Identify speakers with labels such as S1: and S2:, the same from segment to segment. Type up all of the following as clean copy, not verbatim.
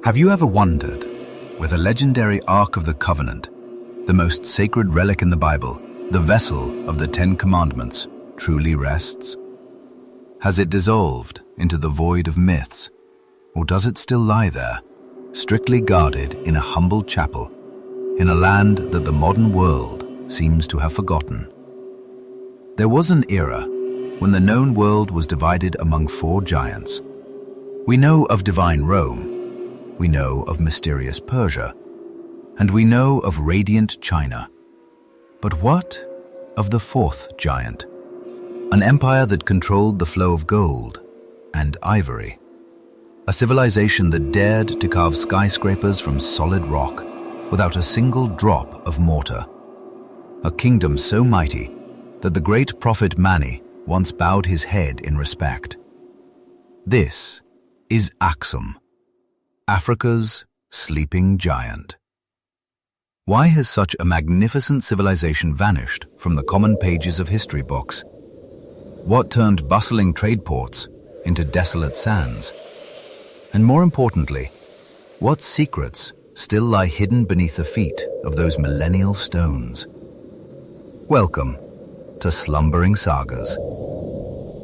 S1: Have you ever wondered where the legendary Ark of the Covenant, the most sacred relic in the Bible, the vessel of the Ten Commandments, truly rests? Has it dissolved into the void of myths, or does it still lie there, strictly guarded in a humble chapel, in a land that the modern world seems to have forgotten? There was an era when the known world was divided among four giants. We know of divine Rome, we know of mysterious Persia, and we know of radiant China. But what of the fourth giant? An empire that controlled the flow of gold and ivory. A civilization that dared to carve skyscrapers from solid rock without a single drop of mortar. A kingdom so mighty that the great prophet Mani once bowed his head in respect. This is AKSUM, Africa's sleeping giant. Why has such a magnificent civilization vanished from the common pages of history books? What turned bustling trade ports into desolate sands? And more importantly, what secrets still lie hidden beneath the feet of those millennial stones? Welcome to Slumbering Sagas.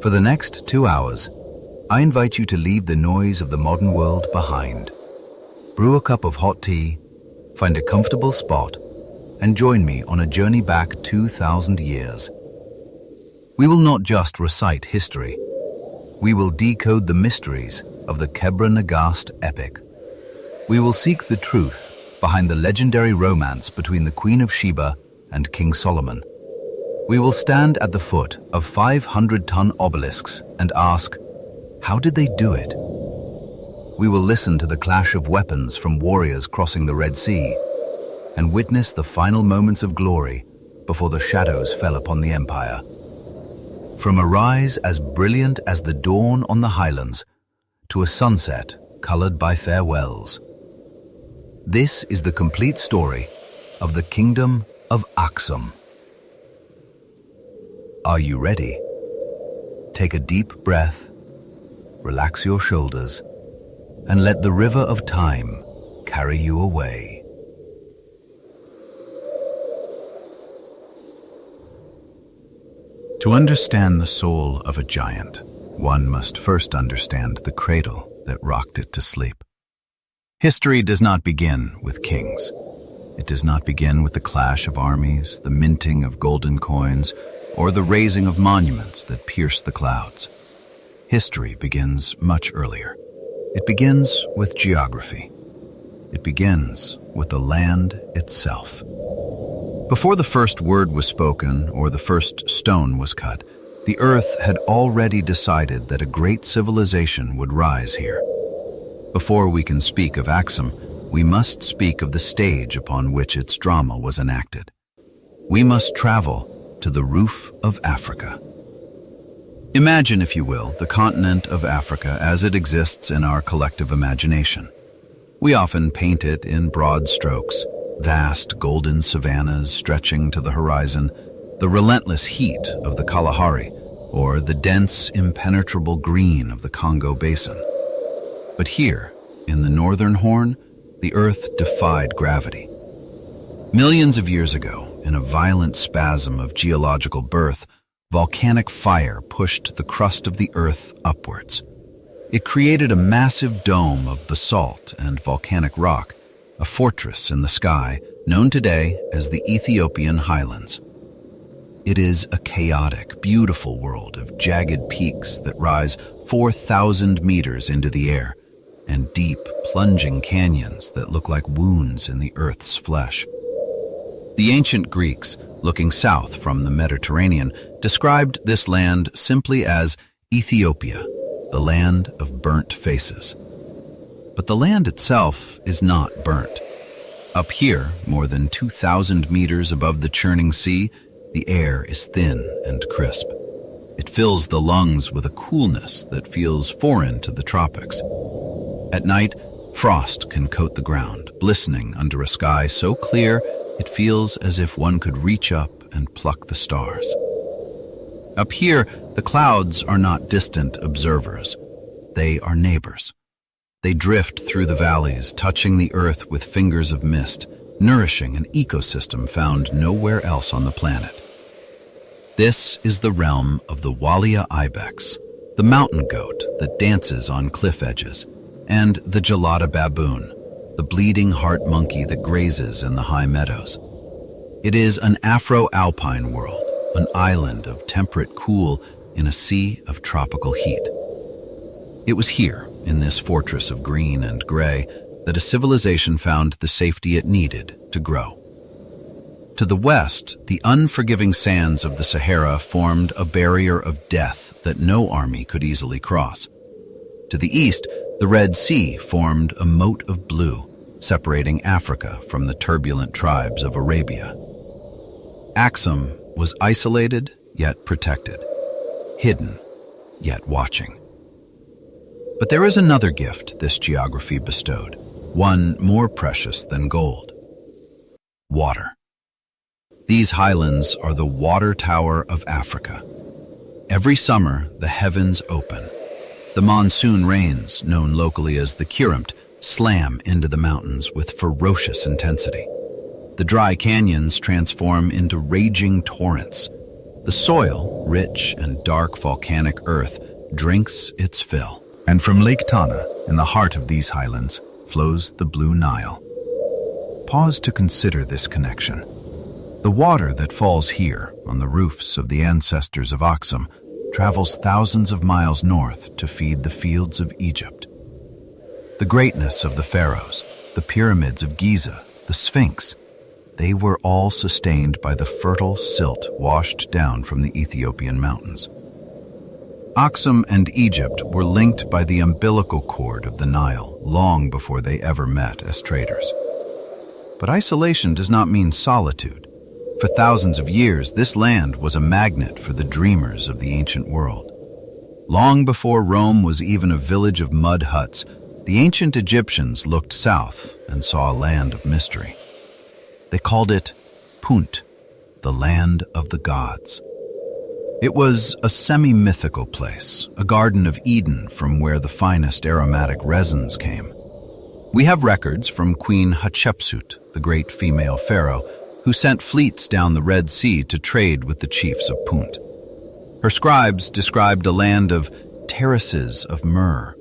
S1: For the next 2 hours, I invite you to leave the noise of the modern world behind. Brew a cup of hot tea, find a comfortable spot, and join me on a journey back 2,000 years. We will not just recite history. We will decode the mysteries of the Kebra Nagast epic. We will seek the truth behind the legendary romance between the Queen of Sheba and King Solomon. We will stand at the foot of 500-ton obelisks and ask, how did they do it? We will listen to the clash of weapons from warriors crossing the Red Sea and witness the final moments of glory before the shadows fell upon the empire. From a rise as brilliant as the dawn on the highlands to a sunset colored by farewells. This is the complete story of the kingdom of AKSUM. Are you ready? Take a deep breath, relax your shoulders, and let the river of time carry you away. To understand the soul of a giant, one must first understand the cradle that rocked it to sleep. History does not begin with kings. It does not begin with the clash of armies, the minting of golden coins, or the raising of monuments that pierce the clouds. History begins much earlier. It begins with geography. It begins with the land itself. Before the first word was spoken or the first stone was cut, the earth had already decided that a great civilization would rise here. Before we can speak of AKSUM, we must speak of the stage upon which its drama was enacted. We must travel to the roof of Africa. Imagine, if you will, the continent of Africa as it exists in our collective imagination. We often paint it in broad strokes, vast golden savannas stretching to the horizon, the relentless heat of the Kalahari, or the dense, impenetrable green of the Congo Basin. But here, in the northern horn, the earth defied gravity. Millions of years ago, in a violent spasm of geological birth, volcanic fire pushed the crust of the earth upwards. It created a massive dome of basalt and volcanic rock, a fortress in the sky known today as the Ethiopian highlands. It is a chaotic, beautiful world of jagged peaks that rise 4,000 meters into the air, and deep, plunging canyons that look like wounds in the earth's flesh. The ancient Greeks, looking south from the Mediterranean, described this land simply as Ethiopia, the land of burnt faces. But the land itself is not burnt. Up here, more than 2,000 meters above the churning sea, the air is thin and crisp. It fills the lungs with a coolness that feels foreign to the tropics. At night, frost can coat the ground, glistening under a sky so clear it feels as if one could reach up and pluck the stars. Up here, the clouds are not distant observers. They are neighbors. They drift through the valleys, touching the earth with fingers of mist, nourishing an ecosystem found nowhere else on the planet. This is the realm of the walia ibex, the mountain goat that dances on cliff edges, and the gelada baboon, the bleeding heart monkey that grazes in the high meadows. It is an Afro-alpine world, an island of temperate cool in a sea of tropical heat. It was here, in this fortress of green and gray, that a civilization found the safety it needed to grow. To the west, the unforgiving sands of the Sahara formed a barrier of death that no army could easily cross. To the east, the Red Sea formed a moat of blue, separating Africa from the turbulent tribes of Arabia. AKSUM was isolated, yet protected, hidden, yet watching. But there is another gift this geography bestowed, one more precious than gold: water. These highlands are the water tower of Africa. Every summer, the heavens open. The monsoon rains, known locally as the Kurumpt, slam into the mountains with ferocious intensity. The dry canyons transform into raging torrents. The soil, rich and dark volcanic earth, drinks its fill. And from Lake Tana, in the heart of these highlands, flows the Blue Nile. Pause to consider this connection. The water that falls here, on the roofs of the ancestors of AKSUM, travels thousands of miles north to feed the fields of Egypt. The greatness of the pharaohs, the pyramids of Giza, the Sphinx, they were all sustained by the fertile silt washed down from the Ethiopian mountains. AKSUM and Egypt were linked by the umbilical cord of the Nile long before they ever met as traders. But isolation does not mean solitude. For thousands of years, this land was a magnet for the dreamers of the ancient world. Long before Rome was even a village of mud huts, the ancient Egyptians looked south and saw a land of mystery. They called it Punt, the land of the gods. It was a semi-mythical place, a Garden of Eden from where the finest aromatic resins came. We have records from Queen Hatshepsut, the great female pharaoh, who sent fleets down the Red Sea to trade with the chiefs of Punt. Her scribes described a land of terraces of myrrh.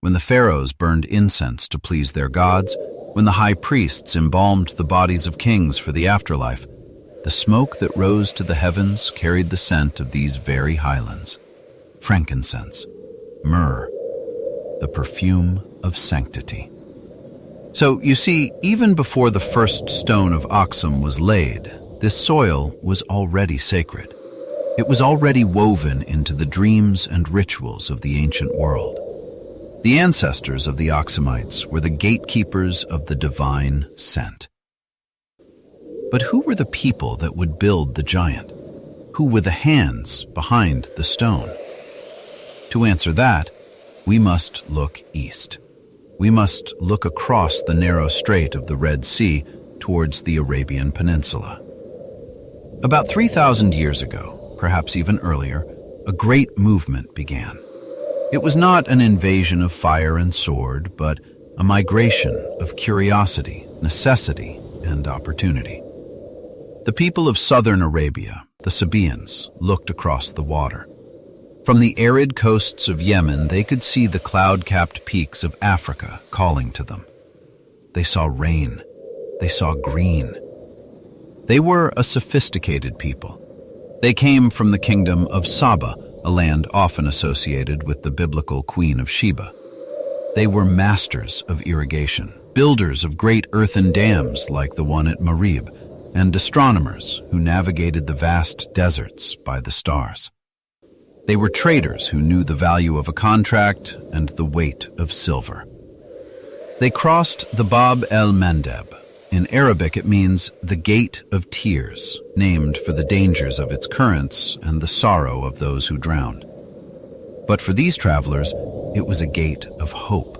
S1: When the pharaohs burned incense to please their gods, when the high priests embalmed the bodies of kings for the afterlife, the smoke that rose to the heavens carried the scent of these very highlands: frankincense, myrrh, the perfume of sanctity. So, you see, even before the first stone of AKSUM was laid, this soil was already sacred. It was already woven into the dreams and rituals of the ancient world. The ancestors of the AKSUMites were the gatekeepers of the divine scent. But who were the people that would build the giant? Who were the hands behind the stone? To answer that, we must look east. We must look across the narrow strait of the Red Sea towards the Arabian Peninsula. About 3,000 years ago, perhaps even earlier, a great movement began. It was not an invasion of fire and sword, but a migration of curiosity, necessity, and opportunity. The people of southern Arabia, the Sabaeans, looked across the water. From the arid coasts of Yemen, they could see the cloud-capped peaks of Africa calling to them. They saw rain. They saw green. They were a sophisticated people. They came from the kingdom of Saba, a land often associated with the biblical Queen of Sheba. They were masters of irrigation, builders of great earthen dams like the one at Marib, and astronomers who navigated the vast deserts by the stars. They were traders who knew the value of a contract and the weight of silver. They crossed the Bab el-Mandeb. In Arabic, it means the Gate of Tears, named for the dangers of its currents and the sorrow of those who drowned. But for these travelers, it was a gate of hope.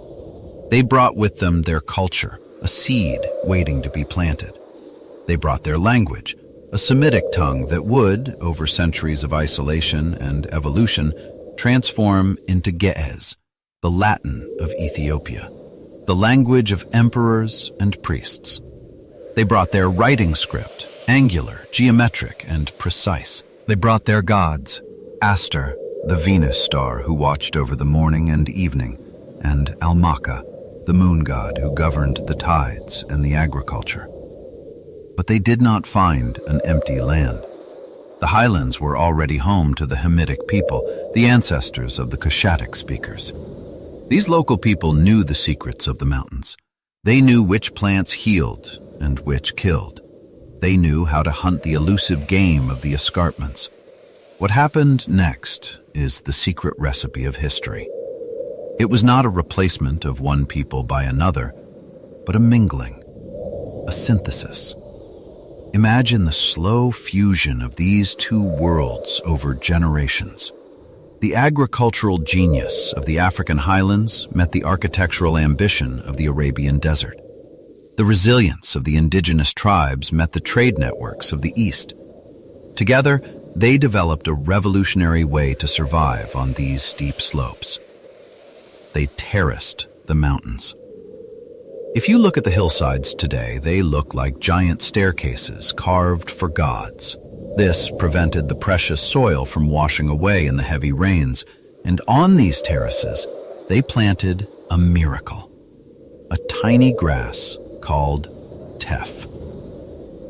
S1: They brought with them their culture, a seed waiting to be planted. They brought their language, a Semitic tongue that would, over centuries of isolation and evolution, transform into Ge'ez, the Latin of Ethiopia, the language of emperors and priests. They brought their writing script, angular, geometric, and precise. They brought their gods, Aster, the Venus star who watched over the morning and evening, and Almaka, the moon god who governed the tides and the agriculture. But they did not find an empty land. The highlands were already home to the Hamitic people, the ancestors of the Cushitic speakers. These local people knew the secrets of the mountains. They knew which plants healed and which killed. They knew how to hunt the elusive game of the escarpments. What happened next is the secret recipe of history. It was not a replacement of one people by another, but a mingling, a synthesis. Imagine the slow fusion of these two worlds over generations. The agricultural genius of the African highlands met the architectural ambition of the Arabian desert. The resilience of the indigenous tribes met the trade networks of the East. Together, they developed a revolutionary way to survive on these steep slopes. They terraced the mountains. If you look at the hillsides today, they look like giant staircases carved for gods. This prevented the precious soil from washing away in the heavy rains, and on these terraces, they planted a miracle, a tiny grass called teff.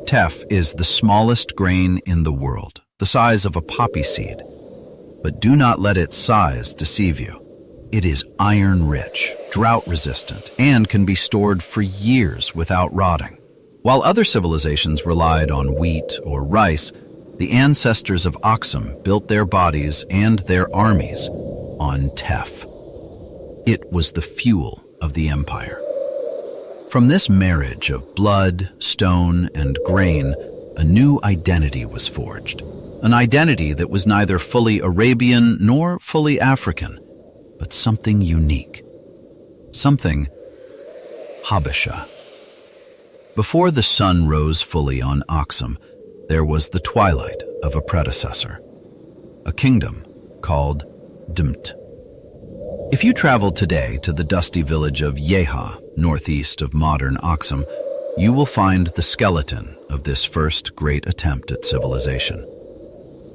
S1: Teff is the smallest grain in the world, the size of a poppy seed. But do not let its size deceive you. It is iron-rich, drought-resistant, and can be stored for years without rotting. While other civilizations relied on wheat or rice, the ancestors of AKSUM built their bodies and their armies on teff. It was the fuel of the empire. From this marriage of blood, stone, and grain, a new identity was forged. An identity that was neither fully Arabian nor fully African, but something unique. Something Habesha. Before the sun rose fully on AKSUM, there was the twilight of a predecessor, a kingdom called Dmt. If you travel today to the dusty village of Yeha, northeast of modern AKSUM, you will find the skeleton of this first great attempt at civilization.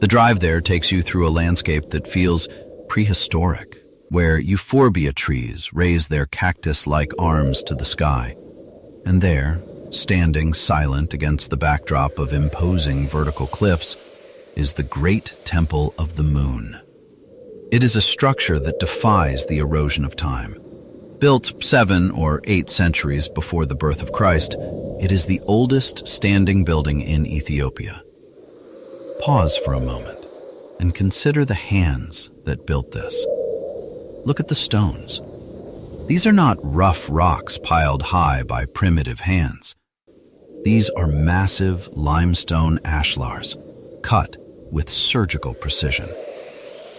S1: The drive there takes you through a landscape that feels prehistoric, where euphorbia trees raise their cactus-like arms to the sky. And there, standing silent against the backdrop of imposing vertical cliffs, is the Great Temple of the Moon. It is a structure that defies the erosion of time. Built 7 or 8 centuries before the birth of Christ, it is the oldest standing building in Ethiopia. Pause for a moment and consider the hands that built this. Look at the stones. These are not rough rocks piled high by primitive hands. These are massive limestone ashlars, cut with surgical precision.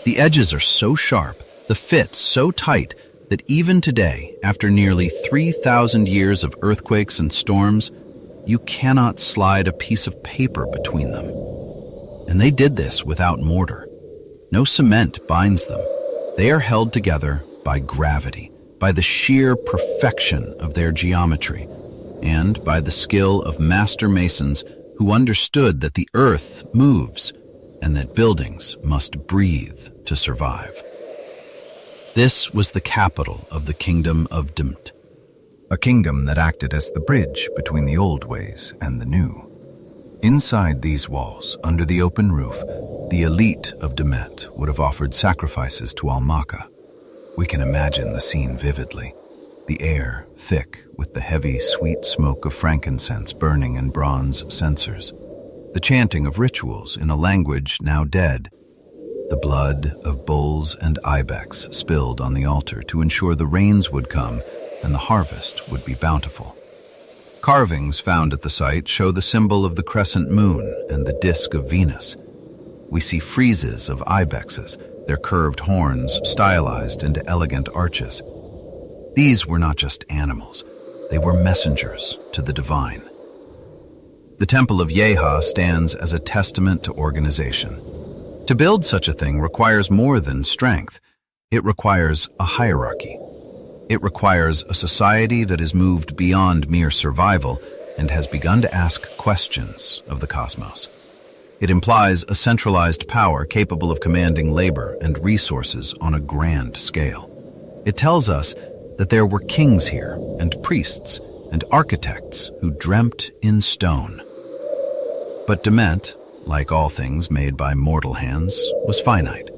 S1: The edges are so sharp, the fits so tight, that even today, after nearly 3,000 years of earthquakes and storms, you cannot slide a piece of paper between them. And they did this without mortar. No cement binds them. They are held together by gravity, by the sheer perfection of their geometry, and by the skill of master masons who understood that the earth moves and that buildings must breathe to survive. This was the capital of the kingdom of Dmt, a kingdom that acted as the bridge between the old ways and the new. Inside these walls, under the open roof, the elite of Dmet would have offered sacrifices to Almaka. We can imagine the scene vividly. The air thick with the heavy, sweet smoke of frankincense burning in bronze censers. The chanting of rituals in a language now dead. The blood of bulls and ibex spilled on the altar to ensure the rains would come and the harvest would be bountiful. Carvings found at the site show the symbol of the crescent moon and the disk of Venus. We see friezes of ibexes, their curved horns stylized into elegant arches. These were not just animals, they were messengers to the divine. The Temple of Yeha stands as a testament to organization. To build such a thing requires more than strength. It requires a hierarchy. It requires a society that has moved beyond mere survival and has begun to ask questions of the cosmos. It implies a centralized power capable of commanding labor and resources on a grand scale. It tells us that there were kings here, and priests, and architects who dreamt in stone. But Demet, like all things made by mortal hands, was finite.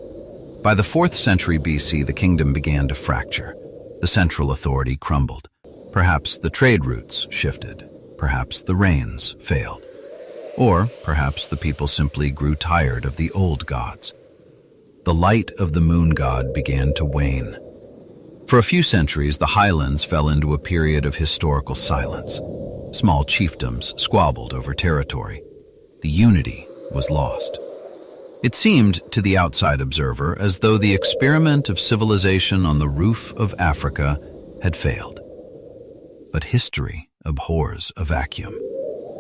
S1: By the 4th century BC, the kingdom began to fracture. The central authority crumbled. Perhaps the trade routes shifted. Perhaps the rains failed. Or perhaps the people simply grew tired of the old gods. The light of the moon god began to wane. For a few centuries, the highlands fell into a period of historical silence. Small chiefdoms squabbled over territory. The unity was lost. It seemed to the outside observer as though the experiment of civilization on the roof of Africa had failed. But history abhors a vacuum,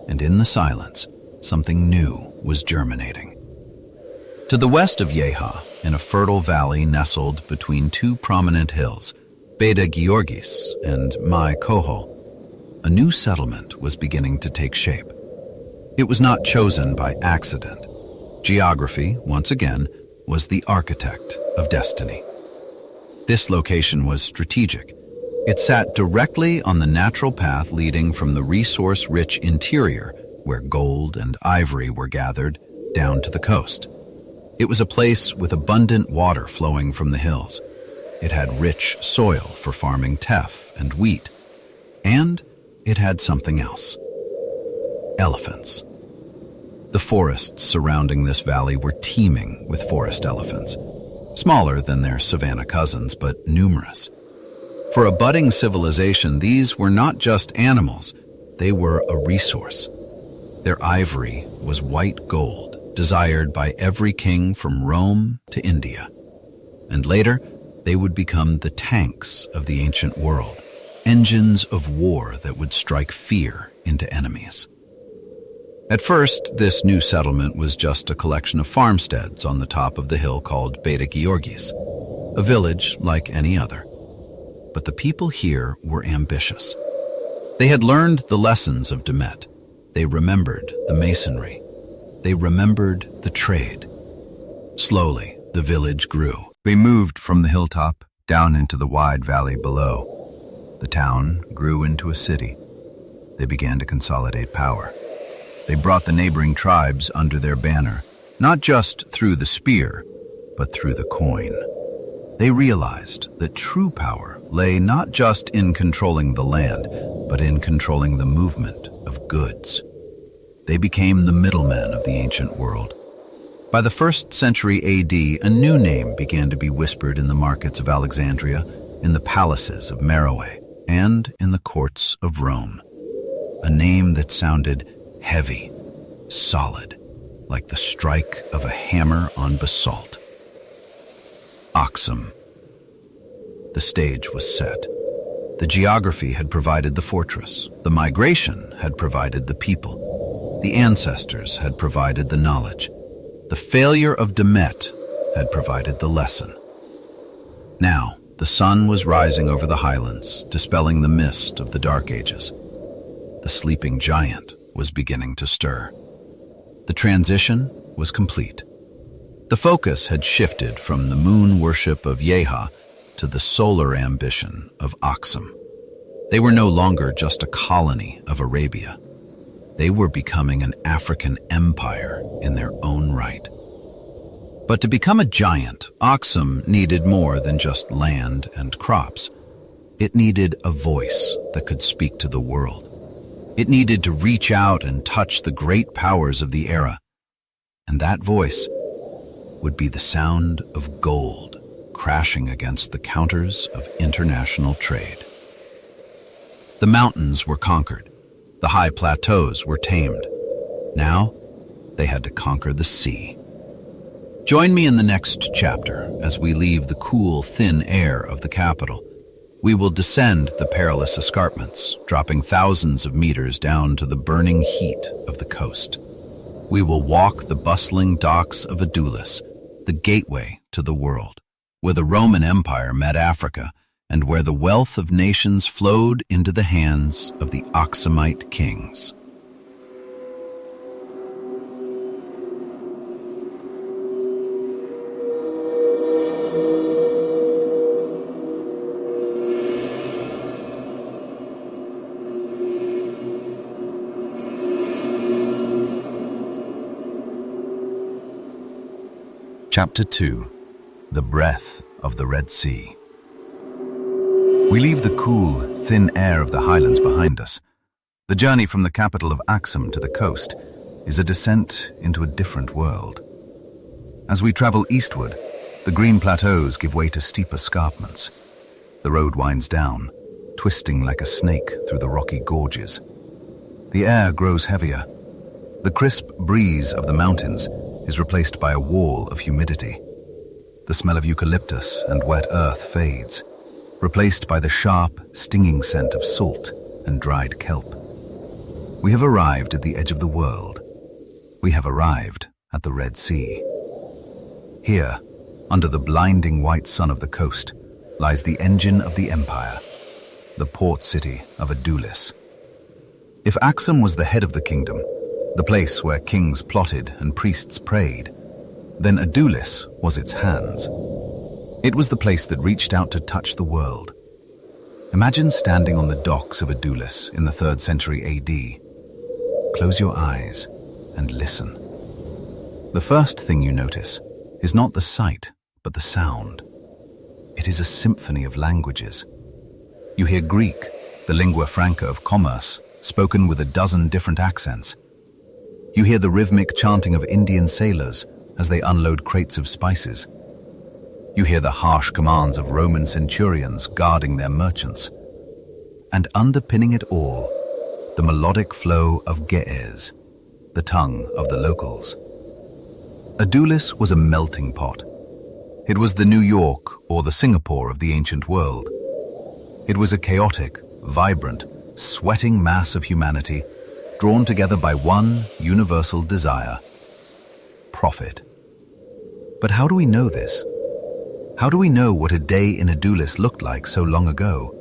S1: and in the silence, something new was germinating. To the west of Yeha, in a fertile valley nestled between two prominent hills, Beta Georgis and Mai Kohol, a new settlement was beginning to take shape. It was not chosen by accident. Geography, once again, was the architect of destiny. This location was strategic. It sat directly on the natural path leading from the resource-rich interior, where gold and ivory were gathered, down to the coast. It was a place with abundant water flowing from the hills. It had rich soil for farming teff and wheat. And it had something else. Elephants. The forests surrounding this valley were teeming with forest elephants, smaller than their savanna cousins, but numerous. For a budding civilization, these were not just animals, they were a resource. Their ivory was white gold, desired by every king from Rome to India. And later, they would become the tanks of the ancient world, engines of war that would strike fear into enemies. At first, this new settlement was just a collection of farmsteads on the top of the hill called Beta Georgis, a village like any other. But the people here were ambitious. They had learned the lessons of Demet. They remembered the masonry. They remembered the trade. Slowly, the village grew. They moved from the hilltop down into the wide valley below. The town grew into a city. They began to consolidate power. They brought the neighboring tribes under their banner, not just through the spear, but through the coin. They realized that true power lay not just in controlling the land, but in controlling the movement of goods. They became the middlemen of the ancient world. By the 1st century AD, a new name began to be whispered in the markets of Alexandria, in the palaces of Meroe, and in the courts of Rome. A name that sounded heavy, solid, like the strike of a hammer on basalt. AKSUM. The stage was set. The geography had provided the fortress. The migration had provided the people. The ancestors had provided the knowledge. The failure of Demet had provided the lesson. Now, the sun was rising over the highlands, dispelling the mist of the Dark Ages. The sleeping giant was beginning to stir. The transition was complete. The focus had shifted from the moon worship of Yeha to the solar ambition of AKSUM. They were no longer just a colony of Arabia. They were becoming an African empire in their own right. But to become a giant, AKSUM needed more than just land and crops. It needed a voice that could speak to the world. It needed to reach out and touch the great powers of the era. And that voice would be the sound of gold crashing against the counters of international trade. The mountains were conquered. The high plateaus were tamed. Now, they had to conquer the sea. Join me in the next chapter as we leave the cool, thin air of the capital. We will descend the perilous escarpments, dropping thousands of meters down to the burning heat of the coast. We will walk the bustling docks of Adulis, the gateway to the world. where the Roman Empire met Africa, and where the wealth of nations flowed into the hands of the AKSUMite kings. Chapter 2. The Breath of the Red Sea. We leave the cool, thin air of the highlands behind us. The journey from the capital of AKSUM to the coast is a descent into a different world. As we travel eastward, the green plateaus give way to steep escarpments. The road winds down, twisting like a snake through the rocky gorges. The air grows heavier. The crisp breeze of the mountains is replaced by a wall of humidity. The smell of eucalyptus and wet earth fades, replaced by the sharp, stinging scent of salt and dried kelp. We have arrived at the edge of the world. We have arrived at the Red Sea. Here, under the blinding white sun of the coast, lies the engine of the empire, the port city of Adulis. If AKSUM was the head of the kingdom, the place where kings plotted and priests prayed, then Adulis was its hands. It was the place that reached out to touch the world. Imagine standing on the docks of Adulis in the 3rd century AD. Close your eyes and listen. The first thing you notice is not the sight, but the sound. It is a symphony of languages. You hear Greek, the lingua franca of commerce, spoken with a dozen different accents. You hear the rhythmic chanting of Indian sailors as they unload crates of spices. You hear the harsh commands of Roman centurions guarding their merchants. And underpinning it all, the melodic flow of Ge'ez, the tongue of the locals. Adulis was a melting pot. It was the New York or the Singapore of the ancient world. It was a chaotic, vibrant, sweating mass of humanity drawn together by one universal desire: profit. But how do we know this? How do we know what a day in Adulis looked like so long ago?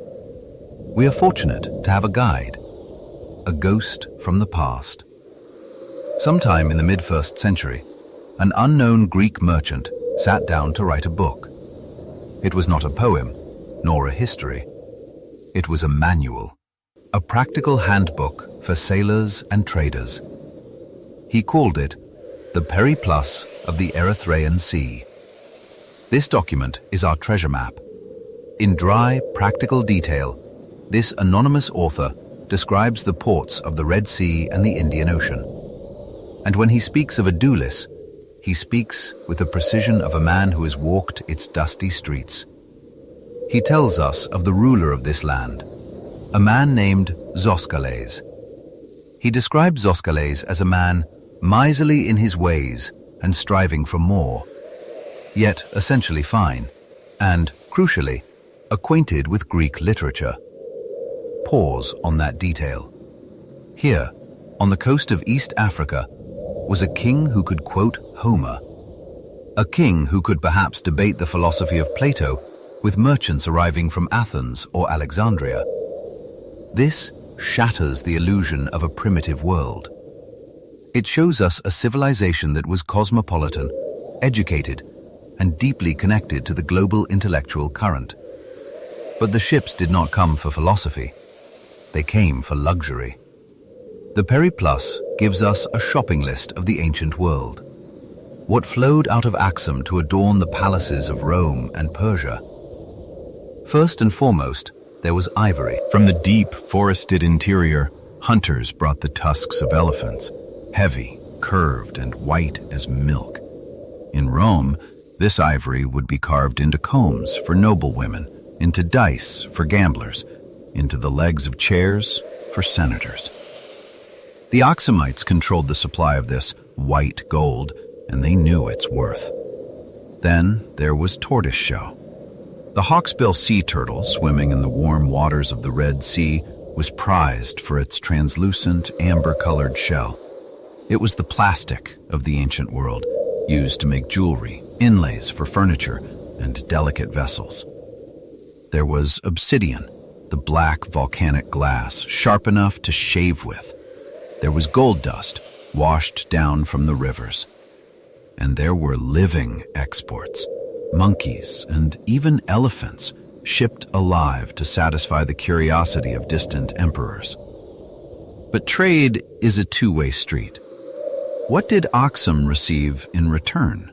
S1: We are fortunate to have a guide, a ghost from the past. Sometime in the mid-1st century, an unknown Greek merchant sat down to write a book. It was not a poem, nor a history. It was a manual, a practical handbook for sailors and traders. He called it the Periplus of the Erythraean Sea. This document is our treasure map. In dry, practical detail, this anonymous author describes the ports of the Red Sea and the Indian Ocean. And when he speaks of Adulis, he speaks with the precision of a man who has walked its dusty streets. He tells us of the ruler of this land, a man named Zoskales. He describes Zoskales as a man miserly in his ways and striving for more, yet essentially fine, and, crucially, acquainted with Greek literature. Pause on that detail. Here, on the coast of East Africa, was a king who could quote Homer, a king who could perhaps debate the philosophy of Plato with merchants arriving from Athens or Alexandria. This shatters the illusion of a primitive world. It shows us a civilization that was cosmopolitan, educated, and deeply connected to the global intellectual current. But the ships did not come for philosophy. They came for luxury. The Periplus gives us a shopping list of the ancient world. What flowed out of AKSUM to adorn the palaces of Rome and Persia? First and foremost, there was ivory. From the deep, forested interior, hunters brought the tusks of elephants, heavy, curved, and white as milk. In Rome, this ivory would be carved into combs for noblewomen, into dice for gamblers, into the legs of chairs for senators. The AKSUMites controlled the supply of this white gold, and they knew its worth. Then there was tortoiseshell. The hawksbill sea turtle swimming in the warm waters of the Red Sea was prized for its translucent, amber-colored shell. It was the plastic of the ancient world, used to make jewelry, inlays for furniture, and delicate vessels. There was obsidian, the black volcanic glass, sharp enough to shave with. There was gold dust, washed down from the rivers. And there were living exports, monkeys and even elephants, shipped alive to satisfy the curiosity of distant emperors. But trade is a two-way street. What did AKSUM receive in return?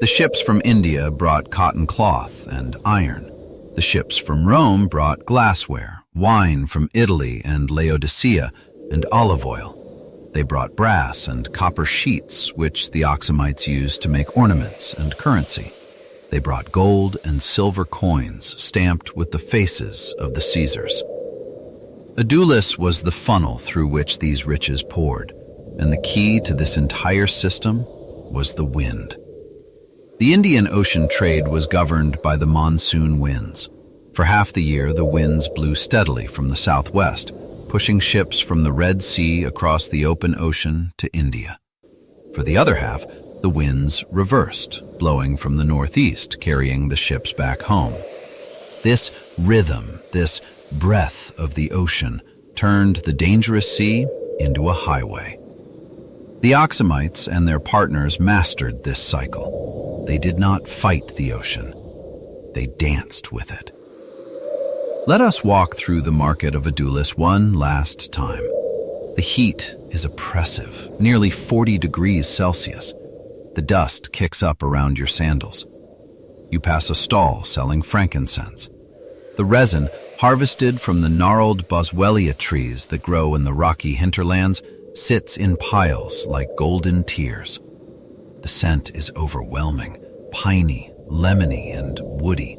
S1: The ships from India brought cotton cloth and iron. The ships from Rome brought glassware, wine from Italy and Laodicea, and olive oil. They brought brass and copper sheets, which the AKSUMites used to make ornaments and currency. They brought gold and silver coins stamped with the faces of the Caesars. Adulis was the funnel through which these riches poured, and the key to this entire system was the wind. The Indian Ocean trade was governed by the monsoon winds. For half the year, the winds blew steadily from the southwest, pushing ships from the Red Sea across the open ocean to India. For the other half, the winds reversed, blowing from the northeast, carrying the ships back home. This rhythm, this breath of the ocean, turned the dangerous sea into a highway. The AKSUMites and their partners mastered this cycle. They did not fight the ocean. They danced with it. Let us walk through the market of Adulis one last time. The heat is oppressive, nearly 40 degrees Celsius. The dust kicks up around your sandals. You pass a stall selling frankincense. The resin, harvested from the gnarled boswellia trees that grow in the rocky hinterlands, sits in piles like golden tears. The scent is overwhelming, piney, lemony, and woody.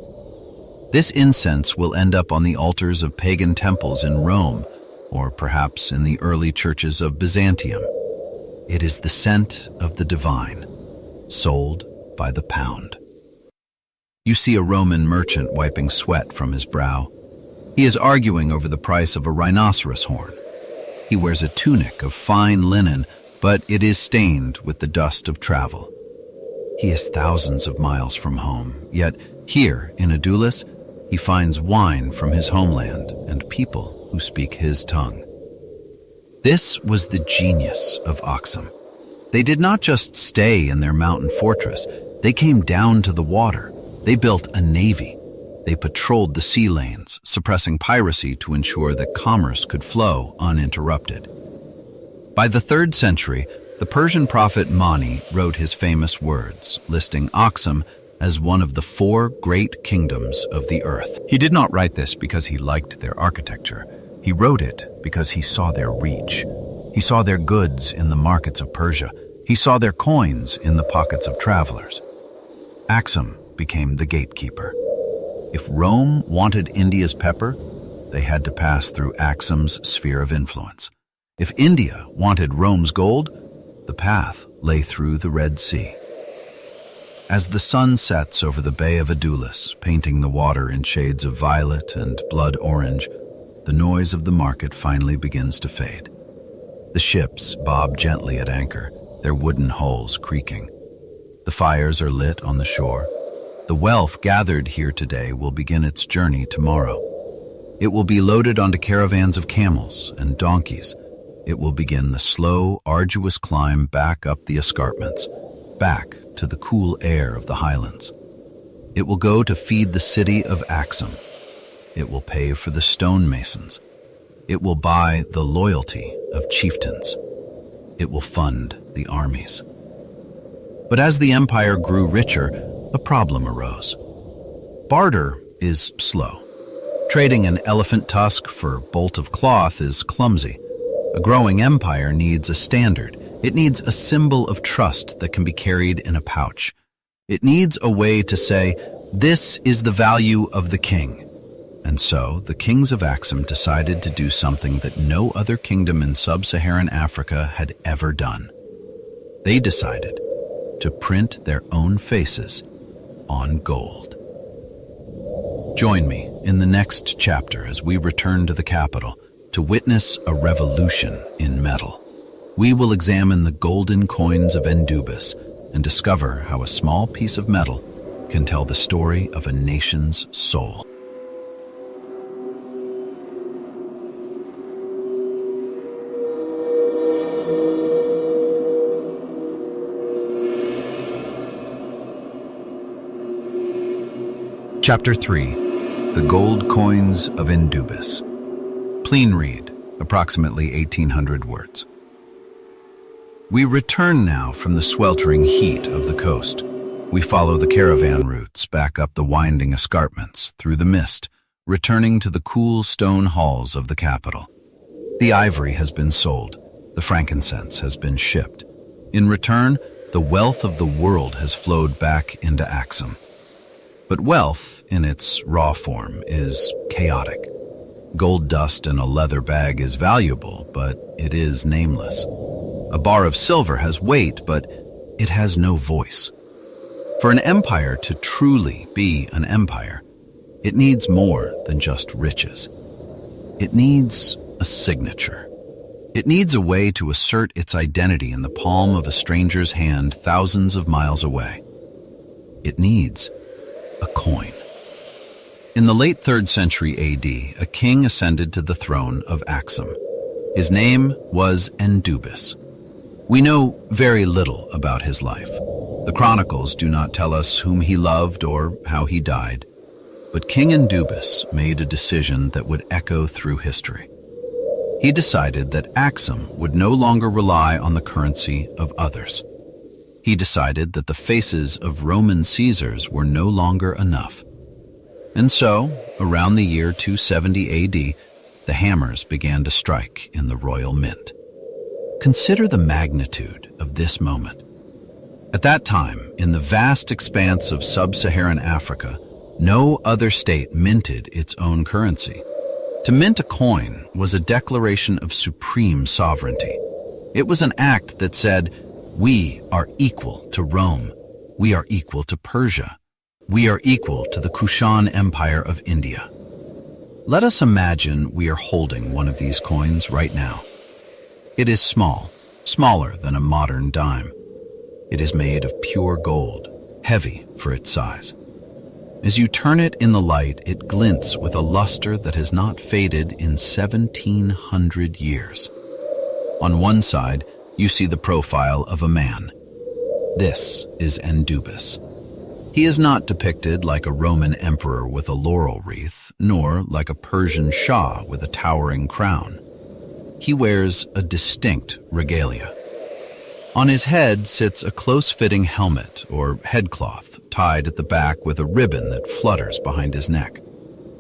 S1: This incense will end up on the altars of pagan temples in Rome, or perhaps in the early churches of Byzantium. It is the scent of the divine, sold by the pound. You see a Roman merchant wiping sweat from his brow. He is arguing over the price of a rhinoceros horn. He wears a tunic of fine linen, but it is stained with the dust of travel. He is thousands of miles from home, yet here in Adulis, he finds wine from his homeland and people who speak his tongue. This was the genius of AKSUM. They did not just stay in their mountain fortress. They came down to the water. They built a navy. They patrolled the sea lanes, suppressing piracy to ensure that commerce could flow uninterrupted. By the 3rd century, the Persian prophet Mani wrote his famous words, listing AKSUM as one of the 4 great kingdoms of the earth. He did not write this because he liked their architecture. He wrote it because he saw their reach. He saw their goods in the markets of Persia. He saw their coins in the pockets of travelers. AKSUM became the gatekeeper. If Rome wanted India's pepper, they had to pass through AKSUM's sphere of influence. If India wanted Rome's gold, the path lay through the Red Sea. As the sun sets over the Bay of Adulis, painting the water in shades of violet and blood orange, the noise of the market finally begins to fade. The ships bob gently at anchor, their wooden hulls creaking. The fires are lit on the shore. The wealth gathered here today will begin its journey tomorrow. It will be loaded onto caravans of camels and donkeys. It will begin the slow, arduous climb back up the escarpments, back to the cool air of the highlands. It will go to feed the city of AKSUM. It will pay for the stonemasons. It will buy the loyalty of chieftains. It will fund the armies. But as the empire grew richer, a problem arose. Barter is slow. Trading an elephant tusk for a bolt of cloth is clumsy. A growing empire needs a standard. It needs a symbol of trust that can be carried in a pouch. It needs a way to say, this is the value of the king. And so the kings of AKSUM decided to do something that no other kingdom in sub-Saharan Africa had ever done. They decided to print their own faces on gold. Join me in the next chapter as we return to the capital to witness a revolution in metal. We will examine the golden coins of Endubis and discover how a small piece of metal can tell the story of a nation's soul. Chapter 3. The Gold Coins of Endubis. Clean read, approximately 1,800 words. We return now from the sweltering heat of the coast. We follow the caravan routes back up the winding escarpments through the mist, returning to the cool stone halls of the capital. The ivory has been sold. The frankincense has been shipped. In return, the wealth of the world has flowed back into AKSUM. But wealth, in its raw form, is chaotic. Gold dust in a leather bag is valuable, but it is nameless. A bar of silver has weight, but it has no voice. For an empire to truly be an empire, it needs more than just riches. It needs a signature. It needs a way to assert its identity in the palm of a stranger's hand thousands of miles away. It needs a coin. In the late 3rd century AD, a king ascended to the throne of AKSUM. His name was Endubis. We know very little about his life. The chronicles do not tell us whom he loved or how he died. But King Endubis made a decision that would echo through history. He decided that AKSUM would no longer rely on the currency of others. He decided that the faces of Roman Caesars were no longer enough. And so, around the year 270 AD, the hammers began to strike in the royal mint. Consider the magnitude of this moment. At that time, in the vast expanse of sub-Saharan Africa, no other state minted its own currency. To mint a coin was a declaration of supreme sovereignty. It was an act that said, "We are equal to Rome. We are equal to Persia. We are equal to the Kushan Empire of India." Let us imagine we are holding one of these coins right now. It is small, smaller than a modern dime. It is made of pure gold, heavy for its size. As you turn it in the light, it glints with a luster that has not faded in 1,700 years. On one side, you see the profile of a man. This is Endubis. He is not depicted like a Roman emperor with a laurel wreath, nor like a Persian shah with a towering crown. He wears a distinct regalia. On his head sits a close-fitting helmet or headcloth tied at the back with a ribbon that flutters behind his neck.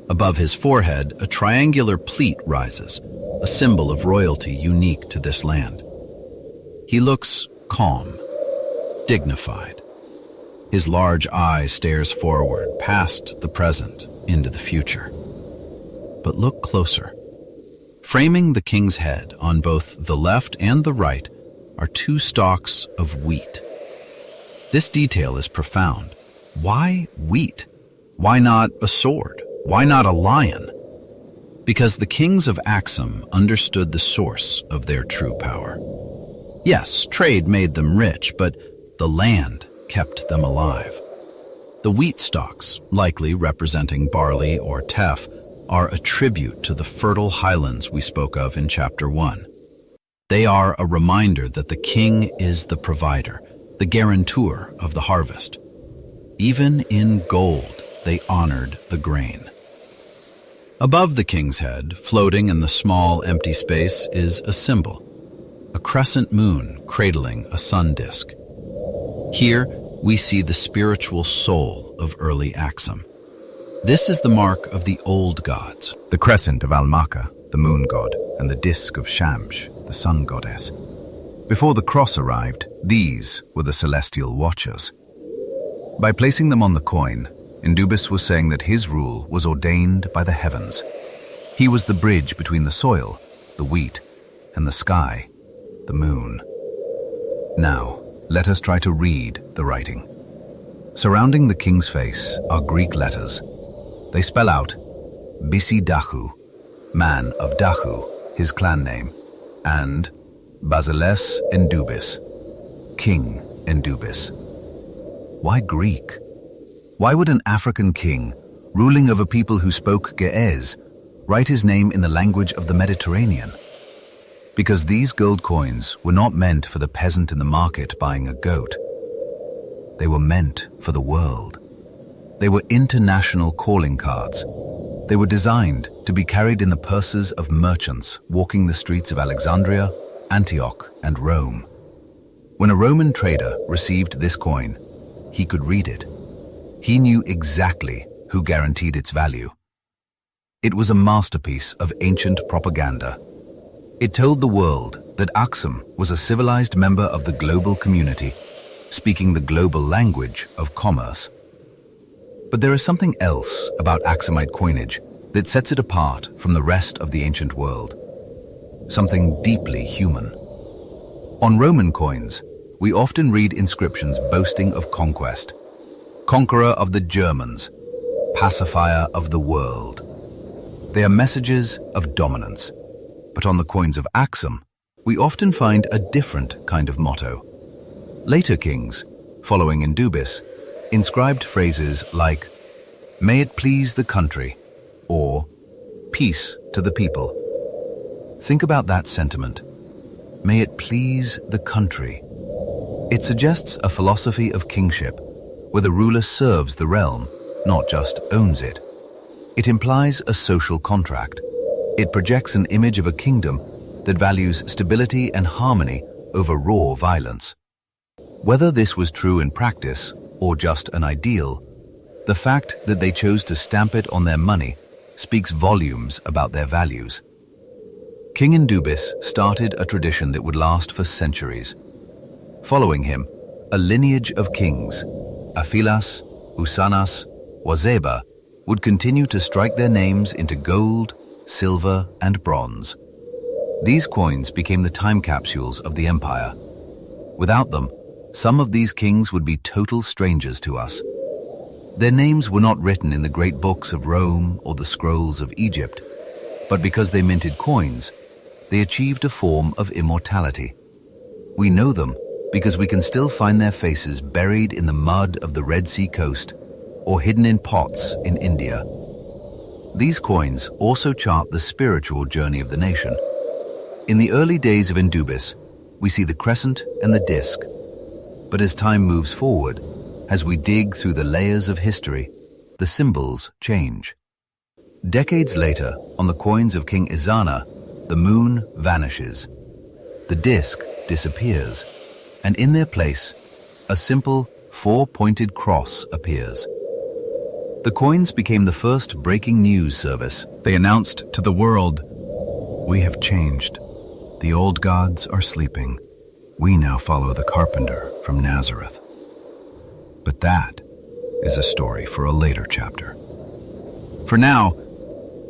S1: Above his forehead, a triangular pleat rises, a symbol of royalty unique to this land. He looks calm, dignified. His large eye stares forward, past the present, into the future. But look closer. Framing the king's head on both the left and the right are 2 stalks of wheat. This detail is profound. Why wheat? Why not a sword? Why not a lion? Because the kings of AKSUM understood the source of their true power. Yes, trade made them rich, but the land kept them alive. The wheat stalks, likely representing barley or teff, are a tribute to the fertile highlands we spoke of in Chapter 1. They are a reminder that the king is the provider, the guarantor of the harvest. Even in gold, they honored the grain. Above the king's head, floating in the small empty space, is a symbol, a crescent moon cradling a sun disk. Here, we see the spiritual soul of early AKSUM. This is the mark of the old gods.
S2: The crescent of Almaka, the moon god, and the disk of Shamsh, the sun goddess. Before the cross arrived, these were the celestial watchers. By placing them on the coin, Endubis was saying that his rule was ordained by the heavens. He was the bridge between the soil, the wheat, and the sky, the moon. Now, let us try to read the writing. Surrounding the king's face are Greek letters. They spell out Bisi Dahu, man of Dahu, his clan name, and Basileus Endubis, King Endubis. Why Greek?
S1: Why would an African king, ruling over people who spoke Ge'ez, write his name in the language of the Mediterranean? Because these gold coins were not meant for the peasant in the market buying a goat. They were meant for the world. They were international calling cards. They were designed to be carried in the purses of merchants walking the streets of Alexandria, Antioch, and Rome. When a Roman trader received this coin, he could read it. He knew exactly who guaranteed its value. It was a masterpiece of ancient propaganda. It told the world that AKSUM was a civilized member of the global community, speaking the global language of commerce. But there is something else about AKSUMite coinage that sets it apart from the rest of the ancient world. Something deeply human. On Roman coins, we often read inscriptions boasting of conquest. Conqueror of the Germans, pacifier of the world. They are messages of dominance. But on the coins of AKSUM, we often find a different kind of motto. Later kings, following Indubis, inscribed phrases like, "May it please the country," or "Peace to the people." Think about that sentiment. May it please the country. It suggests a philosophy of kingship, where the ruler serves the realm, not just owns it. It implies a social contract. It projects an image of a kingdom that values stability and harmony over raw violence. Whether this was true in practice or just an ideal, the fact that they chose to stamp it on their money speaks volumes about their values. King Indubis started a tradition that would last for centuries. Following him, a lineage of kings, Aphilas, Usanas, Wazeba, would continue to strike their names into gold, silver, and bronze. These coins became the time capsules of the empire. Without them, some of these kings would be total strangers to us. Their names were not written in the great books of Rome or the scrolls of Egypt, but because they minted coins, they achieved a form of immortality. We know them because we can still find their faces buried in the mud of the Red Sea coast or hidden in pots in India. These coins also chart the spiritual journey of the nation. In the early days of Indubis, we see the crescent and the disc. But as time moves forward, as we dig through the layers of history, the symbols change. Decades later, on the coins of King Ezana, the moon vanishes. The disc disappears, and in their place, a simple four-pointed cross appears. The coins became the first breaking news service. They announced to the world, "We have changed. The old gods are sleeping. We now follow the carpenter from Nazareth." But that is a story for a later chapter. For now,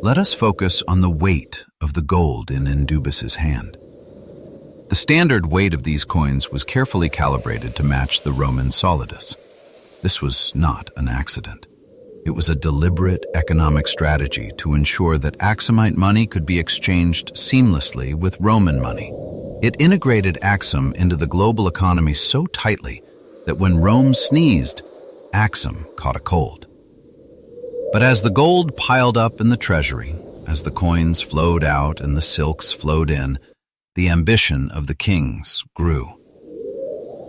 S1: let us focus on the weight of the gold in Indubis's hand. The standard weight of these coins was carefully calibrated to match the Roman solidus. This was not an accident. It was a deliberate economic strategy to ensure that AKSUMite money could be exchanged seamlessly with Roman money. It integrated AKSUM into the global economy so tightly that when Rome sneezed, AKSUM caught a cold. But as the gold piled up in the treasury, as the coins flowed out and the silks flowed in, the ambition of the kings grew.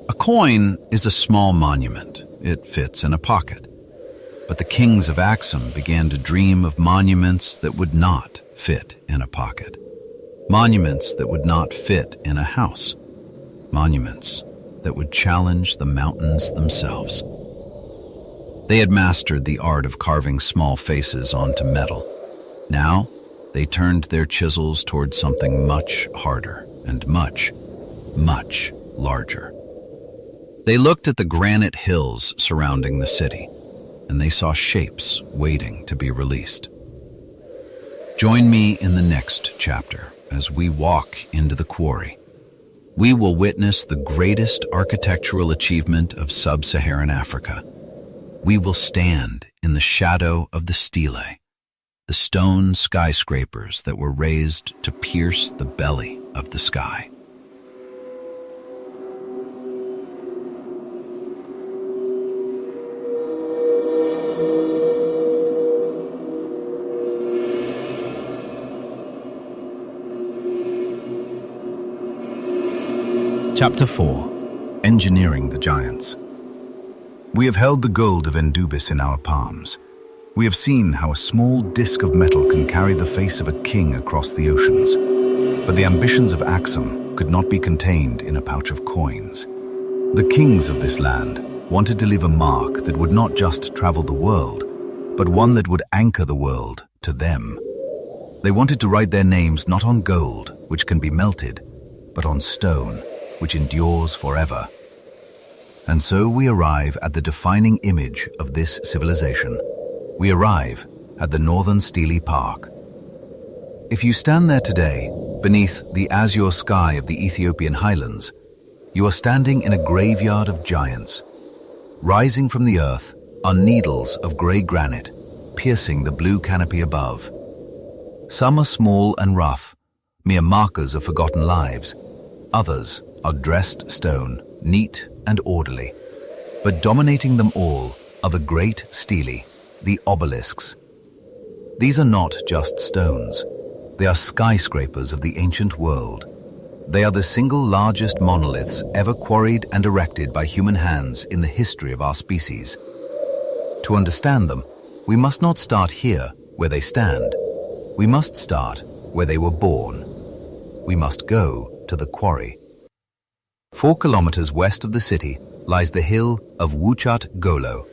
S1: A coin is a small monument. It fits in a pocket. But the kings of AKSUM began to dream of monuments that would not fit in a pocket. Monuments that would not fit in a house. Monuments that would challenge the mountains themselves. They had mastered the art of carving small faces onto metal. Now, they turned their chisels toward something much harder and much, much larger. They looked at the granite hills surrounding the city, and they saw shapes waiting to be released. Join me in the next chapter as we walk into the quarry. We will witness the greatest architectural achievement of sub-Saharan Africa. We will stand in the shadow of the stelae, the stone skyscrapers that were raised to pierce the belly of the sky. Chapter 4. Engineering the Giants. We have held the gold of Endubis in our palms. We have seen how a small disk of metal can carry the face of a king across the oceans. But the ambitions of AKSUM could not be contained in a pouch of coins. The kings of this land wanted to leave a mark that would not just travel the world, but one that would anchor the world to them. They wanted to write their names not on gold, which can be melted, but on stone, which endures forever. And so we arrive at the defining image of this civilization. We arrive at the northern Stele Park. If you stand there today, beneath the azure sky of the Ethiopian highlands, you are standing in a graveyard of giants. Rising from the earth are needles of grey granite, piercing the blue canopy above. Some are small and rough, mere markers of forgotten lives. Others are dressed stone, neat and orderly. But dominating them all are the great stele, the obelisks. These are not just stones. They are skyscrapers of the ancient world. They are the single largest monoliths ever quarried and erected by human hands in the history of our species. To understand them, we must not start here, where they stand. We must start where they were born. We must go to the quarry. 4 kilometers west of the city lies the hill of Wuchat Golo.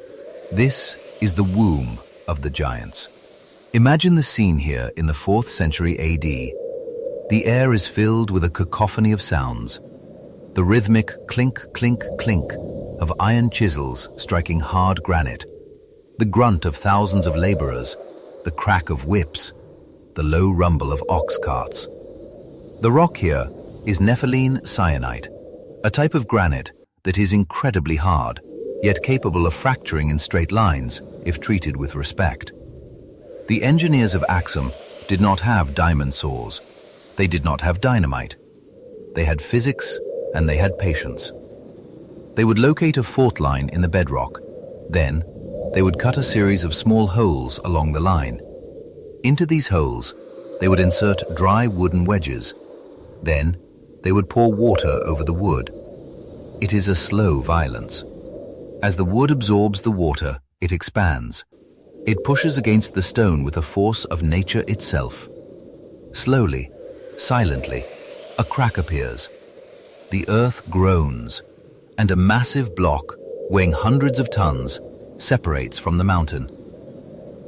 S1: This is the womb of the giants. Imagine the scene here in the 4th century AD. The air is filled with a cacophony of sounds. The rhythmic clink, clink, clink of iron chisels striking hard granite. The grunt of thousands of laborers. The crack of whips. The low rumble of ox carts. The rock here is nepheline syenite, a type of granite that is incredibly hard, yet capable of fracturing in straight lines if treated with respect. The engineers of AKSUM did not have diamond saws. They did not have dynamite. They had physics and they had patience. They would locate a fault line in the bedrock. Then, they would cut a series of small holes along the line. Into these holes, they would insert dry wooden wedges. Then, they would pour water over the wood. It is a slow violence. As the wood absorbs the water, it expands. It pushes against the stone with a force of nature itself. Slowly, silently, a crack appears. The earth groans, and a massive block, weighing hundreds of tons, separates from the mountain.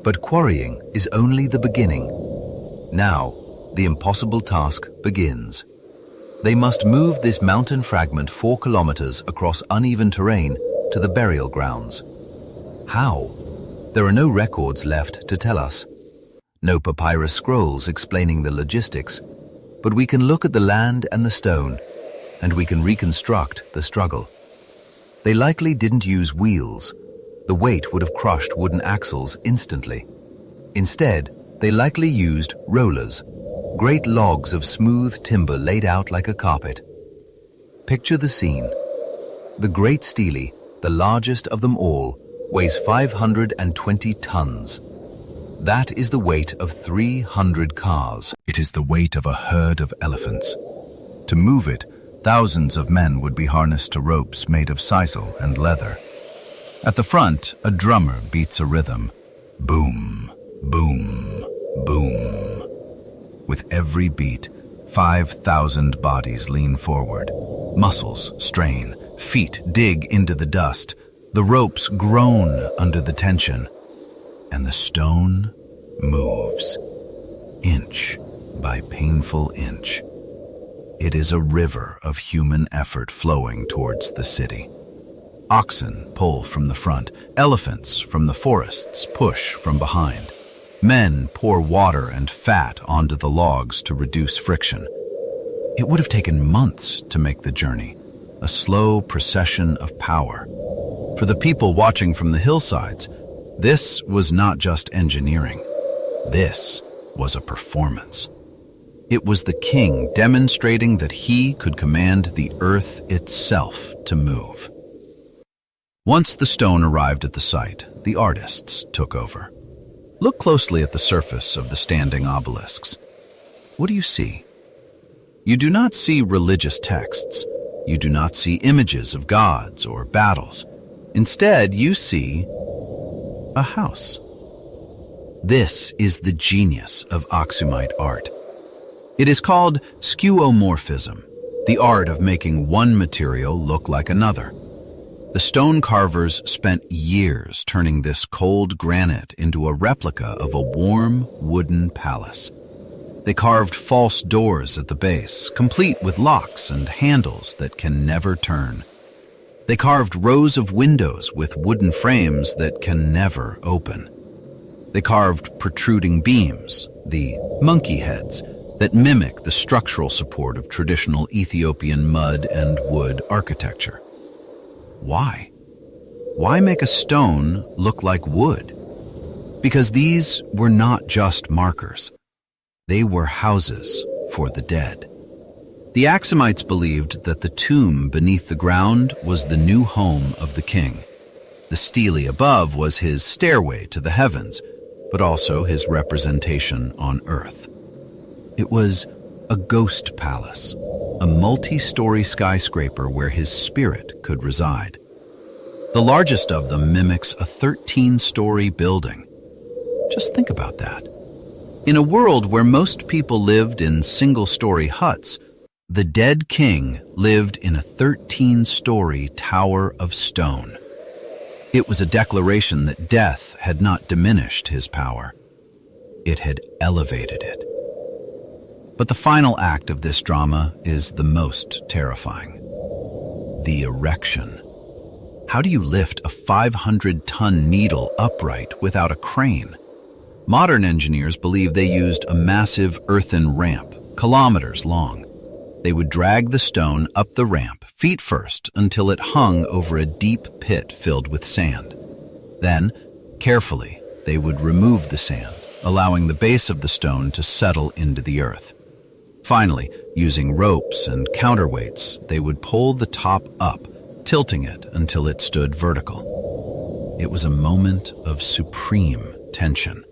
S1: But quarrying is only the beginning. Now, the impossible task begins. They must move this mountain fragment 4 kilometers across uneven terrain to the burial grounds. How? There are no records left to tell us. No papyrus scrolls explaining the logistics, but we can look at the land and the stone, and we can reconstruct the struggle. They likely didn't use wheels. The weight would have crushed wooden axles instantly. Instead, they likely used rollers, great logs of smooth timber laid out like a carpet. Picture the scene. The Great Stele, the largest of them all, weighs 520 tons. That is the weight of 300 cars. It is the weight of a herd of elephants. To move it, thousands of men would be harnessed to ropes made of sisal and leather. At the front, a drummer beats a rhythm. Boom, boom, boom. With every beat, 5,000 bodies lean forward. Muscles strain, feet dig into the dust. The ropes groan under the tension. And the stone moves, inch by painful inch. It is a river of human effort flowing towards the city. Oxen pull from the front, elephants from the forests push from behind. Men pour water and fat onto the logs to reduce friction. It would have taken months to make the journey, a slow procession of power. For the people watching from the hillsides, this was not just engineering. This was a performance. It was the king demonstrating that he could command the earth itself to move. Once the stone arrived at the site, the artists took over. Look closely at the surface of the standing obelisks. What do you see? You do not see religious texts.
S2: You do not see images of gods or battles. Instead, you see a house. This is the genius of AKSUMite art. It is called skeuomorphism, the art of making one material look like another. The stone carvers spent years turning this cold granite into a replica of a warm wooden palace. They carved false doors at the base, complete with locks and handles that can never turn. They carved rows of windows with wooden frames that can never open. They carved protruding beams, the monkey heads, that mimic the structural support of traditional Ethiopian mud and wood architecture. Why? Why make a stone look like wood? Because these were not just markers. They were houses for the dead. The AKSUMites believed that the tomb beneath the ground was the new home of the king. The stele above was his stairway to the heavens, but also his representation on earth. It was a ghost palace, a multi-story skyscraper where his spirit could reside. The largest of them mimics a 13-story building. Just think about that. In a world where most people lived in single-story huts, the dead king lived in a 13-story tower of stone. It was a declaration that death had not diminished his power. It had elevated it. But the final act of this drama is the most terrifying. The erection. How do you lift a 500-ton needle upright without a crane? Modern engineers believe they used a massive earthen ramp, kilometers long. They would drag the stone up the ramp, feet first, until it hung over a deep pit filled with sand. Then, carefully, they would remove the sand, allowing the base of the stone to settle into the earth. Finally, using ropes and counterweights, they would pull the top up, tilting it until it stood vertical. It was a moment of supreme tension.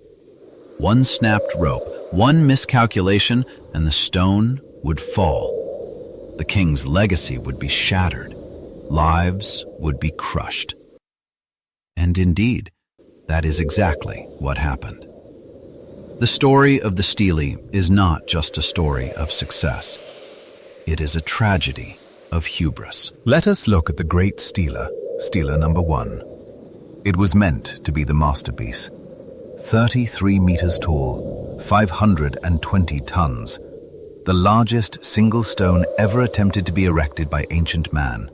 S2: One snapped rope, one miscalculation, and the stone would fall. The king's legacy would be shattered. Lives would be crushed. And indeed, that is exactly what happened. The story of the stele is not just a story of success. It is a tragedy of hubris.
S1: Let us look at the great stele, stele number 1. It was meant to be the masterpiece. 33 meters tall, 520 tons, the largest single stone ever attempted to be erected by ancient man.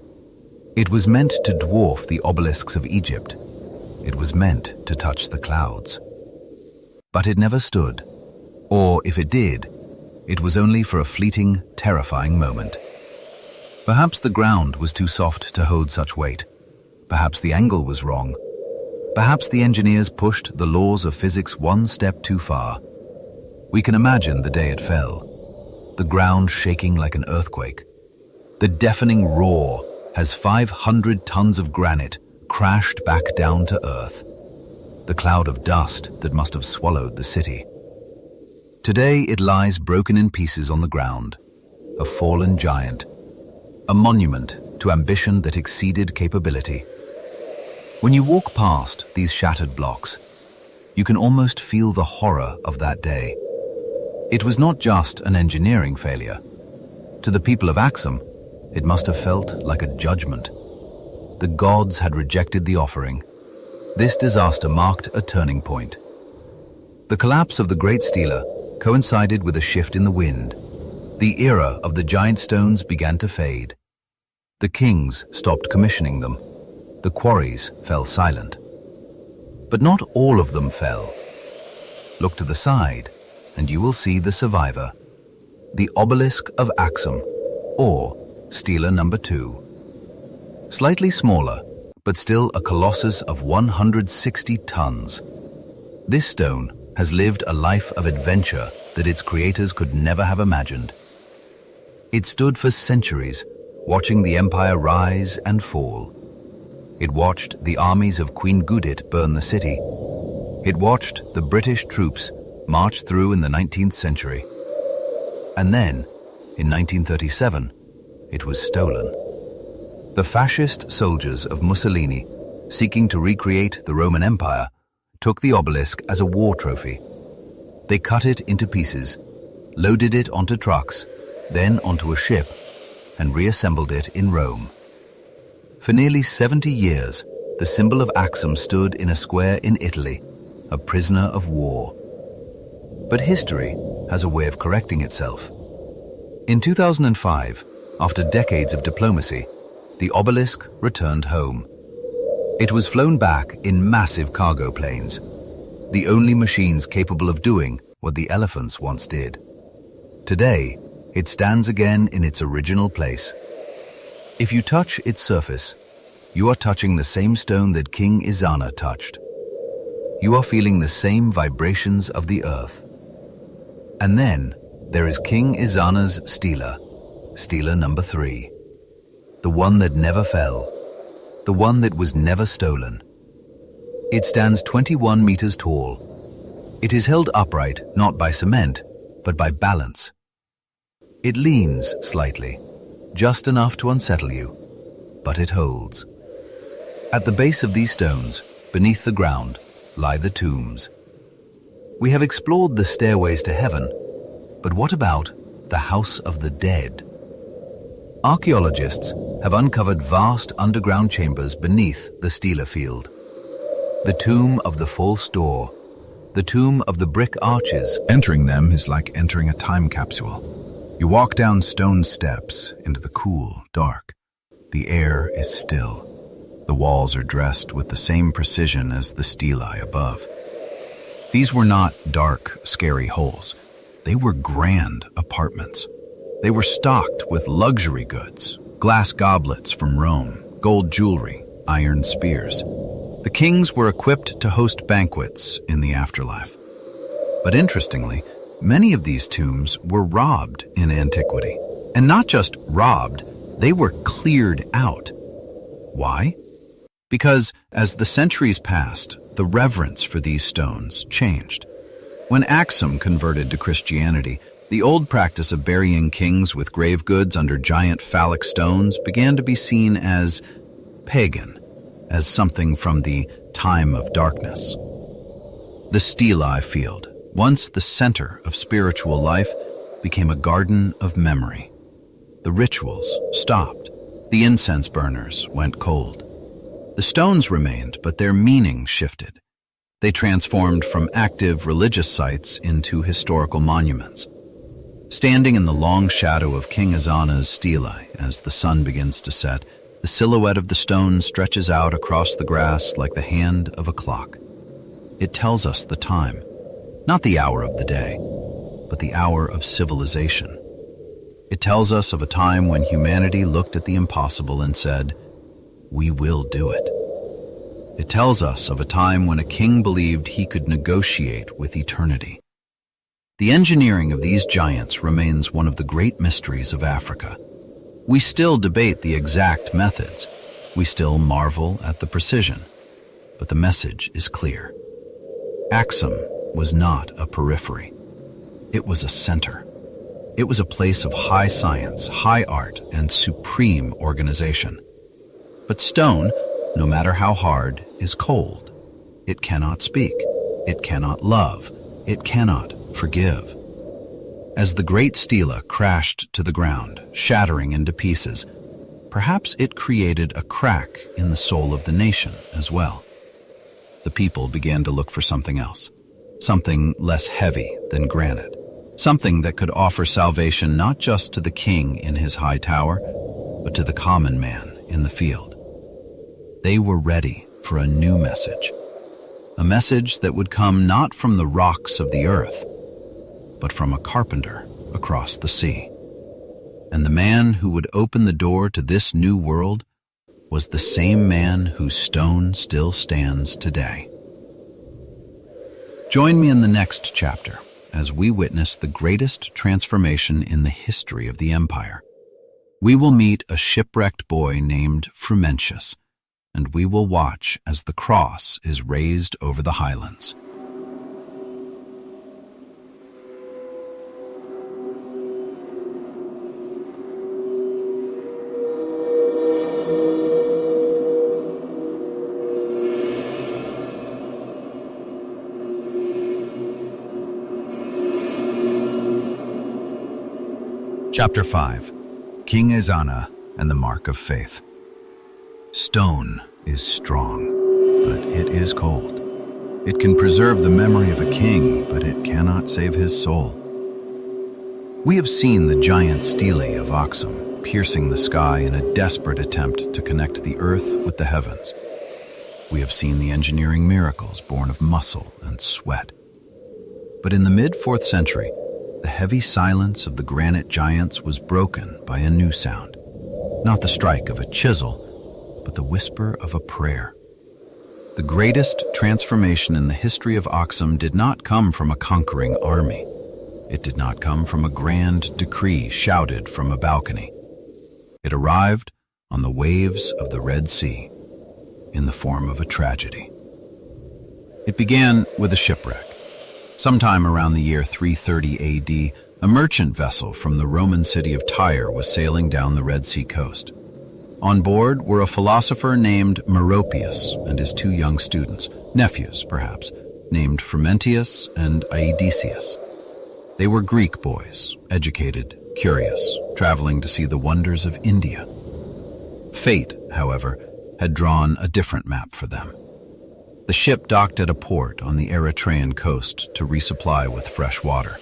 S1: It was meant to dwarf the obelisks of Egypt. It was meant to touch the clouds. But it never stood, or if it did, it was only for a fleeting, terrifying moment. Perhaps the ground was too soft to hold such weight. Perhaps the angle was wrong. Perhaps the engineers pushed the laws of physics one step too far. We can imagine the day it fell. The ground shaking like an earthquake. The deafening roar as 500 tons of granite crashed back down to earth. The cloud of dust that must have swallowed the city. Today it lies broken in pieces on the ground, a fallen giant, a monument to ambition that exceeded capability. When you walk past these shattered blocks, you can almost feel the horror of that day. It was not just an engineering failure. To the people of AKSUM, it must have felt like a judgment. The gods had rejected the offering. This disaster marked a turning point. The collapse of the Great Stele coincided with a shift in the wind. The era of the giant stones began to fade. The kings stopped commissioning them. The quarries fell silent. But not all of them fell. Look to the side, and you will see the survivor, the obelisk of AKSUM, or stele number 2. Slightly smaller, but still a colossus of 160 tons. This stone has lived a life of adventure that its creators could never have imagined. It stood for centuries, watching the empire rise and fall. It watched the armies of Queen Gudit burn the city. It watched the British troops march through in the 19th century. And then, in 1937, it was stolen. The fascist soldiers of Mussolini, seeking to recreate the Roman Empire, took the obelisk as a war trophy. They cut it into pieces, loaded it onto trucks, then onto a ship, and reassembled it in Rome. For nearly 70 years, the symbol of AKSUM stood in a square in Italy, a prisoner of war. But history has a way of correcting itself. In 2005, after decades of diplomacy, the obelisk returned home. It was flown back in massive cargo planes, the only machines capable of doing what the elephants once did. Today, it stands again in its original place. If you touch its surface, you are touching the same stone that King Izana touched. You are feeling the same vibrations of the earth. And then, there is King Izana's stela, stela number 3. The one that never fell, the one that was never stolen. It stands 21 meters tall. It is held upright not by cement, but by balance. It leans slightly, just enough to unsettle you, but it holds. At the base of these stones, beneath the ground, lie the tombs. We have explored the stairways to heaven, but what about the house of the dead? Archaeologists have uncovered vast underground chambers beneath the stela field. The tomb of the false door, the tomb of the brick arches.
S2: Entering them is like entering a time capsule. You walk down stone steps into the cool, dark. The air is still. The walls are dressed with the same precision as the stelae above. These were not dark, scary holes. They were grand apartments. They were stocked with luxury goods, glass goblets from Rome, gold jewelry, iron spears. The kings were equipped to host banquets in the afterlife. But interestingly, many of these tombs were robbed in antiquity. And not just robbed, they were cleared out. Why? Because as the centuries passed, the reverence for these stones changed. When AKSUM converted to Christianity, the old practice of burying kings with grave goods under giant phallic stones began to be seen as pagan, as something from the time of darkness. The stelae field, once the center of spiritual life, became a garden of memory. The rituals stopped. The incense burners went cold. The stones remained, but their meaning shifted. They transformed from active religious sites into historical monuments. Standing in the long shadow of King Izana's stelae as the sun begins to set, the silhouette of the stone stretches out across the grass like the hand of a clock. It tells us the time, not the hour of the day, but the hour of civilization. It tells us of a time when humanity looked at the impossible and said, "We will do it." It tells us of a time when a king believed he could negotiate with eternity. The engineering of these giants remains one of the great mysteries of Africa. We still debate the exact methods. We still marvel at the precision. But the message is clear. AKSUM was not a periphery. It was a center. It was a place of high science, high art, and supreme organization. But stone, no matter how hard, is cold. It cannot speak. It cannot love. It cannot forgive. As the great stela crashed to the ground, shattering into pieces, perhaps it created a crack in the soul of the nation as well. The people began to look for something else, something less heavy than granite, something that could offer salvation not just to the king in his high tower, but to the common man in the field. They were ready for a new message, a message that would come not from the rocks of the earth, but from a carpenter across the sea. And the man who would open the door to this new world was the same man whose stone still stands today. Join me in the next chapter as we witness the greatest transformation in the history of the empire. We will meet a shipwrecked boy named Frumentius, and we will watch as the cross is raised over the highlands. Chapter 5. King Ezana and the Mark of Faith. Stone is strong, but it is cold. It can preserve the memory of a king, but it cannot save his soul. We have seen the giant stele of AKSUM piercing the sky in a desperate attempt to connect the earth with the heavens. We have seen the engineering miracles born of muscle and sweat. But in the mid-4th century, the heavy silence of the granite giants was broken by a new sound. Not the strike of a chisel, but the whisper of a prayer. The greatest transformation in the history of AKSUM did not come from a conquering army. It did not come from a grand decree shouted from a balcony. It arrived on the waves of the Red Sea in the form of a tragedy. It began with a shipwreck. Sometime around the year 330 AD, a merchant vessel from the Roman city of Tyre was sailing down the Red Sea coast. On board were a philosopher named Meropius and his 2 young students, nephews perhaps, named Frumentius and Aedesius. They were Greek boys, educated, curious, traveling to see the wonders of India. Fate, however, had drawn a different map for them. The ship docked at a port on the Eritrean coast to resupply with fresh water.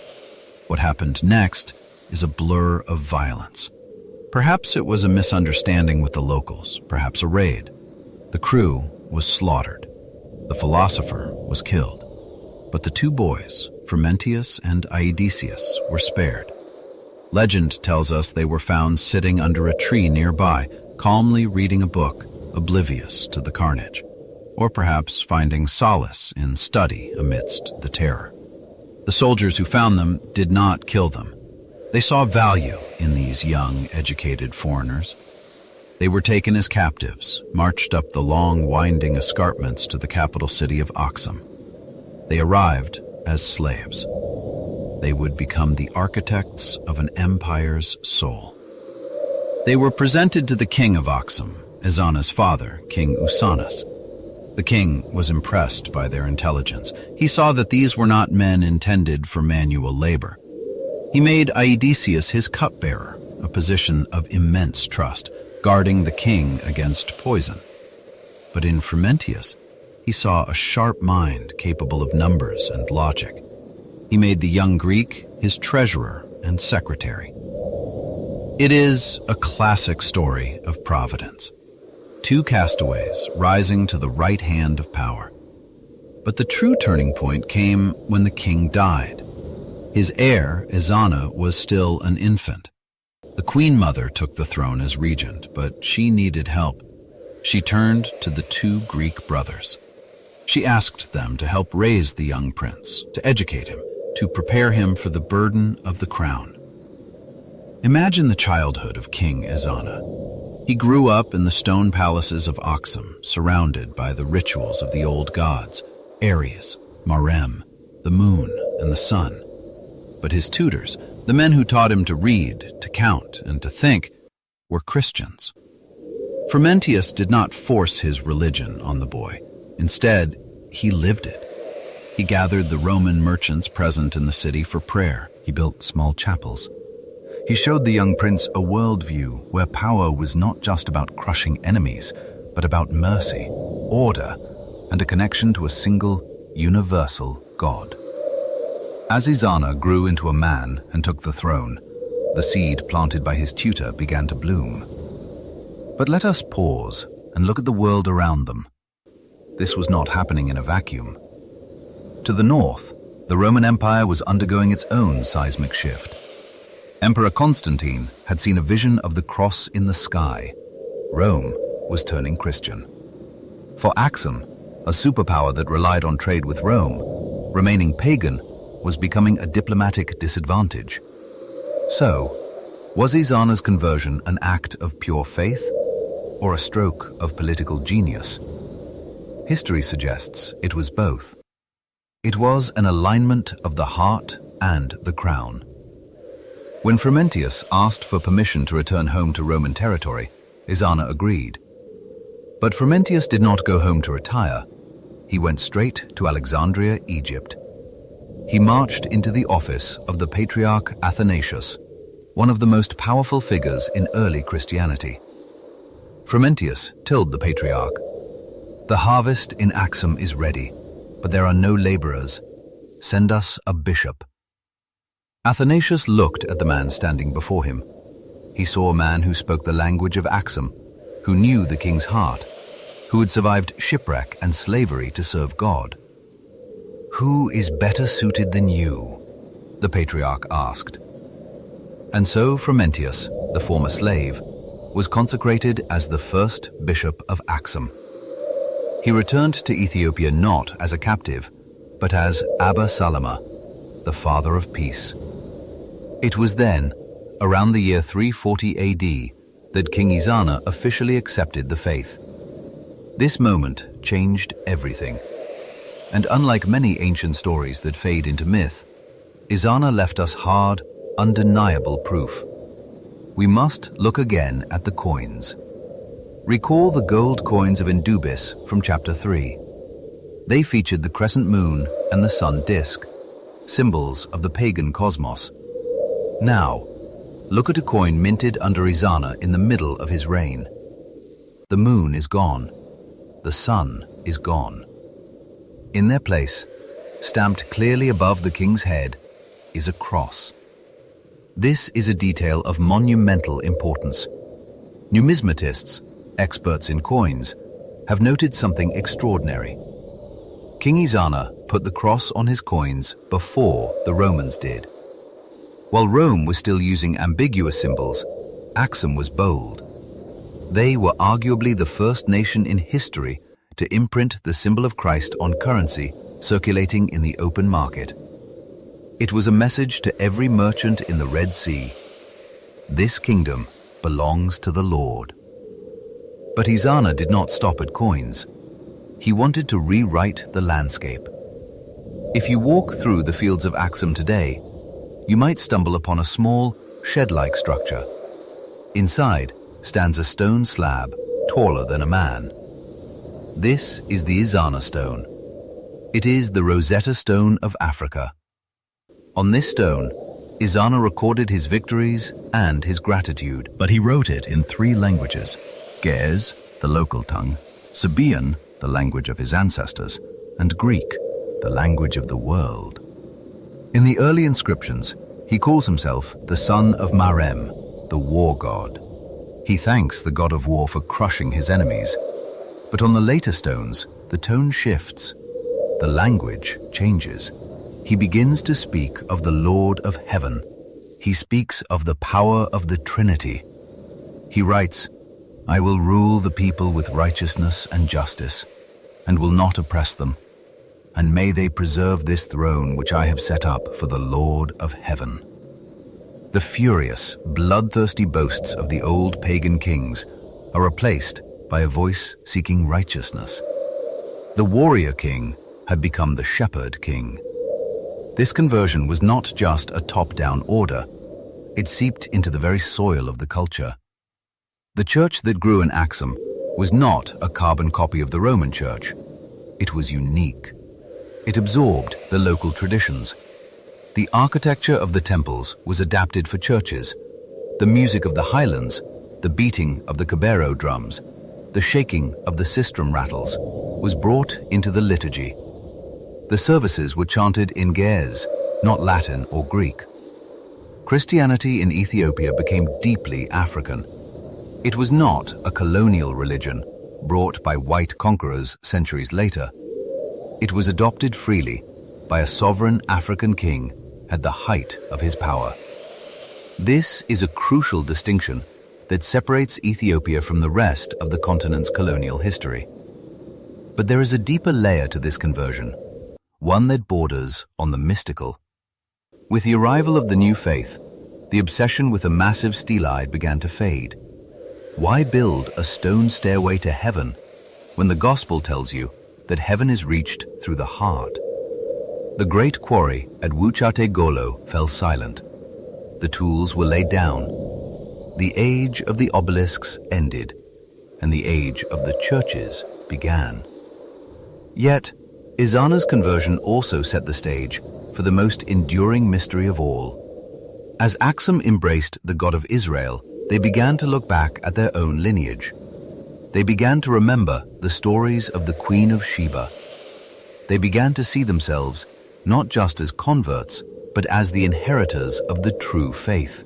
S2: What happened next is a blur of violence. Perhaps it was a misunderstanding with the locals, perhaps a raid. The crew was slaughtered. The philosopher was killed. But the 2 boys, Frumentius and Aedesius, were spared. Legend tells us they were found sitting under a tree nearby, calmly reading a book, oblivious to the carnage, or perhaps finding solace in study amidst the terror. The soldiers who found them did not kill them. They saw value in these young, educated foreigners. They were taken as captives, marched up the long, winding escarpments to the capital city of AKSUM. They arrived as slaves. They would become the architects of an empire's soul. They were presented to the king of AKSUM, Ezana's father, King Usanus. The king was impressed by their intelligence. He saw that these were not men intended for manual labor. He made Aedesius his cupbearer, a position of immense trust, guarding the king against poison. But in Frumentius, he saw a sharp mind capable of numbers and logic. He made the young Greek his treasurer and secretary. It is a classic story of providence. 2 castaways rising to the right hand of power. But the true turning point came when the king died. His heir, Ezana, was still an infant. The queen mother took the throne as regent, but she needed help. She turned to the 2 Greek brothers. She asked them to help raise the young prince, to educate him, to prepare him for the burden of the crown. Imagine the childhood of King Ezana. He grew up in the stone palaces of AKSUM, surrounded by the rituals of the old gods, Ares, Marem, the moon, and the sun. But his tutors, the men who taught him to read, to count, and to think, were Christians. Frumentius did not force his religion on the boy. Instead, he lived it. He gathered the Roman merchants present in the city for prayer.
S1: He built small chapels. He showed the young prince a worldview where power was not just about crushing enemies, but about mercy, order, and a connection to a single, universal God. As Ezana grew into a man and took the throne, the seed planted by his tutor began to bloom. But let us pause and look at the world around them. This was not happening in a vacuum. To the north, the Roman Empire was undergoing its own seismic shift. Emperor Constantine had seen a vision of the cross in the sky. Rome was turning Christian. For AKSUM, a superpower that relied on trade with Rome, remaining pagan was becoming a diplomatic disadvantage. So, was Ezana's conversion an act of pure faith or a stroke of political genius? History suggests it was both. It was an alignment of the heart and the crown. When Frumentius asked for permission to return home to Roman territory, Ezana agreed. But Frumentius did not go home to retire. He went straight to Alexandria, Egypt. He marched into the office of the Patriarch Athanasius.
S2: one of the most powerful figures in early Christianity. Frumentius told the patriarch, "The harvest in AKSUM is ready, but there are no laborers. Send us a bishop." Athanasius looked at the man standing before him. He saw a man who spoke the language of AKSUM, who knew the king's heart, who had survived shipwreck and slavery to serve God. "Who is better suited than you?" the patriarch asked. And so Frumentius, the former slave, was consecrated as the first bishop of AKSUM. He returned to Ethiopia not as a captive, but as Abba Salama, the Father of Peace. It was then, around the year 340 AD, that King Izana officially accepted the faith. This moment changed everything. And unlike many ancient stories that fade into myth, Izana left us hard, undeniable proof. We must look again at the coins. Recall the gold coins of Indubis from chapter 3. They featured the crescent moon and the sun disk, symbols of the pagan cosmos. Now, look at a coin minted under Izana in the middle of his reign. The moon is gone. The sun is gone. In their place, stamped clearly above the king's head, is a cross. This is a detail of monumental importance. Numismatists, experts in coins, have noted something extraordinary. King Izana put the cross on his coins before the Romans did. While Rome was still using ambiguous symbols, AKSUM was bold. They were arguably the first nation in history to imprint the symbol of Christ on currency circulating in the open market. It was a message to every merchant in the Red Sea: this kingdom belongs to the Lord. But Izana did not stop at coins. He wanted to rewrite the landscape. If you walk through the fields of AKSUM today, you might stumble upon a small, shed-like structure. Inside stands a stone slab taller than a man. This is the Izana stone. It is the Rosetta Stone of Africa. On this stone, Izana recorded his victories and his gratitude. But he wrote it in 3 languages: Ge'ez, the local tongue; Sabaean, the language of his ancestors; and Greek, the language of the world. In the early inscriptions, he calls himself the son of Marem, the war god. He thanks the god of war for crushing his enemies. But on the later stones, the tone shifts. The language changes. He begins to speak of the Lord of Heaven. He speaks of the power of the Trinity. He writes, "I will rule the people with righteousness and justice, and will not oppress them. And may they preserve this throne which I have set up for the Lord of Heaven." The furious, bloodthirsty boasts of the old pagan kings are replaced by a voice seeking righteousness. The warrior king had become the shepherd king. This conversion was not just a top-down order. It seeped into the very soil of the culture. The church that grew in AKSUM was not a carbon copy of the Roman church. It was unique. It absorbed the local traditions. The architecture of the temples was adapted for churches. The music of the highlands, the beating of the cabero drums, the shaking of the sistrum rattles, was brought into the liturgy. The services were chanted in Ge'ez, not Latin or Greek. Christianity in Ethiopia became deeply African. It was not a colonial religion brought by white conquerors centuries later. It was adopted freely by a sovereign African king at the height of his power. This is a crucial distinction that separates Ethiopia from the rest of the continent's colonial history. But there is a deeper layer to this conversion, one that borders on the mystical. With the arrival of the new faith, the obsession with a massive stelae began to fade. Why build a stone stairway to heaven when the gospel tells you that heaven is reached through the heart? The great quarry at Wuchate Golo fell silent. The tools were laid down. The age of the obelisks ended, and the age of the churches began. Yet, Izana's conversion also set the stage for the most enduring mystery of all.
S1: As AKSUM embraced the God of Israel, they began to look back at their own lineage. They began to remember the stories of the Queen of Sheba. They began to see themselves not just as converts, but as the inheritors of the true faith.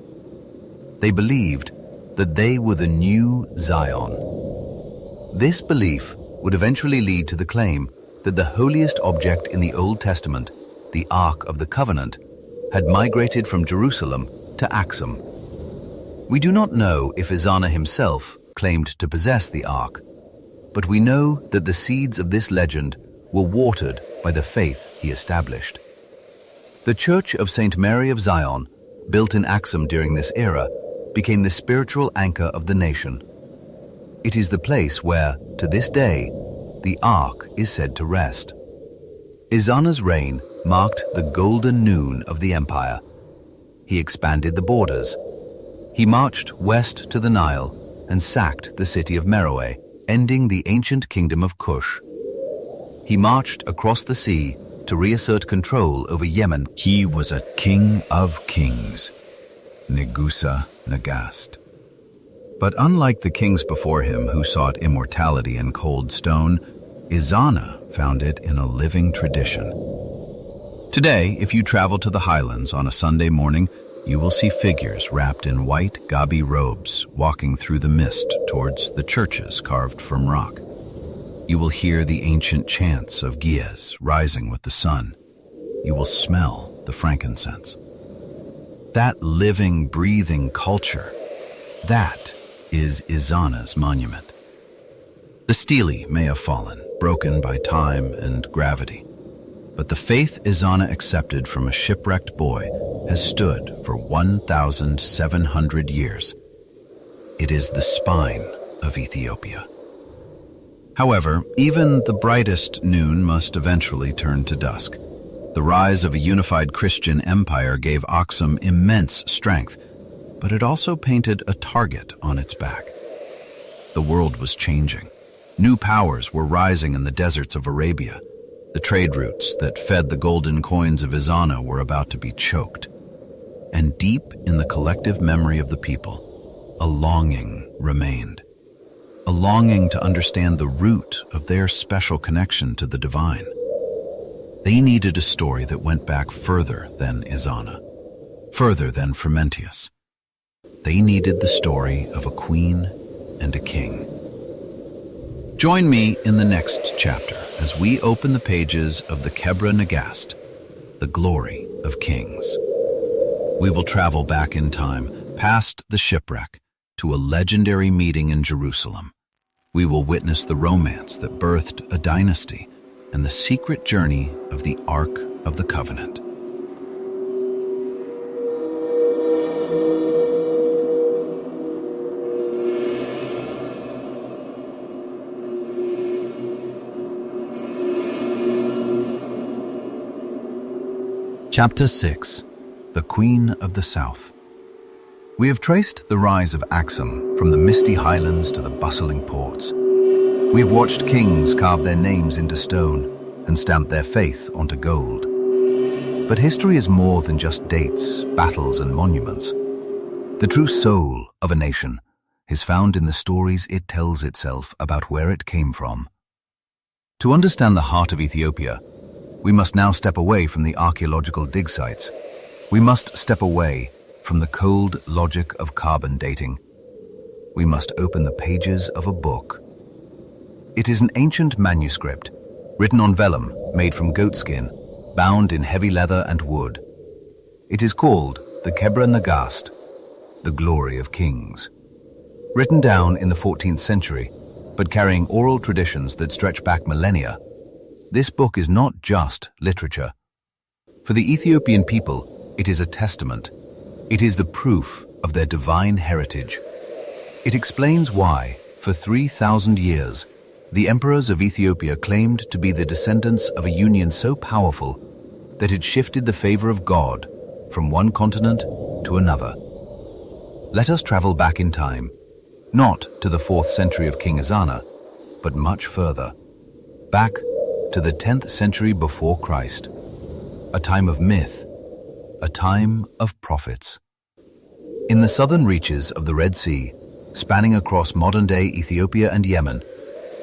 S1: They believed that they were the new Zion. This belief would eventually lead to the claim that the holiest object in the Old Testament, the Ark of the Covenant, had migrated from Jerusalem to AKSUM. We do not know if Ezana himself claimed to possess the Ark, but we know that the seeds of this legend were watered by the faith he established. The Church of St. Mary of Zion, built in AKSUM during this era, became the spiritual anchor of the nation. It is the place where, to this day, the Ark is said to rest. Ezana's reign marked the golden noon of the empire. He expanded the borders. He marched west to the Nile and sacked the city of Meroe, ending the ancient kingdom of Kush. He marched across the sea to reassert control over Yemen.
S2: He was a king of kings, Negusa Nagast. But unlike the kings before him who sought immortality in cold stone, Ezana found it in a living tradition. Today, if you travel to the highlands on a Sunday morning, you will see figures wrapped in white gabi robes walking through the mist towards the churches carved from rock. You will hear the ancient chants of Gies rising with the sun. You will smell the frankincense. That living, breathing culture, that is Ezana's monument. The stele may have fallen, broken by time and gravity, but the faith Ezana accepted from a shipwrecked boy has stood for 1,700 years. It is the spine of Ethiopia. However, even the brightest noon must eventually turn to dusk. The rise of a unified Christian empire gave AKSUM immense strength, but it also painted a target on its back. The world was changing. New powers were rising in the deserts of Arabia. The trade routes that fed the golden coins of Ezana were about to be choked. And deep in the collective memory of the people, a longing remained. A longing to understand the root of their special connection to the divine. They needed a story that went back further than Ezana, further than Frumentius. They needed the story of a queen and a king. Join me in the next chapter as we open the pages of the Kebra Nagast, the glory of kings. We will travel back in time, past the shipwreck, to a legendary meeting in Jerusalem. We will witness the romance that birthed a dynasty and the secret journey of the Ark of the Covenant. Chapter 6. The Queen of the South. We have traced the rise of AKSUM from the misty highlands to the bustling ports. We have watched kings carve their names into stone and stamp their faith onto gold. But history is more than just dates, battles, and monuments. The true soul of a nation is found in the stories it tells itself about where it came from. To understand the heart of Ethiopia, we must now step away from the archaeological dig sites. We must step away from the cold logic of carbon dating. We must open the pages of a book. It is an ancient manuscript, written on vellum made from goatskin, bound in heavy leather and wood. It is called the Kebra Nagast, the glory of kings. Written down in the 14th century, but carrying oral traditions that stretch back millennia, this book is not just literature. For the Ethiopian people, it is a testament. It is the proof of their divine heritage. It explains why, for 3,000 years, the emperors of Ethiopia claimed to be the descendants of a union so powerful that it shifted the favor of God from one continent to another. Let us travel back in time, not to the 4th century of King Ezana, but much further, back to the 10th century before Christ, a time of myth, a time of prophets.
S1: In the southern reaches of the Red Sea, spanning across modern-day Ethiopia and Yemen,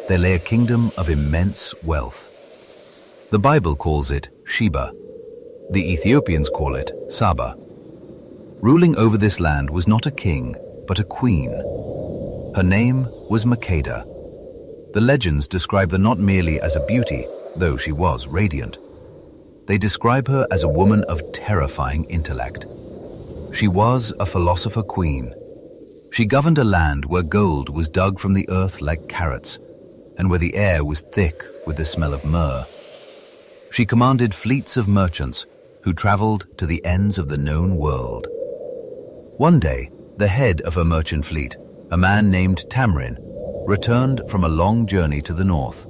S1: there lay a kingdom of immense wealth. The Bible calls it Sheba. The Ethiopians call it Saba. Ruling over this land was not a king, but a queen. Her name was Makeda. The legends describe her not merely as a beauty, though she was radiant. They describe her as a woman of terrifying intellect. She was a philosopher queen. She governed a land where gold was dug from the earth like carrots, and where the air was thick with the smell of myrrh. She commanded fleets of merchants who traveled to the ends of the known world. One day, the head of her merchant fleet, a man named Tamrin, returned from a long journey to the north.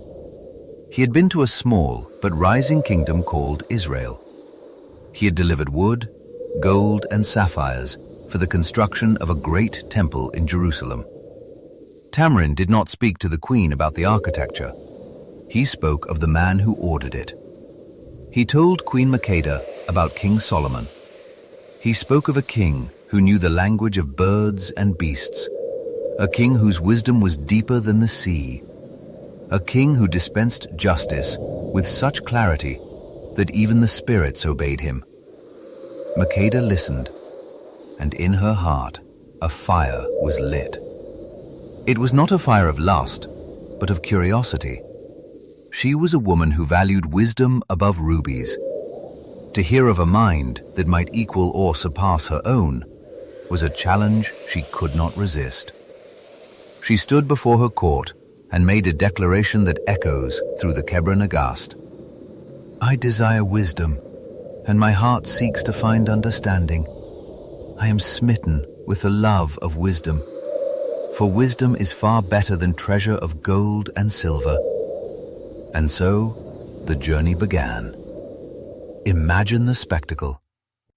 S1: He had been to a small but rising kingdom called Israel. He had delivered wood, gold, and sapphires for the construction of a great temple in Jerusalem. Tamrin did not speak to the queen about the architecture. He spoke of the man who ordered it. He told Queen Makeda about King Solomon. He spoke of a king who knew the language of birds and beasts, a king whose wisdom was deeper than the sea, a king who dispensed justice with such clarity that even the spirits obeyed him. Makeda listened, and in her heart a fire was lit. It was not a fire of lust, but of curiosity. She was a woman who valued wisdom above rubies. To hear of a mind that might equal or surpass her own was a challenge she could not resist. She stood before her court and made a declaration that echoes through the Kebra Nagast. I desire wisdom, and my heart seeks to find understanding. I am smitten with the love of wisdom, for wisdom is far better than treasure of gold and silver. And so, the journey began. Imagine the spectacle.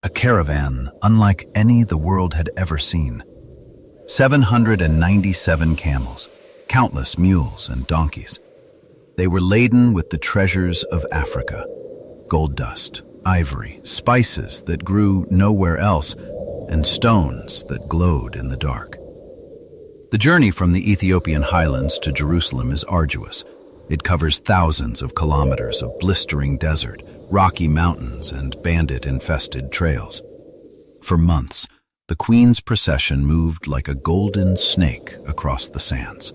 S2: A caravan unlike any the world had ever seen. 797 camels, countless mules and donkeys. They were laden with the treasures of Africa, gold dust, ivory, spices that grew nowhere else, and stones that glowed in the dark. The journey from the Ethiopian highlands to Jerusalem is arduous. It covers thousands of kilometers of blistering desert, rocky mountains, and bandit-infested trails. For months, the Queen's procession moved like a golden snake across the sands.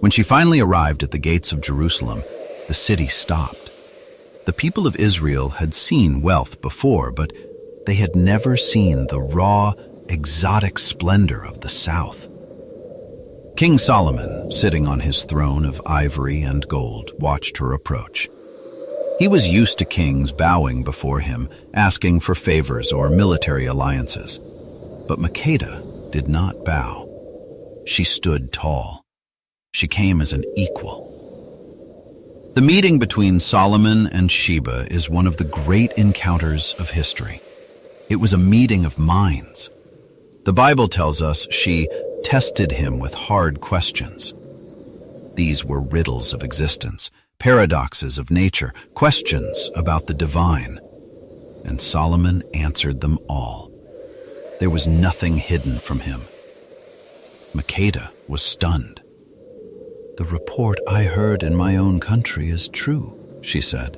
S2: When she finally arrived at the gates of Jerusalem, the city stopped. The people of Israel had seen wealth before, but they had never seen the raw, exotic splendor of the South. King Solomon, sitting on his throne of ivory and gold, watched her approach. He was used to kings bowing before him, asking for favors or military alliances. But Makeda did not bow. She stood tall. She came as an equal. The meeting between Solomon and Sheba is one of the great encounters of history. It was a meeting of minds. The Bible tells us she tested him with hard questions. These were riddles of existence, paradoxes of nature, questions about the divine. And Solomon answered them all. There was nothing hidden from him. Makeda was stunned. The report I heard in my own country is true, she said,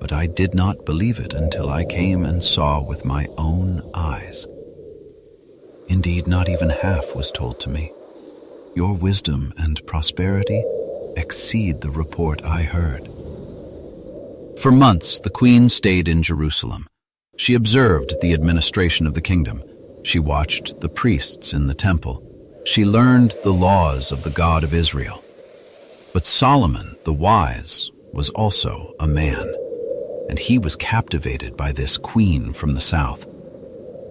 S2: but I did not believe it until I came and saw with my own eyes. Indeed, not even half was told to me. Your wisdom and prosperity exceed the report I heard. For months, the queen stayed in Jerusalem. She observed the administration of the kingdom. She watched the priests in the temple. She learned the laws of the God of Israel. But Solomon, the wise, was also a man, and he was captivated by this queen from the south.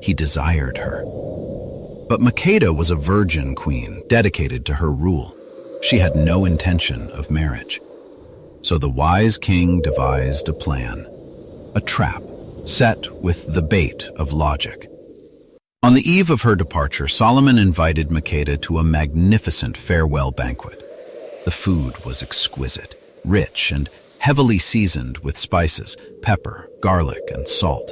S2: He desired her. But Makeda was a virgin queen, dedicated to her rule. She had no intention of marriage. So the wise king devised a plan, a trap set with the bait of logic. On the eve of her departure, Solomon invited Makeda to a magnificent farewell banquet. The food was exquisite, rich, and heavily seasoned with spices, pepper, garlic, and salt.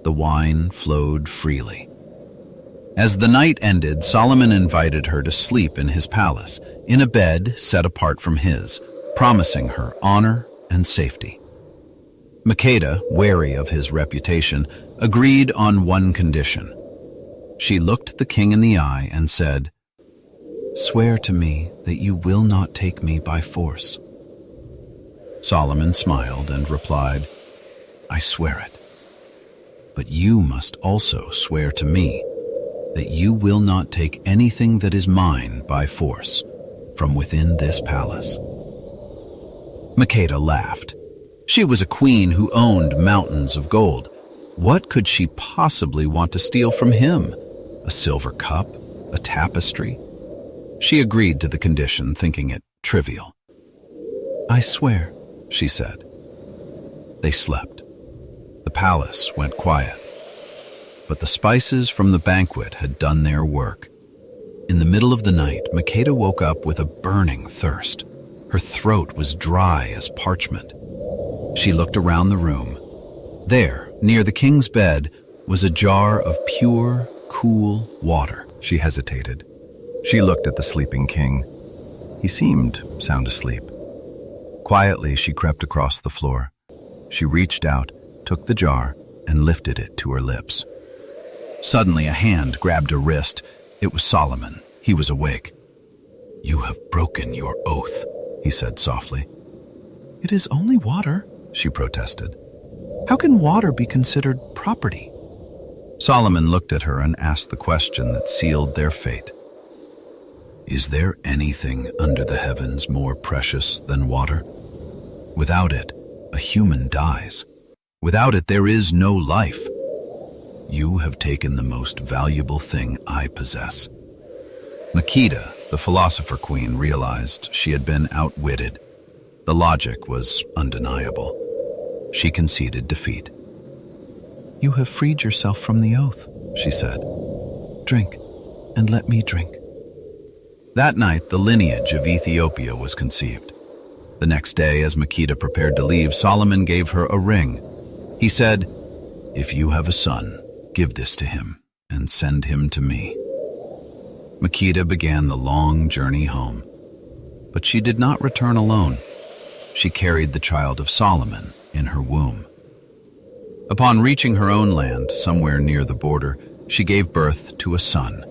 S2: The wine flowed freely. As the night ended, Solomon invited her to sleep in his palace, in a bed set apart from his, promising her honor and safety. Makeda, wary of his reputation, agreed on one condition. She looked the king in the eye and said, "Swear to me that you will not take me by force." Solomon smiled and replied, "I swear it. But you must also swear to me that you will not take anything that is mine by force from within this palace." Makeda laughed. She was a queen who owned mountains of gold. What could she possibly want to steal from him? A silver cup? A tapestry? She agreed to the condition, thinking it trivial. "I swear," she said. They slept. The palace went quiet. But the spices from the banquet had done their work. In the middle of the night, Makeda woke up with a burning thirst. Her throat was dry as parchment. She looked around the room. There, near the king's bed, was a jar of pure, cool water.
S1: She hesitated. She looked at the sleeping king. He seemed sound asleep. Quietly, she crept across the floor. She reached out, took the jar, and lifted it to her lips. Suddenly, a hand grabbed her wrist. It was Solomon. He was awake. "You have broken your oath," he said softly. "It is only water," she protested. "How can water be considered property?" Solomon looked at her and asked the question that sealed their fate. "Is there anything under the heavens more precious than water? Without it, a human dies. Without it, there is no life. You have taken the most valuable thing I possess." Makeda, the philosopher queen, realized she had been outwitted. The logic was undeniable. She conceded defeat. "You have freed yourself from the oath," she said. "Drink, and let me drink." That night, the lineage of Ethiopia was conceived. The next day, as Makeda prepared to leave, Solomon gave her a ring. He said, "If you have a son, give this to him and send him to me." Makeda began the long journey home. But she did not return alone. She carried the child of Solomon in her womb. Upon reaching her own land, somewhere near the border, she gave birth to a son.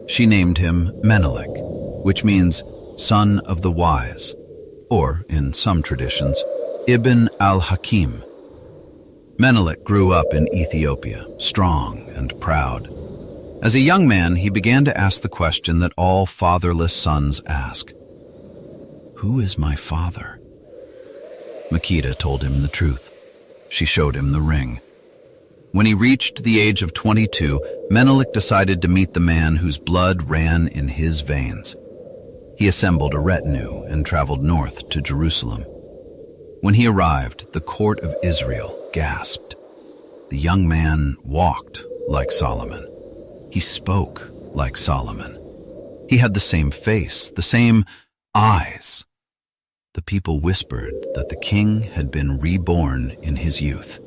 S1: She named him Menelik, which means son of the wise, or, in some traditions, Ibn al-Hakim. Menelik grew up in Ethiopia, strong and proud. As a young man, he began to ask the question that all fatherless sons ask. "Who is my father?" Makeda told him the truth. She showed him the ring. When he reached the age of 22, Menelik decided to meet the man whose blood ran in his veins. He assembled a retinue and traveled north to Jerusalem. When he arrived, the court of Israel gasped. The young man walked like Solomon. He spoke like Solomon. He had the same face, the same eyes. The people whispered that the king had been reborn in his youth.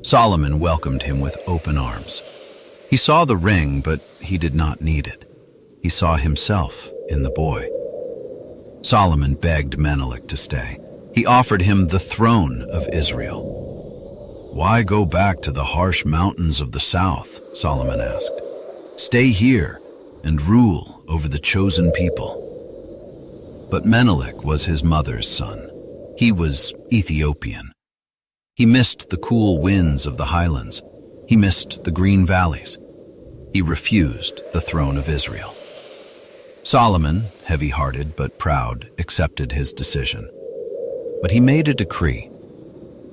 S1: Solomon welcomed him with open arms. He saw the ring, but he did not need it. He saw himself in the boy. Solomon begged Menelik to stay. He offered him the throne of Israel. "Why go back to the harsh mountains of the south?" Solomon asked. "Stay here and rule over the chosen people." But Menelik was his mother's son. He was Ethiopian. He missed the cool winds of the highlands. He missed the green valleys. He refused the throne of Israel. Solomon, heavy-hearted but proud, accepted his decision. But he made a decree.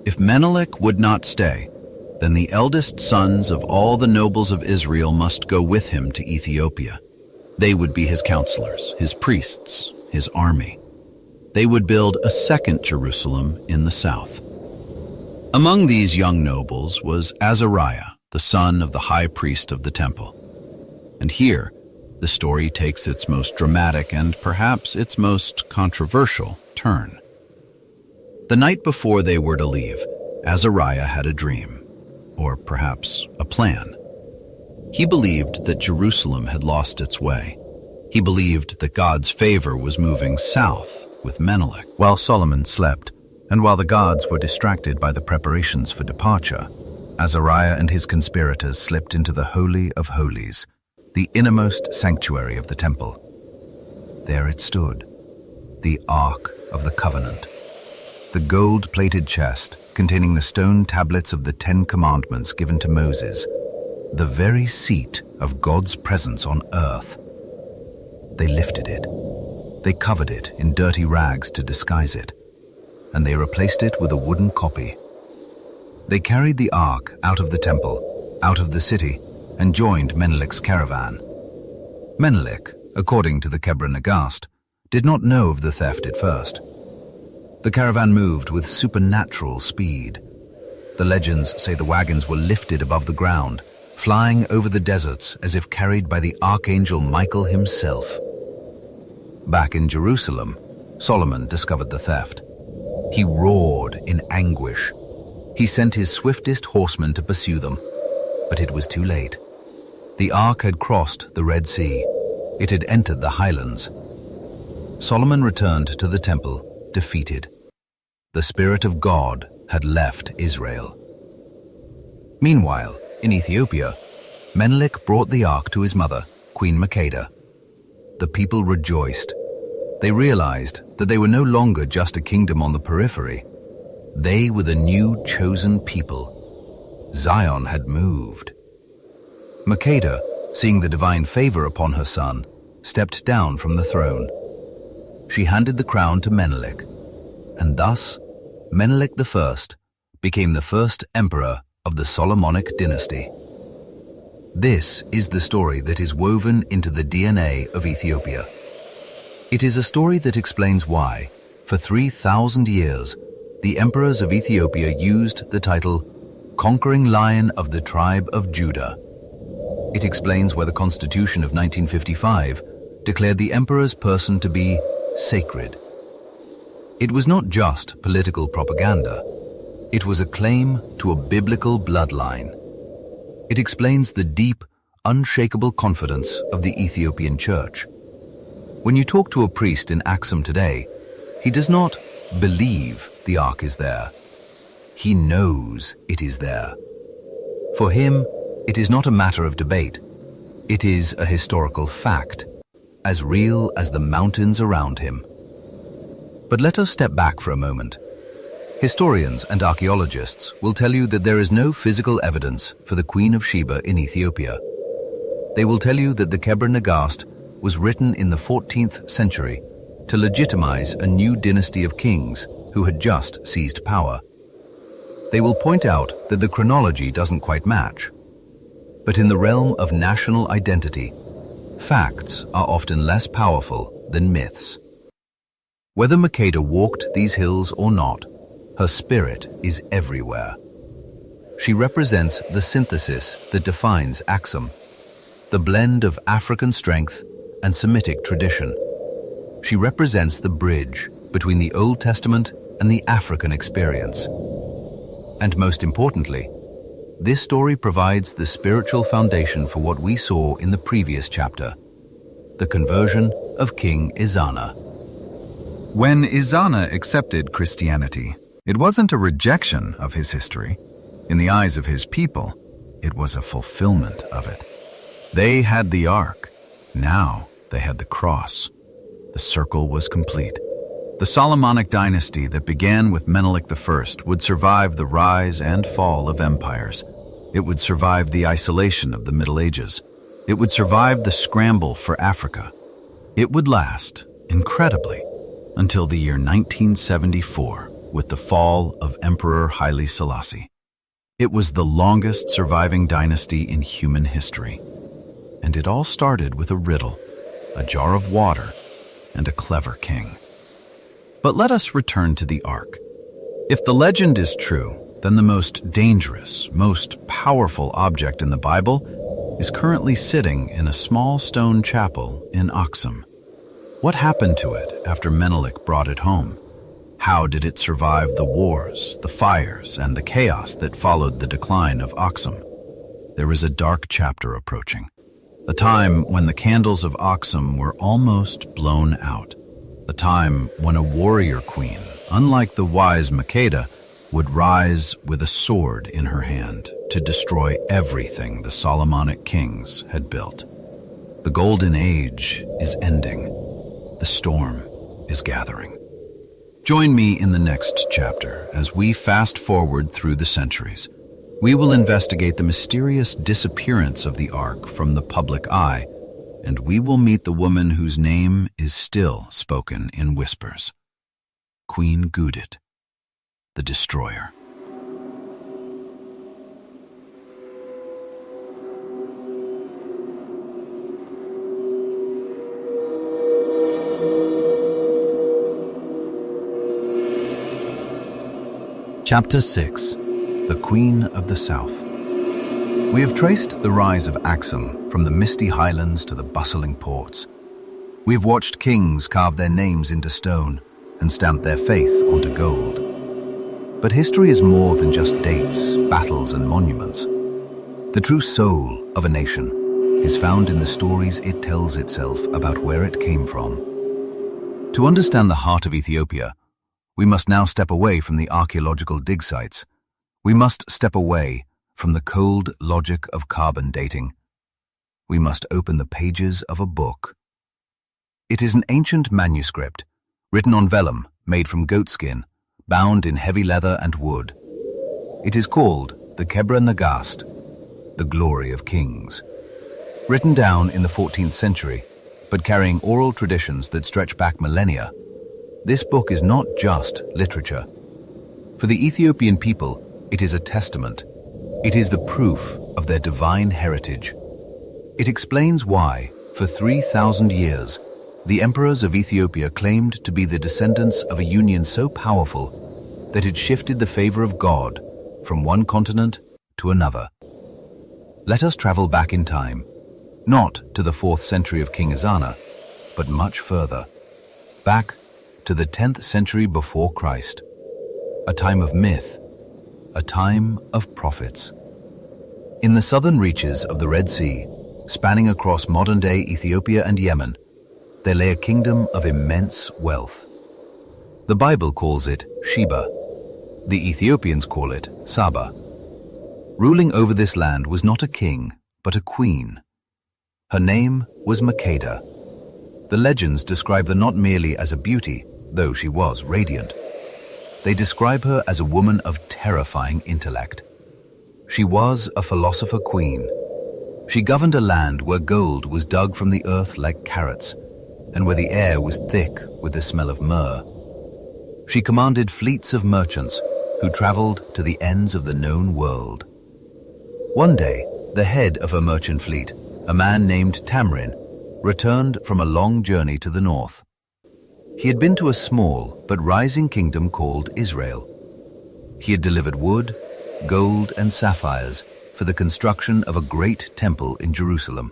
S1: If Menelik would not stay, then the eldest sons of all the nobles of Israel must go with him to Ethiopia. They would be his counselors, his priests, his army. They would build a second Jerusalem in the south. Among these young nobles was Azariah, the son of the high priest of the temple. And here, the story takes its most dramatic and perhaps its most controversial turn. The night before they were to leave, Azariah had a dream, or perhaps a plan.
S2: He believed that Jerusalem had lost its way. He believed that God's favor was moving south with Menelik. While Solomon slept, and while the gods were distracted by the preparations for departure, Azariah and his conspirators slipped into the Holy of Holies, the innermost sanctuary of the temple. There it stood, the Ark of the Covenant, the gold-plated chest containing the stone tablets of the 10 Commandments given to Moses, the very seat of God's presence on earth. They lifted it. They covered it in dirty rags to disguise it, and they replaced it with a wooden copy. They carried the ark out of the temple, out of the city, and joined Menelik's caravan. Menelik, according to the Kebra Nagast, did not know of the theft at first. The caravan moved with supernatural speed. The legends say the wagons were lifted above the ground, flying over the deserts as if carried by the archangel Michael himself. Back in Jerusalem, Solomon discovered the theft. He roared in anguish. He sent his swiftest horsemen to pursue them, but it was too late. The ark had crossed the Red Sea. It had entered the highlands. Solomon returned to the temple, defeated. The Spirit of God had left Israel. Meanwhile, in Ethiopia, Menelik brought the ark to his mother, Queen Makeda. The people rejoiced. They realized that they were no longer just a kingdom on the periphery. They were the new chosen people. Zion had moved. Makeda, seeing the divine favor upon her son, stepped down from the throne. She handed the crown to Menelik, and thus Menelik I became the first emperor of the Solomonic dynasty. This is the story that is woven into the DNA of Ethiopia. It is a story that explains why, for 3,000 years, the emperors of Ethiopia used the title Conquering Lion of the Tribe of Judah. It explains why the Constitution of 1955 declared the emperor's person to be sacred. It was not just political propaganda. It was a claim to a biblical bloodline. It explains the deep, unshakable confidence of the Ethiopian church. When you talk to a priest in AKSUM today, he does not believe the ark is there. He knows it is there. For him, it is not a matter of debate. It is a historical fact, as real as the mountains around him. But let us step back for a moment. Historians and archaeologists will tell you that there is no physical evidence for the Queen of Sheba in Ethiopia. They will tell you that the Kebra Nagast was written in the 14th century to legitimize a new dynasty of kings who had just seized power. They will point out that the chronology doesn't quite match. But in the realm of national identity, facts are often less powerful than myths. Whether Makeda walked these hills or not, her spirit is everywhere. She represents the synthesis that defines AKSUM, the blend of African strength and Semitic tradition. She represents the bridge between the Old Testament and the African experience. And most importantly, this story provides the spiritual foundation for what we saw in the previous chapter, the conversion of King Izana.
S1: When Izana accepted Christianity, it wasn't a rejection of his history. In the eyes of his people, it was a fulfillment of it. They had the ark. Now they had the cross. The circle was complete. The Solomonic dynasty that began with Menelik I would survive the rise and fall of empires. It would survive the isolation of the Middle Ages. It would survive the scramble for Africa. It would last, incredibly, until the year 1974 with the fall of Emperor Haile Selassie. It was the longest surviving dynasty in human history. And it all started with a riddle, a jar of water, and a clever king. But let us return to the ark. If the legend is true, then the most dangerous, most powerful object in the Bible is currently sitting in a small stone chapel in AKSUM. What happened to it after Menelik brought it home? How did it survive the wars, the fires, and the chaos that followed the decline of AKSUM?
S2: there is a dark chapter approaching. A time when the candles of AKSUM were almost blown out. A time when a warrior queen, unlike the wise Makeda, would rise with a sword in her hand to destroy everything the Solomonic kings had built. The golden age is ending. The storm is gathering. Join me in the next chapter as we fast forward through the centuries. We will investigate the mysterious disappearance of the Ark from the public eye, and we will meet the woman whose name is still spoken in whispers. Queen Gudit, the Destroyer. Chapter 6. The Queen of the South. We have traced the rise of AKSUM from the misty highlands to the bustling ports. We have watched kings carve their names into stone and stamp their faith onto gold. But history is more than just dates, battles, and monuments. The true soul of a nation is found in the stories it tells itself about where it came from. To understand the heart of Ethiopia, we must now step away from the archaeological dig sites. We must step away from the cold logic of carbon dating. We must open the pages of a book. It is an ancient manuscript, written on vellum, made from goatskin, bound in heavy leather and wood. It is called the Kebra Nagast, the Glory of Kings. Written down in the 14th century, but carrying oral traditions that stretch back millennia, this book is not just literature. For the Ethiopian people, it is a testament. It is the proof of their divine heritage. It explains why, for 3,000 years, the emperors of Ethiopia claimed to be the descendants of a union so powerful that it shifted the favor of God from one continent to another. Let us travel back in time, not to the 4th century of King Ezana, but much further, back to the 10th century before Christ, a time of myth, a time of prophets. In the southern reaches of the Red Sea, spanning across modern-day Ethiopia and Yemen, there lay a kingdom of immense wealth. The Bible calls it Sheba. The Ethiopians call it Saba. Ruling over this land was not a king, but a queen. Her name was Makeda. The legends describe her not merely as a beauty, though she was radiant. They describe her as a woman of terrifying intellect. She was a philosopher queen. She governed a land where gold was dug from the earth like carrots, and where the air was thick with the smell of myrrh. She commanded fleets of merchants who traveled to the ends of the known world. One day, the head of her merchant fleet, a man named Tamrin, returned from a long journey to the north. He had been to a small but rising kingdom called Israel. He had delivered wood, gold, and sapphires for the construction of a great temple in Jerusalem.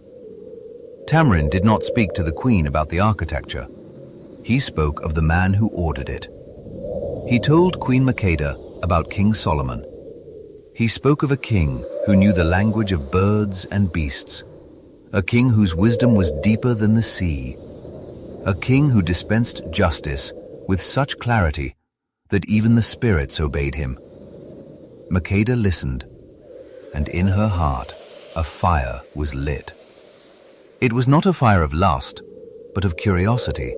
S2: Tamrin did not speak to the queen about the architecture. He spoke of the man who ordered it. He told Queen Makeda about King Solomon. He spoke of a king who knew the language of birds and beasts, a king whose wisdom was deeper than the sea, a king who dispensed justice with such clarity that even the spirits obeyed him. Makeda listened, and in her heart a fire was lit. It was not a fire of lust, but of curiosity.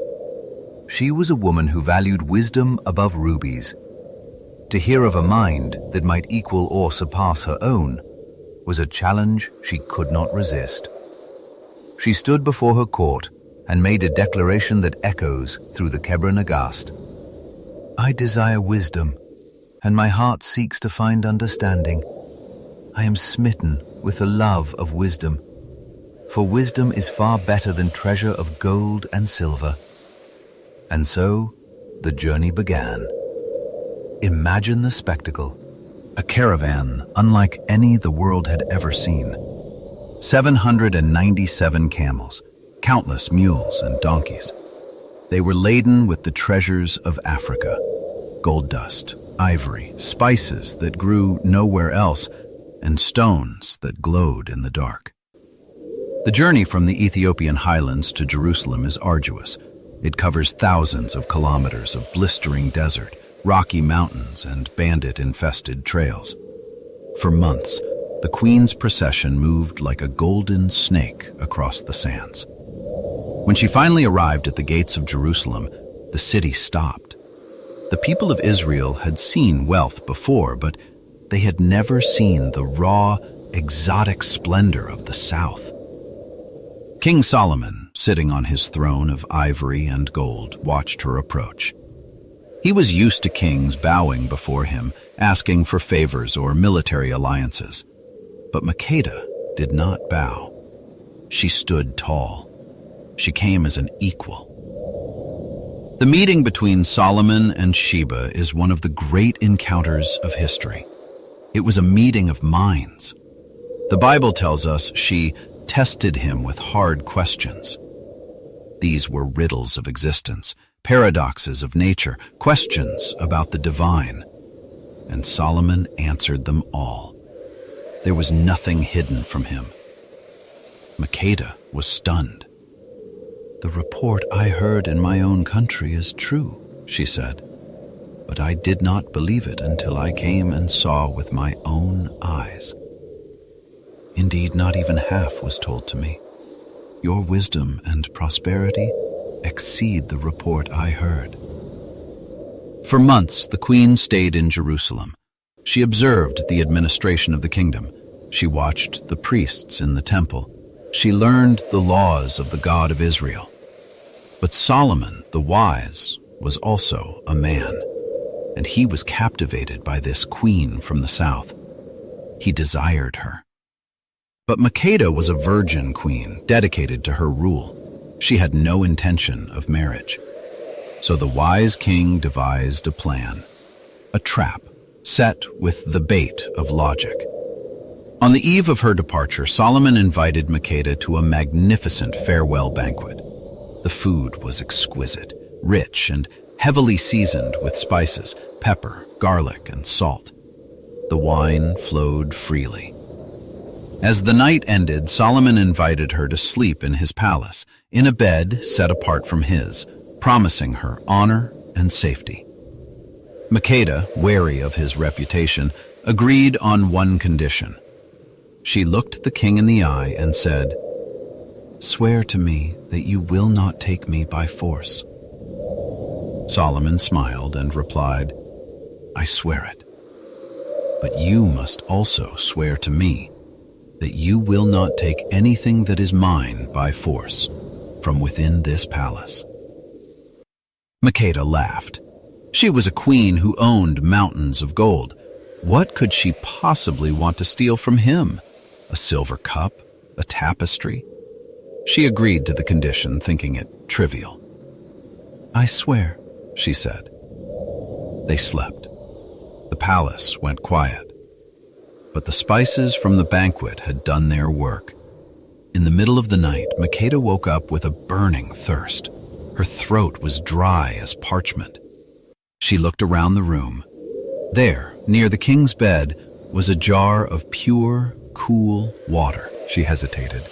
S2: She was a woman who valued wisdom above rubies. To hear of a mind that might equal or surpass her own was a challenge she could not resist. She stood before her court and made a declaration that echoes through the Kebra Nagast. I desire wisdom, and my heart seeks to find understanding. I am smitten with the love of wisdom, for wisdom is far better than treasure of gold and silver. And so, the journey began. Imagine the spectacle. A caravan unlike any the world had ever seen. 797 camels, countless mules and donkeys. They were laden with the treasures of Africa, gold dust, ivory, spices that grew nowhere else, and stones that glowed in the dark. The journey from the Ethiopian highlands to Jerusalem is arduous. It covers thousands of kilometers of blistering desert, rocky mountains, and bandit-infested trails. For months, the Queen's procession moved like a golden snake across the sands. When she finally arrived at the gates of Jerusalem, the city stopped. The people of Israel had seen wealth before, but they had never seen the raw, exotic splendor of the South. King Solomon, sitting on his throne of ivory and gold, watched her approach. He was used to kings bowing before him, asking for favors or military alliances. But Makeda did not bow. She stood tall. She came as an equal. The meeting between Solomon and Sheba is one of the great encounters of history. It was a meeting of minds. The Bible tells us she tested him with hard questions. These were riddles of existence, paradoxes of nature, questions about the divine. And Solomon answered them all. There was nothing hidden from him. Makeda was stunned. "The report I heard in my own country is true," she said, "but I did not believe it until I came and saw with my own eyes. Indeed, not even half was told to me. Your wisdom and prosperity exceed the report I heard." For months, the Queen stayed in Jerusalem. She observed the administration of the kingdom. She watched the priests in the temple. She learned the laws of the God of Israel. But Solomon, the wise, was also a man, and he was captivated by this queen from the south. He desired her. But Makeda was a virgin queen, dedicated to her rule. She had no intention of marriage. So the wise king devised a plan, a trap set with the bait of logic. On the eve of her departure, Solomon invited Makeda to a magnificent farewell banquet. The food was exquisite, rich, and heavily seasoned with spices, pepper, garlic, and salt. The wine flowed freely. As the night ended, Solomon invited her to sleep in his palace, in a bed set apart from his, promising her honor and safety. Makeda, wary of his reputation, agreed on one condition. She looked the king in the eye and said, "Swear to me that you will not take me by force." Solomon smiled and replied, "I swear it. But you must also swear to me that you will not take anything that is mine by force from within this palace." Makeda laughed. She was a queen who owned mountains of gold. What could she possibly want to steal from him? A silver cup? A tapestry? She agreed to the condition, thinking it trivial. "I swear," she said. They slept. The palace went quiet. But the spices from the banquet had done their work. In the middle of the night, Makeda woke up with a burning thirst. Her throat was dry as parchment. She looked around the room. There, near the king's bed, was a jar of pure, cool water. She hesitated.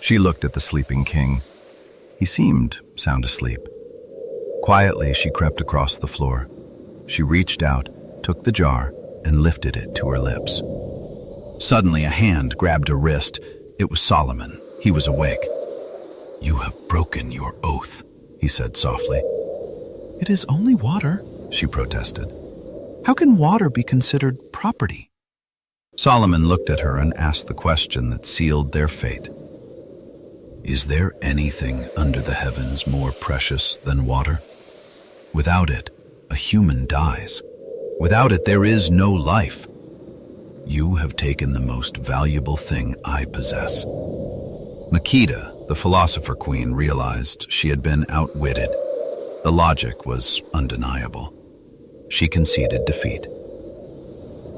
S2: She looked at the sleeping king. He seemed sound asleep. Quietly, she crept across the floor. She reached out, took the jar, and lifted it to her lips. Suddenly, a hand grabbed her wrist. It was Solomon. He was awake. "You have broken your oath," he said softly. "It is only water," she protested. "How can water be considered property?" Solomon looked at her and asked the question that sealed their fate. "Is there anything under the heavens more precious than water? Without it, a human dies. Without it, there is no life. You have taken the most valuable thing I possess." Makeda, the philosopher queen, realized she had been outwitted. The logic was undeniable. She conceded defeat.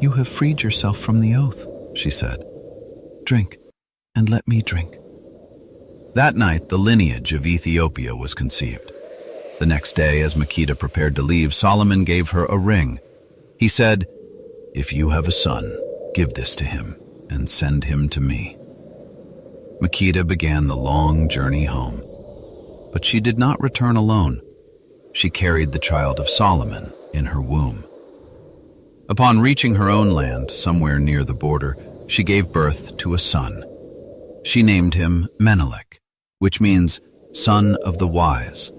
S2: "You have freed yourself from the oath," she said. "Drink, and let me drink." That night, the lineage of Ethiopia was conceived. The next day, as Makeda prepared to leave, Solomon gave her a ring. He said, "If you have a son, give this to him. and send him to me." Makeda began the long journey home. But she did not return alone. She carried the child of Solomon in her womb. Upon reaching her own land, somewhere near the border, she gave birth to a son. She named him Menelik, which means son of the wise,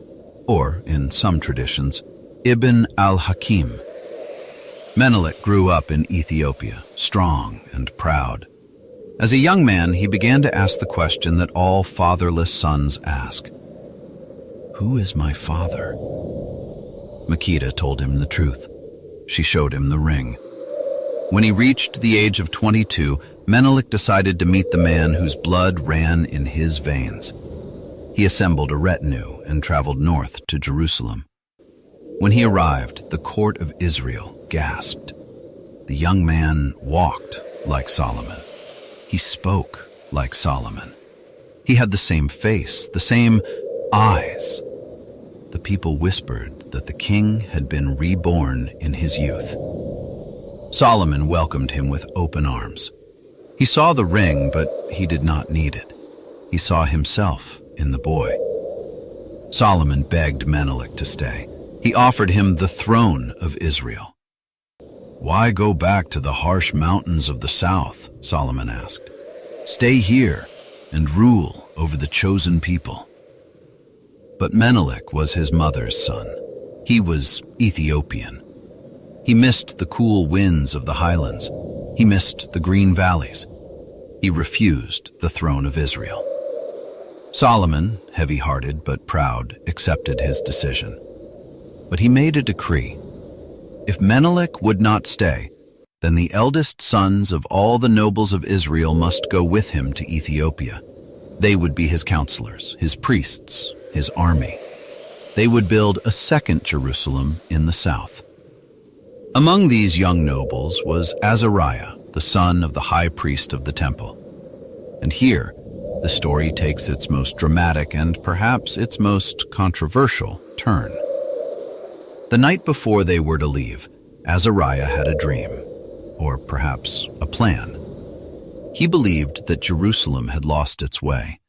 S2: or, in some traditions, Ibn al-Hakim. Menelik grew up in Ethiopia, strong and proud. As a young man, he began to ask the question that all fatherless sons ask: "Who is my father?" Makeda told him the truth. She showed him the ring. When he reached the age of 22, Menelik decided to meet the man whose blood ran in his veins. He assembled a retinue and traveled north to Jerusalem. When he arrived, the court of Israel gasped. The young man walked like Solomon. He spoke like Solomon. He had the same face, the same eyes. The people whispered that the king had been reborn in his youth. Solomon welcomed him with open arms. He saw the ring, but he did not need it. He saw himself in the boy. Solomon begged Menelik to stay. He offered him the throne of Israel. "Why go back to the harsh mountains of the south?" Solomon asked. "Stay here and rule over the chosen people." But Menelik was his mother's son. He was Ethiopian. He missed the cool winds of the highlands. He missed the green valleys. He refused the throne of Israel. Solomon, heavy-hearted but proud, accepted his decision. But he made a decree. If Menelik would not stay, then the eldest sons of all the nobles of Israel must go with him to Ethiopia. They would be his counselors, his priests, his army. They would build a second Jerusalem in the south. Among these young nobles was Azariah, the son of the high priest of the temple. And here, the story takes its most dramatic and perhaps its most controversial turn. The night before they were to leave, Azariah had a dream, or perhaps a plan. He believed that Jerusalem had lost its way.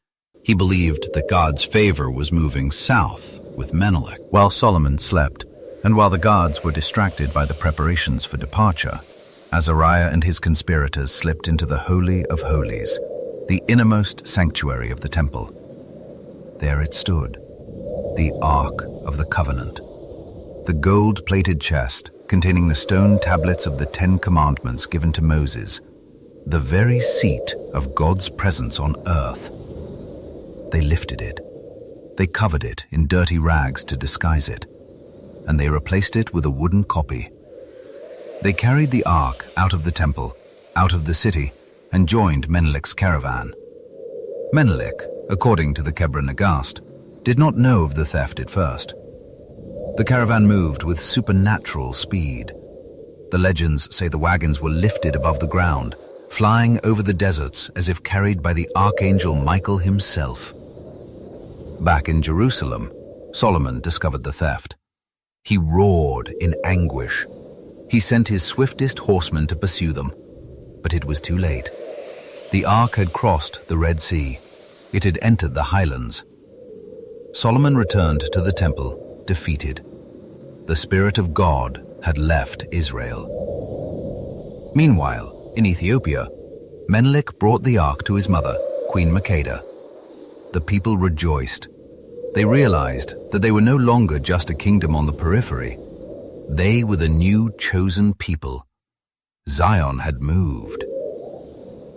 S2: He believed that God's favor was moving south with Menelik.
S1: While Solomon slept, and while the guards were distracted by the preparations for departure, Azariah and his conspirators slipped into the Holy of Holies, the innermost sanctuary of the temple. There it stood, the Ark of the Covenant, the gold-plated chest containing the stone tablets of the 10 Commandments given to Moses, the very seat of God's presence on earth. They lifted it. They covered it in dirty rags to disguise it, and they replaced it with a wooden copy. They carried the ark out of the temple, out of the city, and joined Menelik's caravan. Menelik, according to the Kebra Nagast, did not know of the theft at first. The caravan moved with supernatural speed. The legends say the wagons were lifted above the ground, flying over the deserts as if carried by the archangel Michael himself. Back in Jerusalem, Solomon discovered the theft. He roared in anguish. He sent his swiftest horsemen to pursue them, but it was too late. The ark had crossed the Red Sea. It had entered the highlands. Solomon returned to the temple, defeated. The Spirit of God had left Israel. Meanwhile, in Ethiopia, Menelik brought the ark to his mother, Queen Makeda. The people rejoiced. They realized that they were no longer just a kingdom on the periphery. They were the new chosen people. Zion had moved.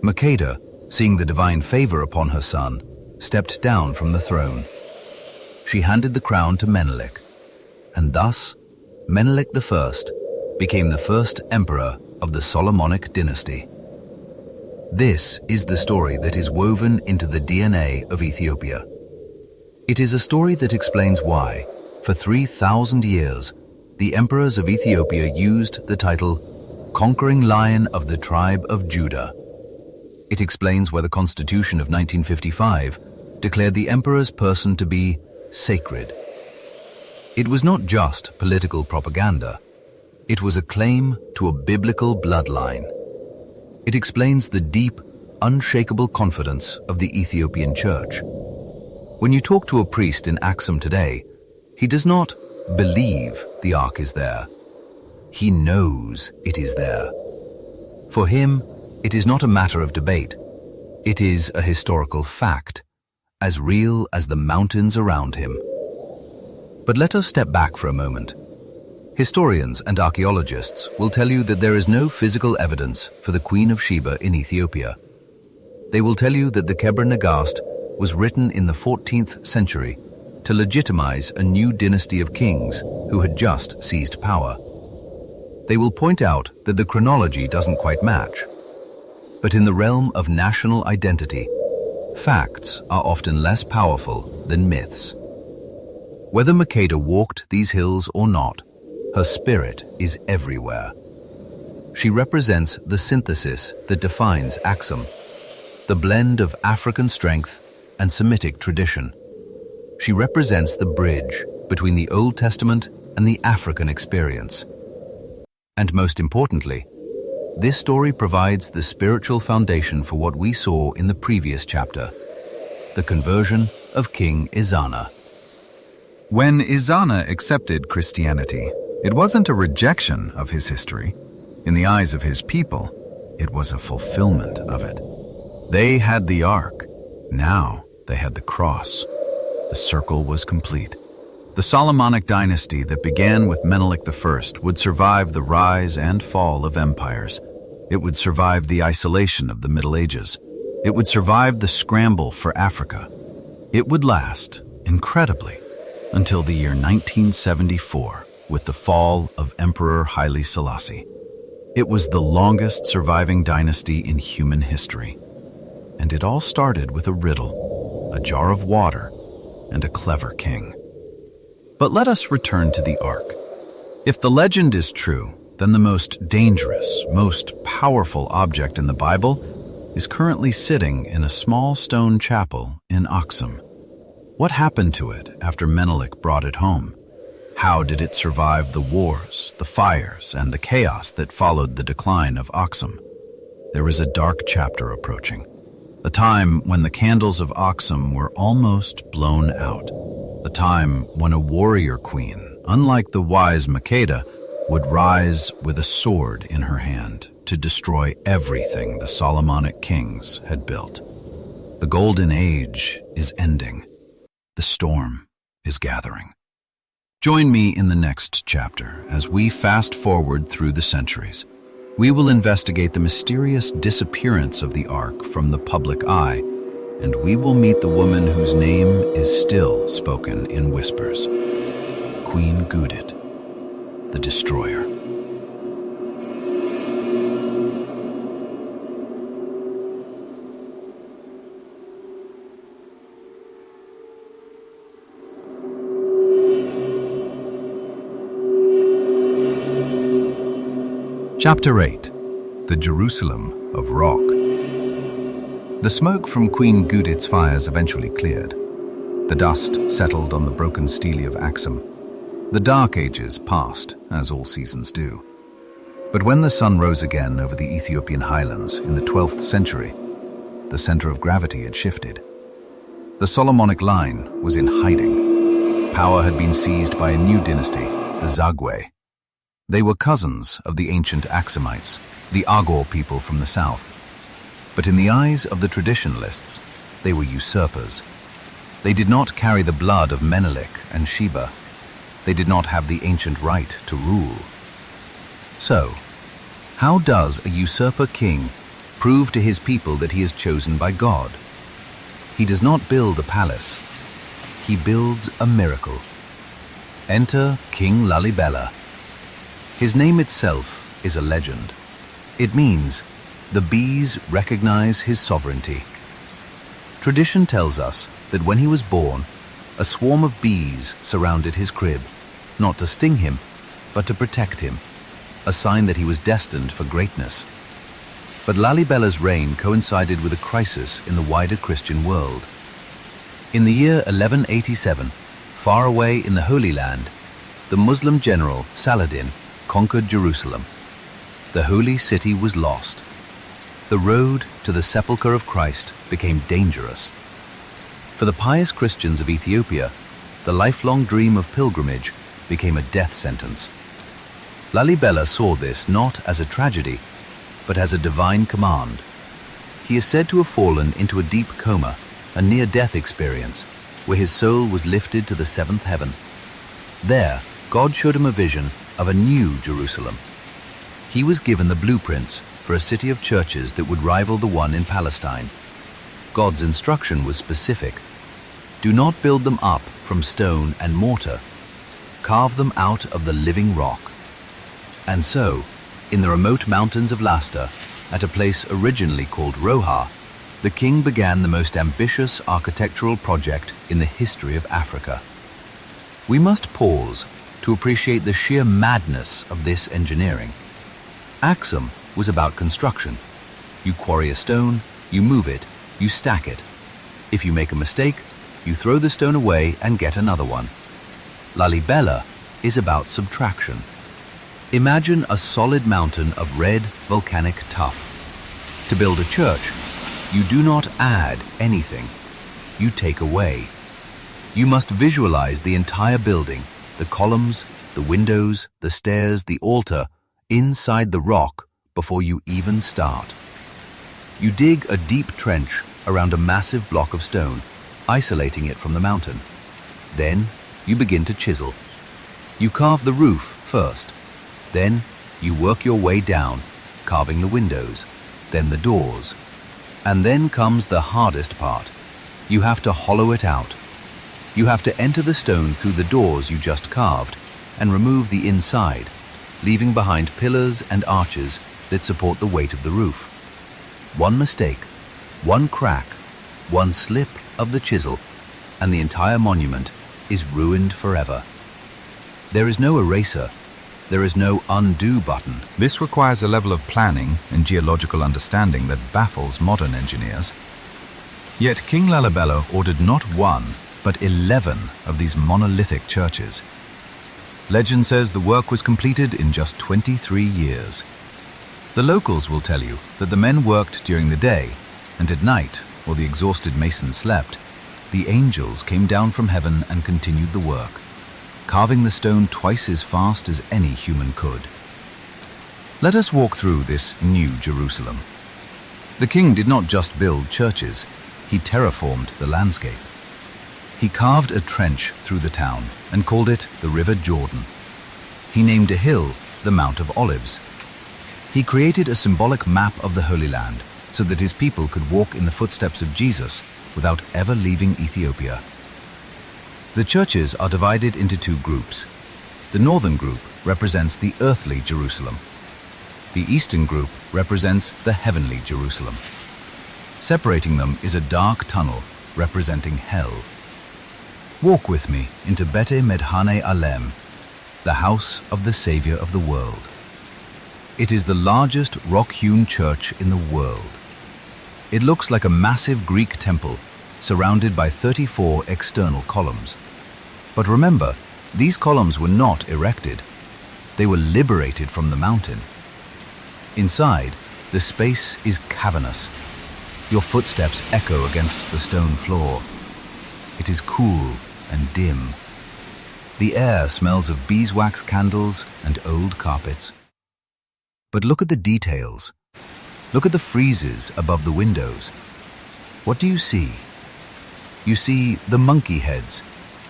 S1: Makeda, seeing the divine favor upon her son, stepped down from the throne. She handed the crown to Menelik, and thus Menelik I became the first emperor of the Solomonic dynasty. This is the story that is woven into the DNA of Ethiopia. It is a story that explains why, for 3,000 years, the emperors of Ethiopia used the title Conquering Lion of the Tribe of Judah. It explains why the Constitution of 1955 declared the emperor's person to be sacred. It was not just political propaganda. It was a claim to a biblical bloodline. It explains the deep, unshakable confidence of the Ethiopian church. When you talk to a priest in AKSUM today, he does not believe the ark is there. He knows it is there. For him, it is not a matter of debate. It is a historical fact, as real as the mountains around him. But let us step back for a moment. Historians and archaeologists will tell you that there is no physical evidence for the Queen of Sheba in Ethiopia. They will tell you that the Kebra Nagast was written in the 14th century to legitimize a new dynasty of kings who had just seized power. They will point out that the chronology doesn't quite match. But in the realm of national identity, facts are often less powerful than myths. Whether Makeda walked these hills or not, her spirit is everywhere. She represents the synthesis that defines AKSUM, the blend of African strength and Semitic tradition. She represents the bridge between the Old Testament and the African experience. And most importantly, this story provides the spiritual foundation for what we saw in the previous chapter, the conversion of King Izana.
S2: When Izana accepted Christianity, it wasn't a rejection of his history. In the eyes of his people, it was a fulfillment of it. They had the ark. Now they had the cross. The circle was complete. The Solomonic dynasty that began with Menelik I would survive the rise and fall of empires. It would survive the isolation of the Middle Ages. It would survive the scramble for Africa. It would last, incredibly, until the year 1974, with the fall of Emperor Haile Selassie. It was the longest surviving dynasty in human history. And it all started with a riddle, a jar of water, and a clever king. But let us return to the ark. If the legend is true, then the most dangerous, most powerful object in the Bible is currently sitting in a small stone chapel in AKSUM. What happened to it after Menelik brought it home? How did it survive the wars, the fires, and the chaos that followed the decline of AKSUM? There is a dark chapter approaching, a time when the candles of AKSUM were almost blown out, a time when a warrior queen, unlike the wise Makeda, would rise with a sword in her hand to destroy everything the Solomonic kings had built. The golden age is ending. The storm is gathering. Join me in the next chapter as we fast forward through the centuries. We will investigate the mysterious disappearance of the ark from the public eye, and we will meet the woman whose name is still spoken in whispers, Queen Gudit, the Destroyer. Chapter 8. The Jerusalem of Rock. The smoke from Queen Gudit's fires eventually cleared. The dust settled on the broken stele of AKSUM. The Dark Ages passed, as all seasons do. But when the sun rose again over the Ethiopian highlands in the 12th century, the center of gravity had shifted. The Solomonic line was in hiding. Power had been seized by a new dynasty, the Zagwe. They were cousins of the ancient AKSUMites, the Agor people from the south. But in the eyes of the traditionalists, they were usurpers. They did not carry the blood of Menelik and Sheba. They did not have the ancient right to rule. So, how does a usurper king prove to his people that he is chosen by God? He does not build a palace. He builds a miracle. Enter King Lalibela. His name itself is a legend. It means the bees recognize his sovereignty. Tradition tells us that when he was born, a swarm of bees surrounded his crib, not to sting him, but to protect him, a sign that he was destined for greatness. But Lalibela's reign coincided with a crisis in the wider Christian world. In the year 1187, far away in the Holy Land, the Muslim general Saladin conquered Jerusalem. The holy city was lost.
S1: the road to the sepulchre of Christ became dangerous. For the pious Christians of Ethiopia, the lifelong dream of pilgrimage became a death sentence. Lalibela saw this not as a tragedy, but as a divine command. He is said to have fallen into a deep coma, a near-death experience, where his soul was lifted to the seventh heaven. There, God showed him a vision of a new Jerusalem. He was given the blueprints for a city of churches that would rival the one in Palestine. God's instruction was specific. Do not build them up from stone and mortar. Carve them out of the living rock. And so, in the remote mountains of Lasta, at a place originally called Roha, the king began the most ambitious architectural project in the history of Africa. We must pause to appreciate the sheer madness of this engineering. AKSUM was about construction. You quarry a stone, you move it, you stack it. If you make a mistake, you throw the stone away and get another one. Lalibela is about subtraction. Imagine a solid mountain of red volcanic tuff. To build a church, you do not add anything, you take away. You must visualize the entire building, the columns, the windows, the stairs, the altar, inside the rock before you even start. You dig a deep trench around a massive block of stone, isolating it from the mountain. Then you begin to chisel. You carve the roof first. Then you work your way down, carving the windows, then the doors. And then comes the hardest part. You have to hollow it out. You have to enter the stone through the doors you just carved and remove the inside, leaving behind pillars and arches that support the weight of the roof. One mistake, one crack, one slip of the chisel, and the entire monument is ruined forever. There is no eraser. There is no undo button.
S2: This requires a level of planning and geological understanding that baffles modern engineers. Yet King Lalibela ordered not one, but 11 of these monolithic churches. Legend says the work was completed in just 23 years. The locals will tell you that the men worked during the day, and at night, while the exhausted masons slept, the angels came down from heaven and continued the work, carving the stone twice as fast as any human could. Let us walk through this new Jerusalem. The king did not just build churches, he terraformed the landscape. He carved a trench through the town and called it the River Jordan. He named a hill the Mount of Olives. He created a symbolic map of the Holy Land so that his people could walk in the footsteps of Jesus without ever leaving Ethiopia. The churches are divided into two groups. The northern group represents the earthly Jerusalem. The eastern group represents the heavenly Jerusalem. Separating them is a dark tunnel representing hell. Walk with me into Bete Medhane Alem, the house of the Savior of the world. It is the largest rock-hewn church in the world. It looks like a massive Greek temple surrounded by 34 external columns. But remember, these columns were not erected. They were liberated from the mountain. Inside, the space is cavernous. Your footsteps echo against the stone floor. It is cool and dim. The air smells of beeswax candles and old carpets. But look at the details. Look at the friezes above the windows. What do you see? You see the monkey heads,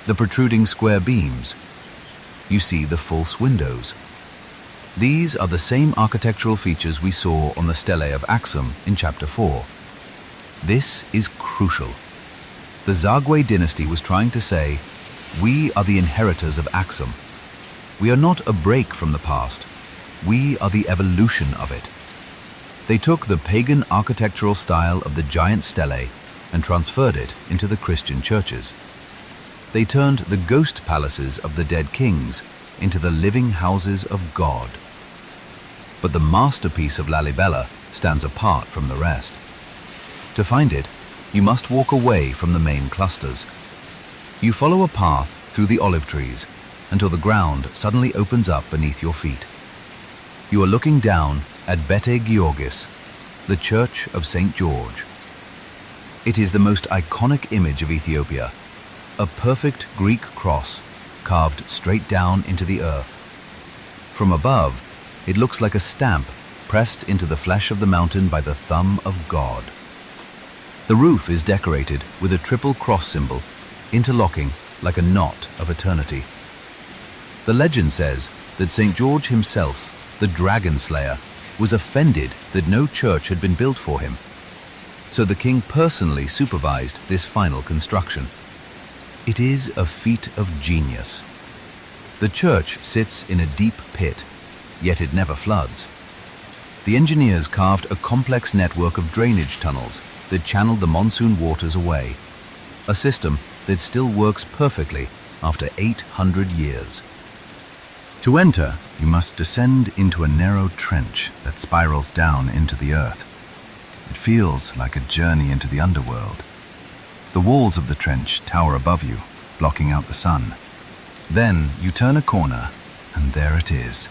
S2: the protruding square beams. You see the false windows. These are the same architectural features we saw on the stele of AKSUM in chapter 4. This is crucial. The Zagwe dynasty was trying to say, we are the inheritors of AKSUM. We are not a break from the past. We are the evolution of it. They took the pagan architectural style of the giant stelae and transferred it into the Christian churches. They turned the ghost palaces of the dead kings into the living houses of God. But the masterpiece of Lalibela stands apart from the rest. To find it, you must walk away from the main clusters. You follow a path through the olive trees until the ground suddenly opens up beneath your feet. You are looking down at Bete Georgis,
S1: the Church of St. George. It is the most iconic image of Ethiopia, a perfect Greek cross carved straight down into the earth. From above, it looks like a stamp pressed into the flesh of the mountain by the thumb of God. The roof is decorated with a triple cross symbol, interlocking like a knot of eternity. The legend says that St. George himself, the dragon slayer, was offended that no church had been built for him. So the king personally supervised this final construction. It is a feat of genius. The church sits in a deep pit, yet it never floods. The engineers carved a complex network of drainage tunnels that channeled the monsoon waters away, a system that still works perfectly after 800 years.
S2: To enter, you must descend into a narrow trench that spirals down into the earth. It feels like a journey into the underworld. The walls of the trench tower above you, blocking out the sun. Then you turn a corner, and there it is.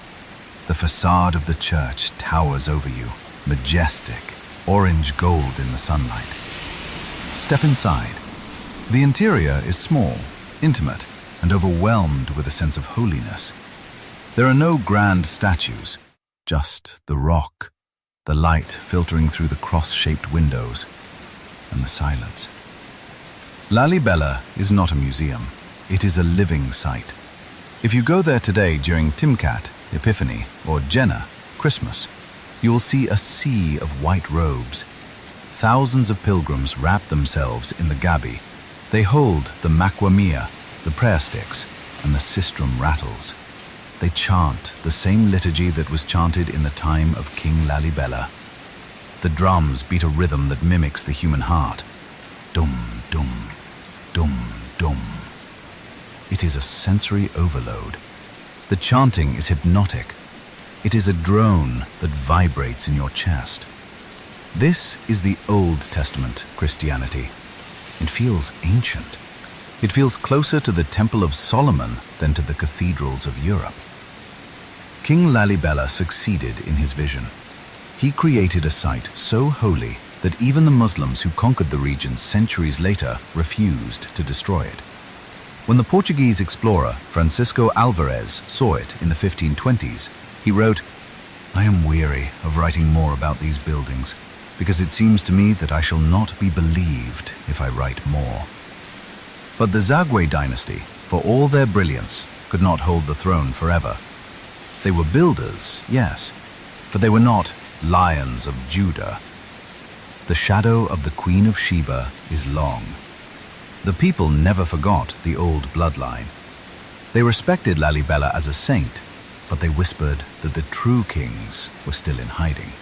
S2: The facade of the church towers over you, majestic, orange gold in the sunlight. Step inside. The interior is small, intimate, and overwhelmed with a sense of holiness. There are no grand statues, just the rock, the light filtering through the cross-shaped windows, and the silence. Lalibela is not a museum. It is a living site. If you go there today during Timkat, Epiphany, or Jenna, Christmas, you will see a sea of white robes. Thousands of pilgrims wrap themselves in the gabi. They hold the makwamia, the prayer sticks, and the sistrum rattles. They chant the same liturgy that was chanted in the time of King Lalibela. The drums beat a rhythm that mimics the human heart. Dum, dum, dum, dum. It is a sensory overload. The chanting is hypnotic. It is a drone that vibrates in your chest. This is the Old Testament Christianity. It feels ancient. It feels closer to the Temple of Solomon than to the cathedrals of Europe. King Lalibela succeeded in his vision. He created a site so holy that even the Muslims who conquered the region centuries later refused to destroy it. When the Portuguese explorer Francisco Alvarez saw it in the 1520s, he wrote, "I am weary of writing more about these buildings, because it seems to me that I shall not be believed if I write more." But the Zagwe dynasty, for all their brilliance, could not hold the throne forever. They were builders, yes, but they were not lions of Judah. The shadow of the Queen of Sheba is long. The people never forgot the old bloodline. They respected Lalibela as a saint, but they whispered that the true kings were still in hiding.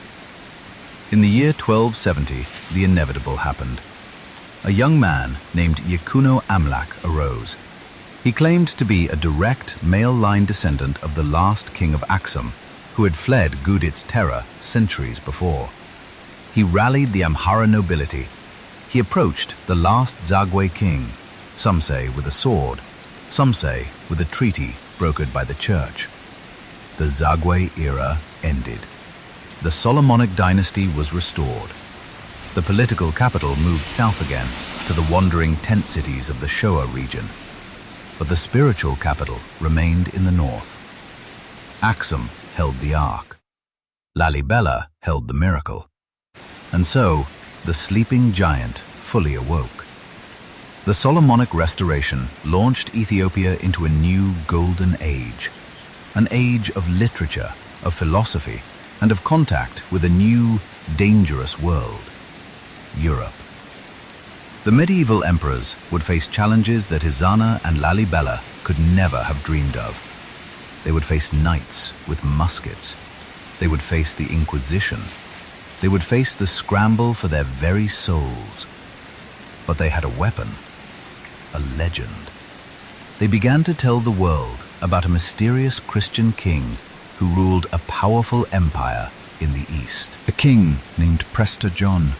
S2: In the year 1270, the inevitable happened. A young man named Yekuno Amlak arose. He claimed to be a direct male-line descendant of the last king of AKSUM, who had fled Gudit's terror centuries before. He rallied the Amhara nobility. He approached the last Zagwe king, some say with a sword, some say with a treaty brokered by the church. The Zagwe era ended. The Solomonic dynasty was restored. The political capital moved south again to the wandering tent cities of the Shoa region. But the spiritual capital remained in the north. AKSUM held the ark. Lalibela held the miracle. And so, the sleeping giant fully awoke. The Solomonic restoration launched Ethiopia into a new golden age, an age of literature, of philosophy, and of contact with a new, dangerous world, Europe. The medieval emperors would face challenges that Izana and Lalibela could never have dreamed of. They would face knights with muskets. They would face the Inquisition. They would face the scramble for their very souls. But they had a weapon, a legend. They began to tell the world about a mysterious Christian king who ruled a powerful empire in the East. A king named Prester John.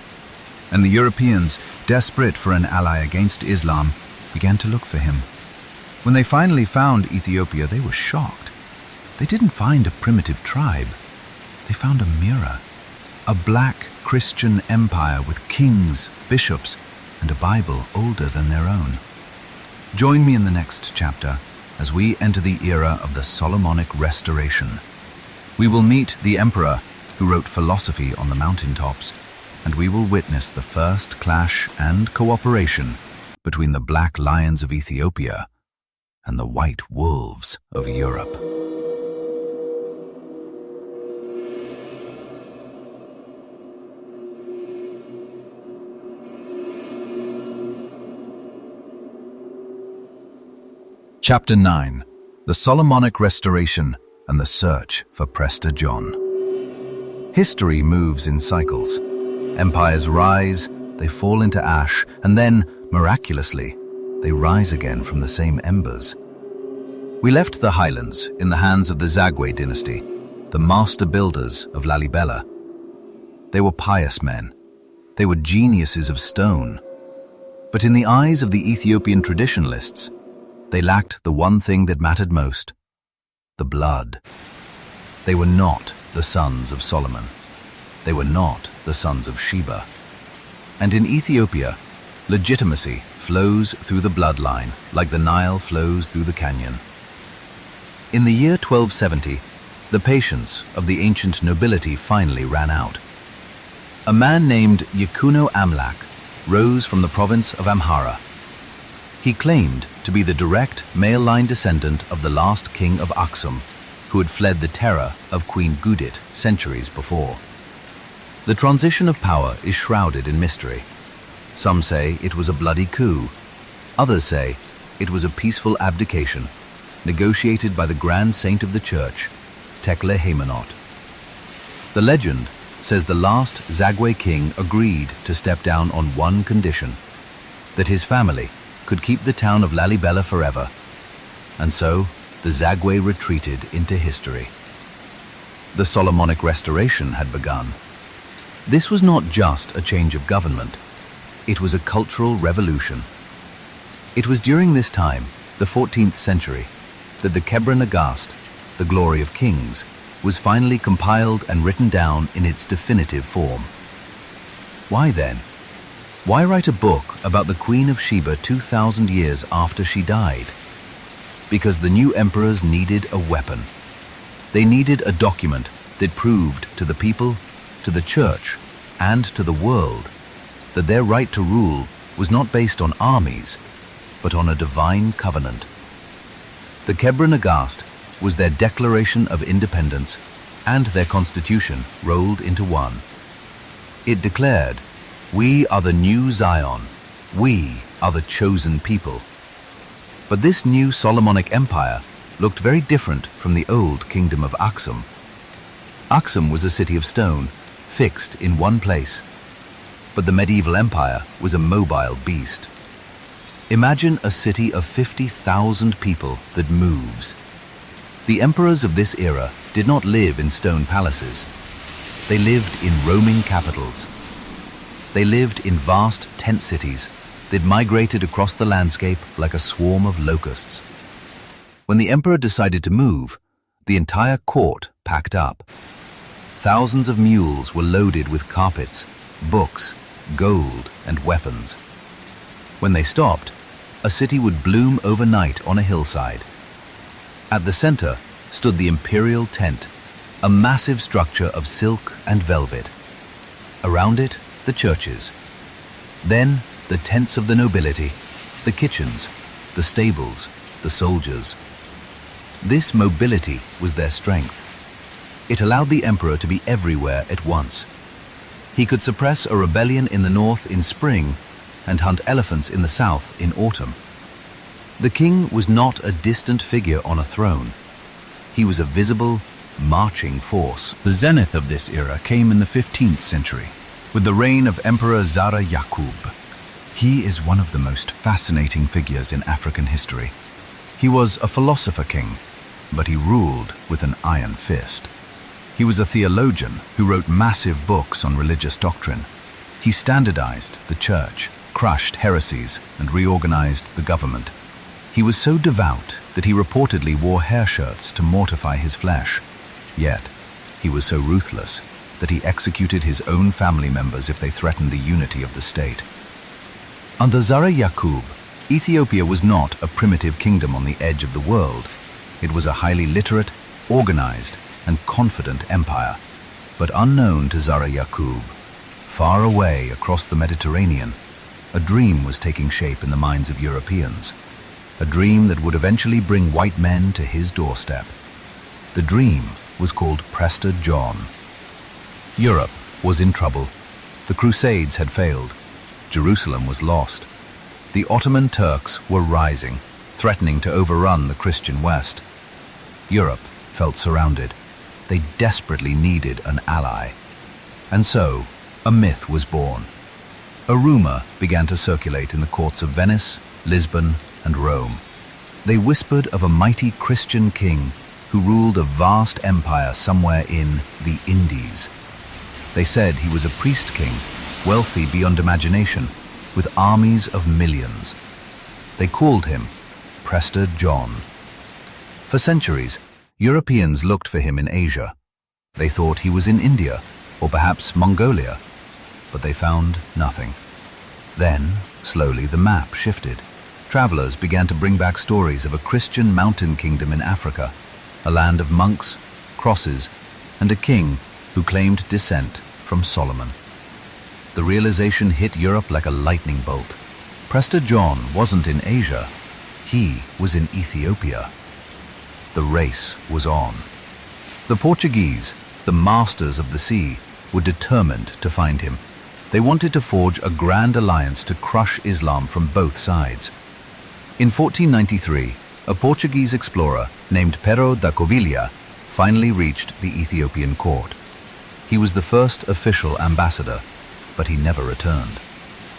S2: And the Europeans, desperate for an ally against Islam, began to look for him. When they finally found Ethiopia, they were shocked. They didn't find a primitive tribe. They found a mirror. A black Christian empire with kings, bishops, and a Bible older than their own. Join me in the next chapter as we enter the era of the Solomonic Restoration. We will meet the emperor who wrote philosophy on the mountaintops, and we will witness the first clash and cooperation between the black lions of Ethiopia and the white wolves of Europe. Chapter 9: The Solomonic Restoration and the Search for Prester John. History moves in cycles. Empires rise, they fall into ash, and then, miraculously, they rise again from the same embers. We left the highlands in the hands of the Zagwe dynasty, the master builders of Lalibela. They were pious men. They were geniuses of stone. But in the eyes of the Ethiopian traditionalists, they lacked the one thing that mattered most: the blood. They were not the sons of Solomon. They were not the sons of Sheba. And in Ethiopia, legitimacy flows through the bloodline like the Nile flows through the canyon. In the year 1270, the patience of the ancient nobility finally ran out. A man named Yekuno Amlak rose from the province of Amhara. He claimed to be the direct male-line descendant of the last king of AKSUM, who had fled the terror of Queen Gudit centuries before. The transition of power is shrouded in mystery. Some say it was a bloody coup. Others say it was a peaceful abdication, negotiated by the grand saint of the church, Tekle Haymanot. The legend says the last Zagwe king agreed to step down on one condition: that his family could keep the town of Lalibela forever. And so, the Zagwe retreated into history. The Solomonic Restoration had begun. This was not just a change of government. It was a cultural revolution. It was during this time, the 14th century, that the Kebra Nagast, the Glory of Kings, was finally compiled and written down in its definitive form. Why then? Why write a book about the Queen of Sheba 2,000 years after she died? Because the new emperors needed a weapon. They needed a document that proved to the people, to the church, and to the world that their right to rule was not based on armies, but on a divine covenant. The Kebra Nagast was their declaration of independence and their constitution rolled into one. It declared, "We are the new Zion. We are the chosen people." But this new Solomonic Empire looked very different from the old kingdom of AKSUM. AKSUM was a city of stone, fixed in one place. But the medieval empire was a mobile beast. Imagine a city of 50,000 people that moves. The emperors of this era did not live in stone palaces. They lived in roaming capitals. They lived in vast tent cities that migrated across the landscape like a swarm of locusts. When the emperor decided to move, the entire court packed up. Thousands of mules were loaded with carpets, books, gold, and weapons. When they stopped, a city would bloom overnight on a hillside. At the center stood the imperial tent, a massive structure of silk and velvet. Around it, the churches. Then, the tents of the nobility, the kitchens, the stables, the soldiers. This mobility was their strength. It allowed the emperor to be everywhere at once. He could suppress a rebellion in the north in spring and hunt elephants in the south in autumn. The king was not a distant figure on a throne. He was a visible, marching force. The zenith of this era came in the 15th century, with the reign of Emperor Zara Yaqub. He is one of the most fascinating figures in African history. He was a philosopher king, but he ruled with an iron fist. He was a theologian who wrote massive books on religious doctrine. He standardized the church, crushed heresies, and reorganized the government. He was so devout that he reportedly wore hair shirts to mortify his flesh. Yet, he was so ruthless
S1: that he executed his own family members if they threatened the unity of the state. Under Zara Yaqub, Ethiopia was not a primitive kingdom on the edge of the world. It was a highly literate, organized, and confident empire. But unknown to Zara Yaqub, far away across the Mediterranean, a dream was taking shape in the minds of Europeans. A dream that would eventually bring white men to his doorstep. The dream was called Prester John. Europe was in trouble. The Crusades had failed. Jerusalem was lost. The Ottoman Turks were rising, threatening to overrun the Christian West. Europe felt surrounded. They desperately needed an ally. And so, a myth was born. A rumor began to circulate in the courts of Venice, Lisbon, and Rome. They whispered of a mighty Christian king who ruled a vast empire somewhere in the Indies. They said he was a priest king, wealthy beyond imagination, with armies of millions. They called him Prester John. For centuries, Europeans looked for him in Asia. They thought he was in India, or perhaps Mongolia, but they found nothing. Then, slowly, the map shifted. Travelers began to bring back stories of a Christian mountain kingdom in Africa, a land of monks, crosses, and a king who claimed descent from Solomon. The realization hit Europe like a lightning bolt. Prester John wasn't in Asia, he was in Ethiopia. The race was on. The Portuguese, the masters of the sea, were determined to find him. They wanted to forge a grand alliance to crush Islam from both sides. In 1493, a Portuguese explorer named Pero da Covilhã finally reached the Ethiopian court. He was the first official ambassador, but he never returned.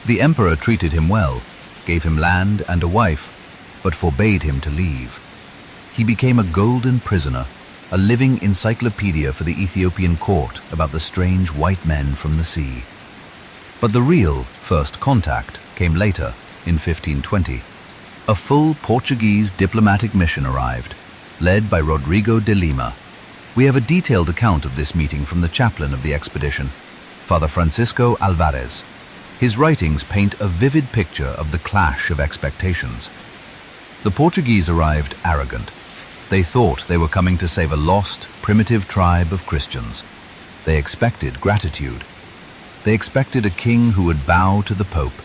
S1: The emperor treated him well, gave him land and a wife, but forbade him to leave. He became a golden prisoner, a living encyclopedia for the Ethiopian court about the strange white men from the sea. But the real first contact came later, in 1520. A full Portuguese diplomatic mission arrived, led by Rodrigo de Lima. We have a detailed account of this meeting from the chaplain of the expedition, Father Francisco Alvarez. His writings paint a vivid picture of the clash of expectations. The Portuguese arrived arrogant. They thought they were coming to save a lost, primitive tribe of Christians. They expected gratitude. They expected a king who would bow to the Pope.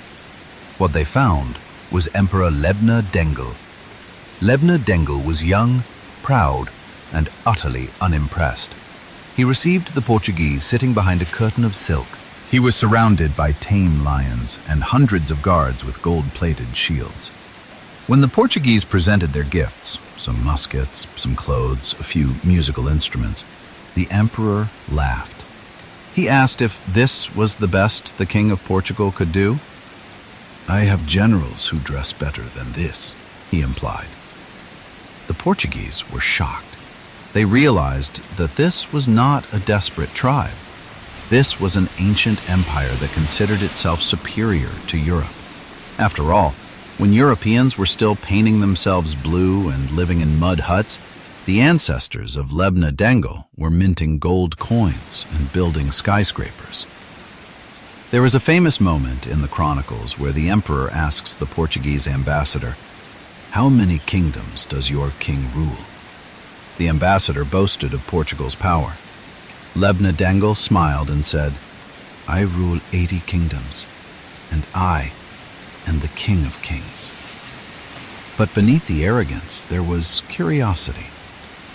S1: What they found was Emperor Lebna Dengel. Lebna Dengel was young, proud, and utterly unimpressed. He received the Portuguese sitting behind a curtain of silk. He was surrounded by tame lions and hundreds of guards with gold-plated shields. When the Portuguese presented their gifts, some muskets, some clothes, a few musical instruments, the emperor laughed. He asked if this was the best the King of Portugal could do. "I have generals who dress better than this," he implied. The Portuguese were shocked. They realized that this was not a desperate tribe. This was an ancient empire that considered itself superior to Europe. After all, when Europeans were still painting themselves blue and living in mud huts, the ancestors of Lebna Dengel were minting gold coins and building skyscrapers. There is a famous moment in the Chronicles where the emperor asks the Portuguese ambassador, "How many kingdoms does your king rule?" The ambassador boasted of Portugal's power. Lebna Dengel smiled and said, "I rule 80 kingdoms, and I am the king of kings." But beneath the arrogance, there was curiosity.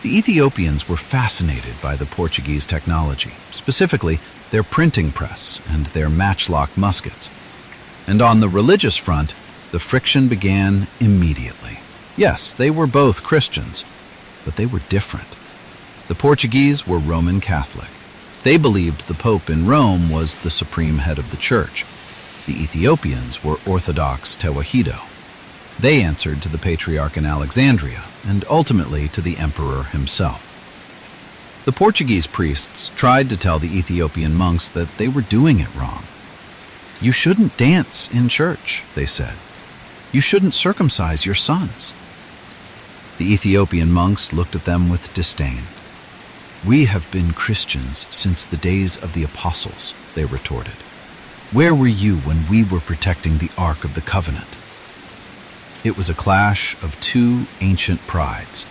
S1: The Ethiopians were fascinated by the Portuguese technology, specifically their printing press and their matchlock muskets. And on the religious front, the friction began immediately. Yes, they were both Christians, but they were different. The Portuguese were Roman Catholic. They believed the Pope in Rome was the supreme head of the church. The Ethiopians were Orthodox Tewahedo. They answered to the Patriarch in Alexandria and ultimately to the emperor himself. The Portuguese priests tried to tell the Ethiopian monks that they were doing it wrong. "You shouldn't dance in church," they said. "You shouldn't circumcise your sons." The Ethiopian monks looked at them with disdain.
S2: "We have been Christians since the days of the apostles," they retorted. "Where were you when we were protecting the Ark of the Covenant?" It was a clash of two ancient prides.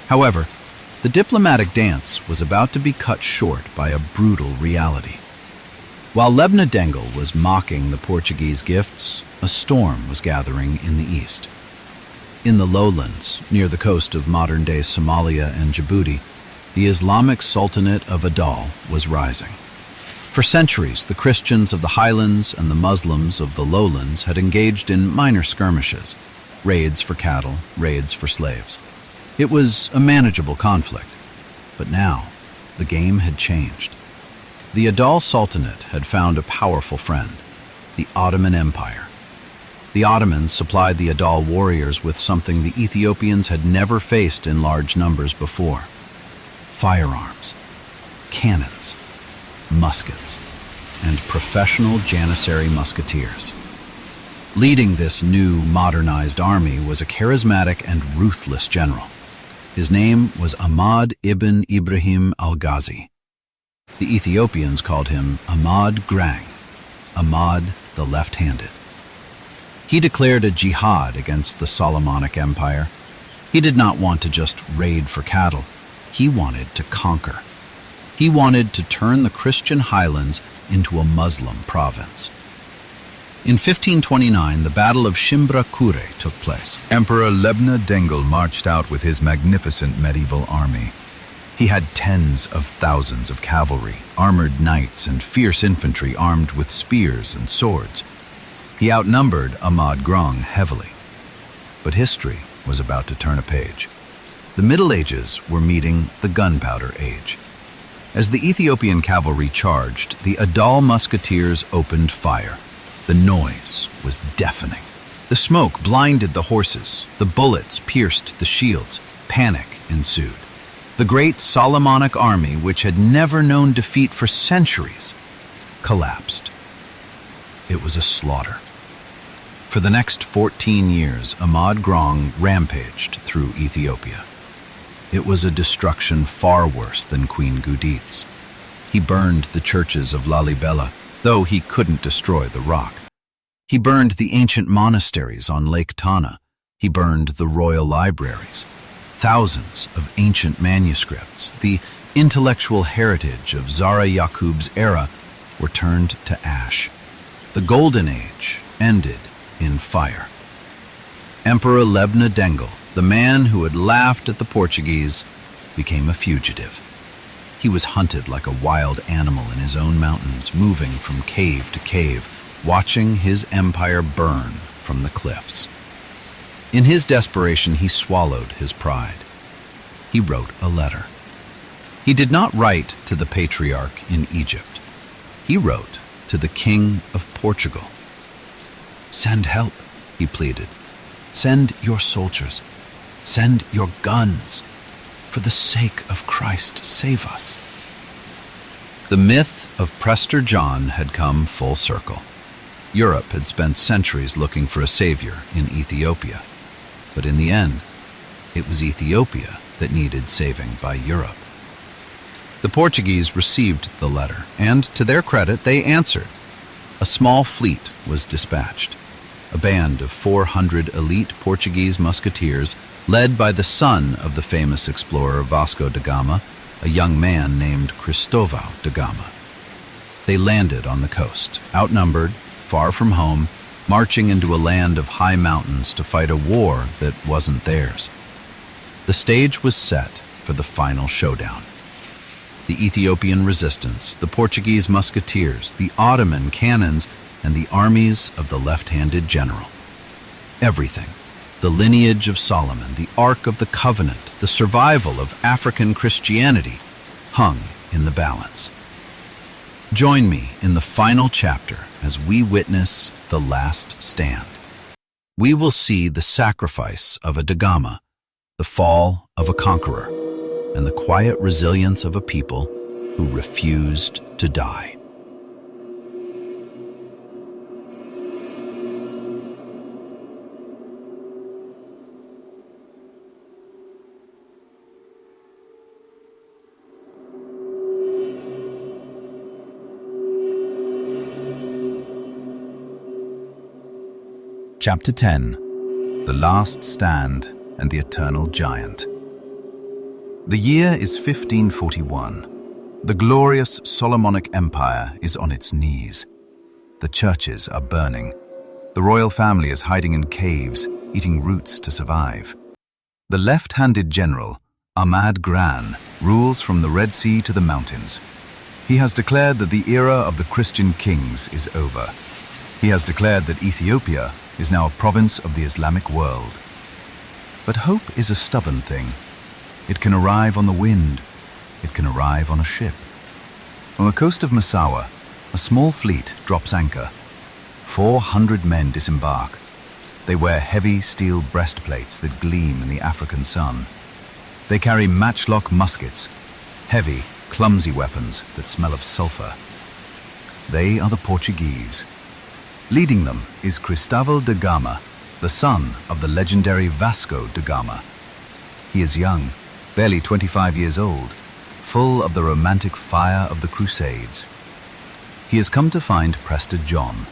S2: However, the diplomatic dance was about to be cut short by a brutal reality. While Lebna Dengel was mocking the Portuguese gifts, a storm was gathering in the east. In the lowlands, near the coast of modern-day Somalia and Djibouti, the Islamic Sultanate of Adal was rising. For centuries, the Christians of the highlands and the Muslims of the lowlands had engaged in minor skirmishes, raids for cattle, raids for slaves. It was a manageable conflict, but now the game had changed. The Adal Sultanate had found a powerful friend, the Ottoman Empire. The Ottomans supplied the Adal warriors with something the Ethiopians had never faced in large numbers before: firearms, cannons, muskets, and professional Janissary musketeers. Leading this new, modernized army was a charismatic and ruthless general. His name was Ahmad ibn Ibrahim al-Ghazi. The Ethiopians called him Ahmad Grang, Ahmad the Left-Handed. He declared a jihad against the Solomonic Empire. He did not want to just raid for cattle. He wanted to conquer. He wanted to turn the Christian highlands into a Muslim province. In 1529, the Battle of Shimbra Kure took place.
S1: Emperor Lebna Dengel marched out with his magnificent medieval army. He had tens of thousands of cavalry, armored knights, and fierce infantry armed with spears and swords. He outnumbered Ahmad Grang heavily. But history was about to turn a page. The Middle Ages were meeting the Gunpowder Age. As the Ethiopian cavalry charged, the Adal musketeers opened fire. The noise was deafening. The smoke blinded the horses. The bullets pierced the shields. Panic ensued. The great Solomonic army, which had never known defeat for centuries, collapsed. It was a slaughter. For the next 14 years, Ahmad Grang rampaged through Ethiopia. It was a destruction far worse than Queen Gudit's. He burned the churches of Lalibela, though he couldn't destroy the rock. He burned the ancient monasteries on Lake Tana. He burned the royal libraries. Thousands of ancient manuscripts, the intellectual heritage of Zara Yaqub's era, were turned to ash. The Golden Age ended in fire. Emperor Lebna Dengel, the man who had laughed at the Portuguese, became a fugitive. He was hunted like a wild animal in his own mountains, moving from cave to cave, watching his empire burn from the cliffs. In his desperation, he swallowed his pride. He wrote a letter. He did not write to the patriarch in Egypt. He wrote to the King of Portugal. "Send help," he pleaded. "Send your soldiers. Send your guns. For the sake of Christ, save us." The myth of Prester John had come full circle. Europe had spent centuries looking for a savior in Ethiopia. But in the end, it was Ethiopia that needed saving by Europe. The Portuguese received the letter, and to their credit, they answered. A small fleet was dispatched. A band of 400 elite Portuguese musketeers, led by the son of the famous explorer Vasco da Gama, a young man named Cristóvão da Gama. They landed on the coast, outnumbered, far from home, marching into a land of high mountains to fight a war that wasn't theirs. The stage was set for the final showdown. The Ethiopian resistance, the Portuguese musketeers, the Ottoman cannons, and the armies of the left-handed general. Everything, the lineage of Solomon, the Ark of the Covenant, the survival of African Christianity, hung in the balance. Join me in the final chapter as we witness the last stand. We will see the sacrifice of a Da Gama, the fall of a conqueror, and the quiet resilience of a people who refused to die.
S2: Chapter 10. The Last Stand and the Eternal Giant. The year is 1541. The glorious Solomonic Empire is on its knees. The churches are burning. The royal family is hiding in caves, eating roots to survive. The left-handed general, Ahmad Gran, rules from the Red Sea to the mountains. He has declared that the era of the Christian kings is over. He has declared that Ethiopia is now a province of the Islamic world. But hope is a stubborn thing. It can arrive on the wind. It can arrive on a ship. On the coast of Massawa, a small fleet drops anchor. 400 men disembark. They wear heavy steel breastplates that gleam in the African sun. They carry matchlock muskets, heavy, clumsy weapons that smell of sulfur. They are the Portuguese. Leading them is Cristóvão da Gama, the son of the legendary Vasco da Gama. He is young, barely 25 years old, full of the romantic fire of the Crusades. He has come to find Prester John.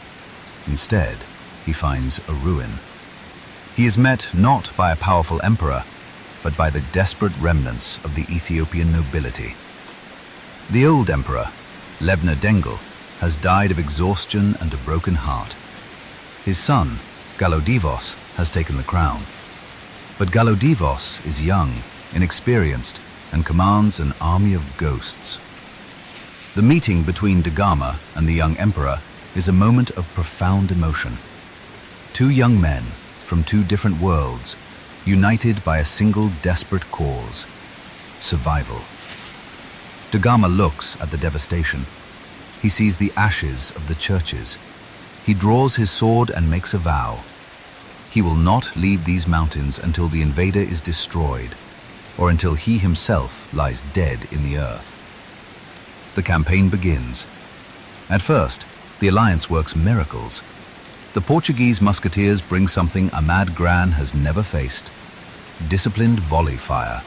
S2: Instead, he finds a ruin. He is met not by a powerful emperor, but by the desperate remnants of the Ethiopian nobility. The old emperor, Lebna Dengel, has died of exhaustion and a broken heart. His son, Galodivos, has taken the crown. But Galodivos is young, inexperienced, and commands an army of ghosts. The meeting between Da Gama and the young emperor is a moment of profound emotion. Two young men from two different worlds, united by a single desperate cause: survival. Da Gama looks at the devastation. He sees the ashes of the churches. He draws his sword and makes a vow. He will not leave these mountains until the invader is destroyed, or until he himself lies dead in the earth. The campaign begins. At first, the alliance works miracles. The Portuguese musketeers bring something Ahmad Gran has never faced: disciplined volley fire.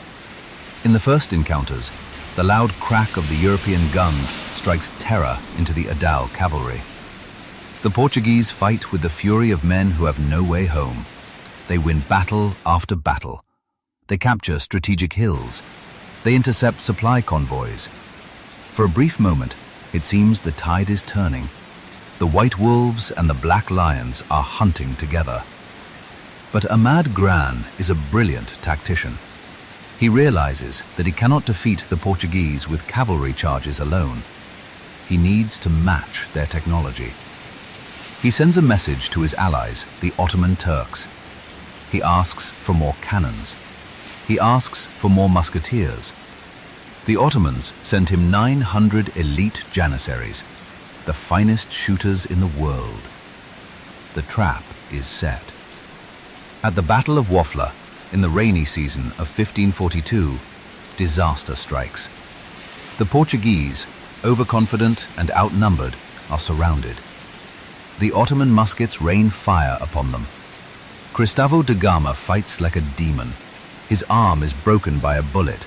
S2: In the first encounters, the loud crack of the European guns strikes terror into the Adal cavalry. The Portuguese fight with the fury of men who have no way home. They win battle after battle. They capture strategic hills. They intercept supply convoys. For a brief moment, it seems the tide is turning. The white wolves and the black lions are hunting together. But Ahmad Gran is a brilliant tactician. He realizes that he cannot defeat the Portuguese with cavalry charges alone. He needs to match their technology. He sends a message to his allies, the Ottoman Turks. He asks for more cannons. He asks for more musketeers. The Ottomans sent him 900 elite janissaries, the finest shooters in the world. The trap is set. At the Battle of Wafla, in the rainy season of 1542, disaster strikes. The Portuguese, overconfident and outnumbered, are surrounded. The Ottoman muskets rain fire upon them. Cristóvão da Gama fights like a demon. His arm is broken by a bullet.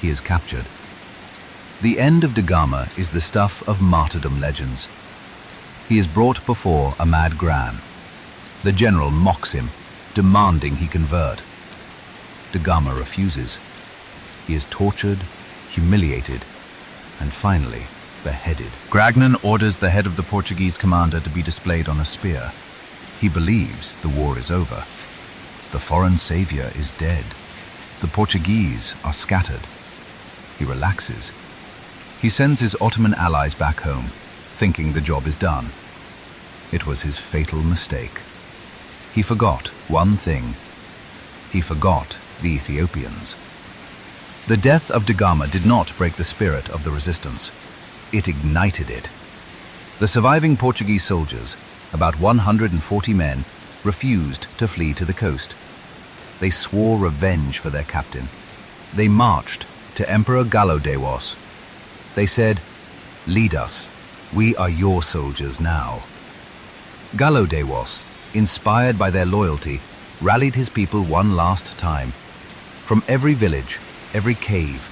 S2: He is captured. The end of Da Gama is the stuff of martyrdom legends. He is brought before Ahmad Gran. The general mocks him, demanding he convert. Da Gama refuses. He is tortured, humiliated, and finally beheaded. Gragnon orders the head of the Portuguese commander to be displayed on a spear. He believes the war is over. The foreign savior is dead. The Portuguese are scattered. He relaxes. He sends his Ottoman allies back home, thinking the job is done. It was his fatal mistake. He forgot one thing. He forgot the Ethiopians. The death of Da Gama did not break the spirit of the resistance. It ignited it. The surviving Portuguese soldiers, about 140 men, refused to flee to the coast. They swore revenge for their captain. They marched to Emperor Galodivos. They said, "Lead us. We are your soldiers now." Galodivos, inspired by their loyalty, rallied his people one last time. From every village, every cave,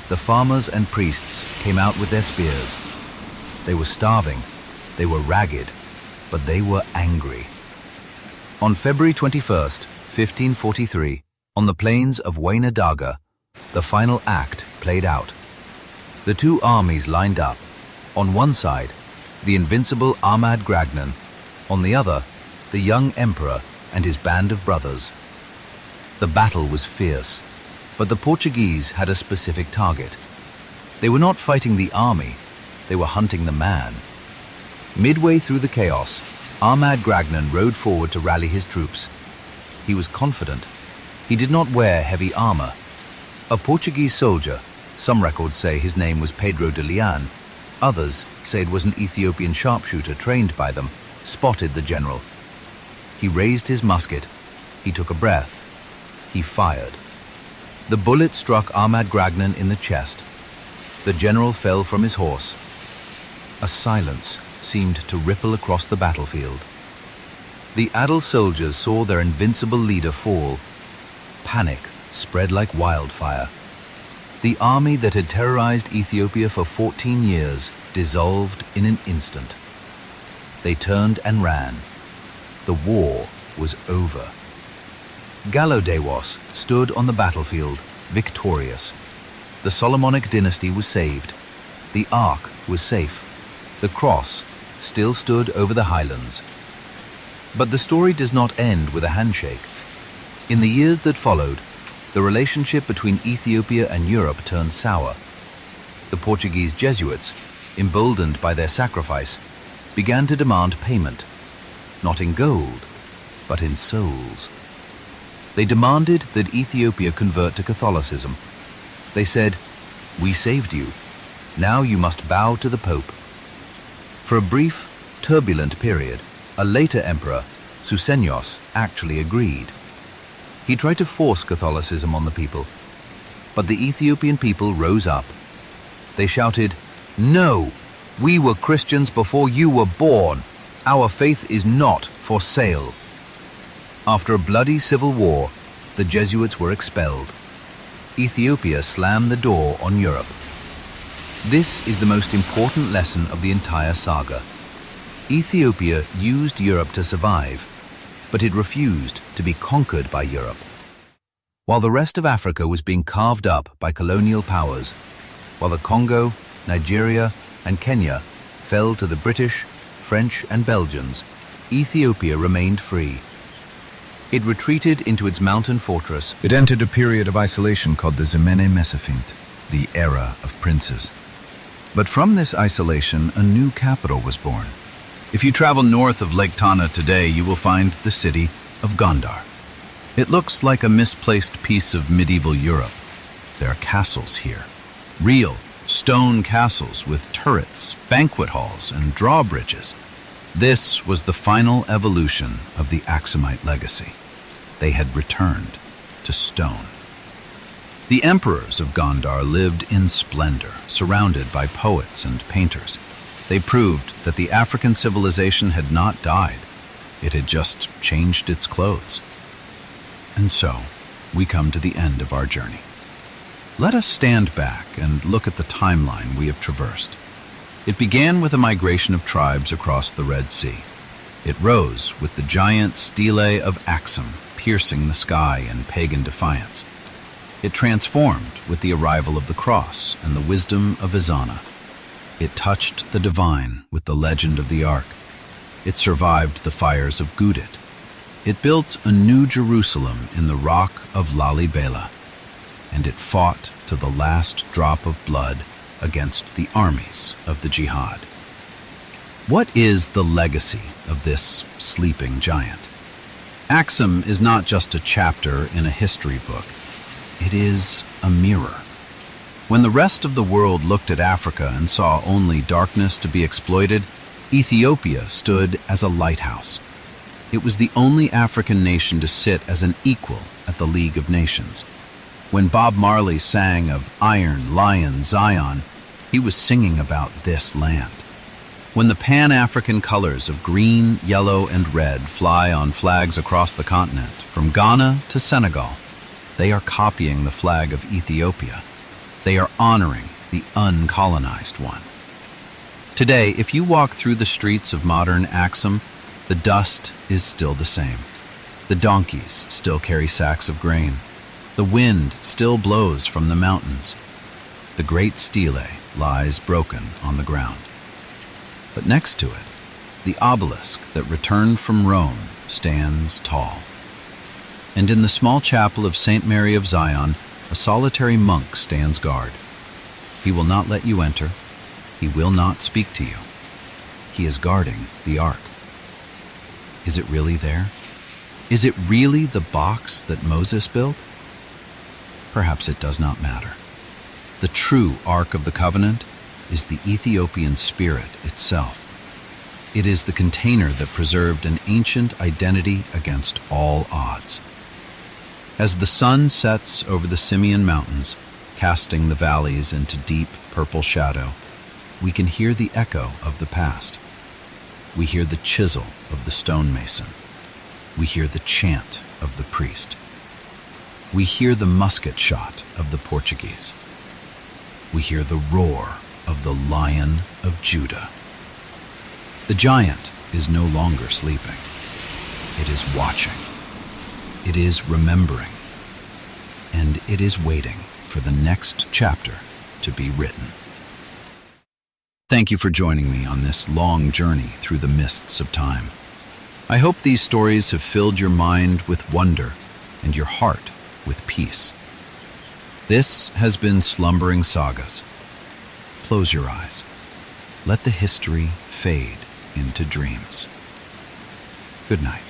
S2: the farmers and priests came out with their spears. They were starving, they were ragged, but they were angry.
S1: On February 21st, 1543, on the plains of Daga, the final act played out. The two armies lined up. On one side, the invincible Ahmad Gragnan, on the other, the young emperor and his band of brothers. The battle was fierce, but the Portuguese had a specific target. They were not fighting the army, they were hunting the man. Midway through the chaos, Ahmad Gragnan rode forward to rally his troops. He was confident. He did not wear heavy armor. A Portuguese soldier, some records say his name was Pedro de Leon, others say it was an Ethiopian sharpshooter trained by them, spotted the general. He raised his musket. He took a breath. He fired. The bullet struck Ahmad Gragnan in the chest. The general fell from his horse. A silence seemed to ripple across the battlefield. The adult soldiers saw their invincible leader fall. Panic spread like wildfire. The army that had terrorized Ethiopia for 14 years dissolved in an instant. They turned and ran. The war was over. Gallo-Dewos stood on the battlefield, victorious. The Solomonic dynasty was saved. The Ark was safe. The cross still stood over the highlands. But the story does not end with a handshake. In the years that followed, the relationship between Ethiopia and Europe turned sour. The Portuguese Jesuits, emboldened by their sacrifice, began to demand payment, not in gold, but in souls. They demanded that Ethiopia convert to Catholicism. They said, "We saved you. Now you must bow to the Pope." For a brief, turbulent period, a later emperor, Susenyos, actually agreed. He tried to force Catholicism on the people, but the Ethiopian people rose up. They shouted, "No! We were Christians before you were born. Our faith is not for sale." After a bloody civil war, the Jesuits were expelled. Ethiopia slammed the door on Europe. This is the most important lesson of the entire saga. Ethiopia used Europe to survive, but it refused to be conquered by Europe. While the rest of Africa was being carved up by colonial powers, while the Congo, Nigeria, and Kenya fell to the British, French, and Belgians, Ethiopia remained free. It retreated into its mountain fortress.
S2: It entered a period of isolation called the Zemene Mesafint, the era of princes. But from this isolation, a new capital was born. If you travel north of Lake Tana today, you will find the city of Gondar. It looks like a misplaced piece of medieval Europe. There are castles here, real stone castles with turrets, banquet halls, and drawbridges. This was the final evolution of the AKSUMite legacy. They had returned to stone. The emperors of Gondar lived in splendor, surrounded by poets and painters. They proved that the African civilization had not died. It had just changed its clothes. And so, we come to the end of our journey. Let us stand back and look at the timeline we have traversed. It began with a migration of tribes across the Red Sea. It rose with the giant stele of AKSUM piercing the sky in pagan defiance. It transformed with the arrival of the cross and the wisdom of Izana. It touched the divine with the legend of the Ark. It survived the fires of Gudit. It built a new Jerusalem in the rock of Lalibela, and it fought to the last drop of blood against the armies of the jihad. What is the legacy of this sleeping giant? AKSUM is not just a chapter in a history book. It is a mirror. When the rest of the world looked at Africa and saw only darkness to be exploited, Ethiopia stood as a lighthouse. It was the only African nation to sit as an equal at the League of Nations. When Bob Marley sang of Iron Lion Zion, he was singing about this land. When the Pan-African colors of green, yellow, and red fly on flags across the continent, from Ghana to Senegal, they are copying the flag of Ethiopia. They are honoring the uncolonized one. Today, if you walk through the streets of modern AKSUM, the dust is still the same.
S1: The donkeys still carry sacks of grain. The wind still blows from the mountains. The great stele lies broken on the ground. But next to it, the obelisk that returned from Rome stands tall. And in the small chapel of St. Mary of Zion, a solitary monk stands guard. He will not let you enter. He will not speak to you. He is guarding the ark. Is it really there? Is it really the box that Moses built? Perhaps it does not matter. The true Ark of the Covenant is the Ethiopian spirit itself. It is the container that preserved an ancient identity against all odds. As the sun sets over the Simeon Mountains, casting the valleys into deep purple shadow, we can hear the echo of the past. We hear the chisel of the stonemason. We hear the chant of the priest. We hear the musket shot of the Portuguese. We hear the roar of the Lion of Judah. The giant is no longer sleeping. It is watching. It is remembering. And it is waiting for the next chapter to be written. Thank you for joining me on this long journey through the mists of time. I hope these stories have filled your mind with wonder and your heart with peace. This has been Slumbering Sagas. Close your eyes. Let the history fade into dreams. Good night.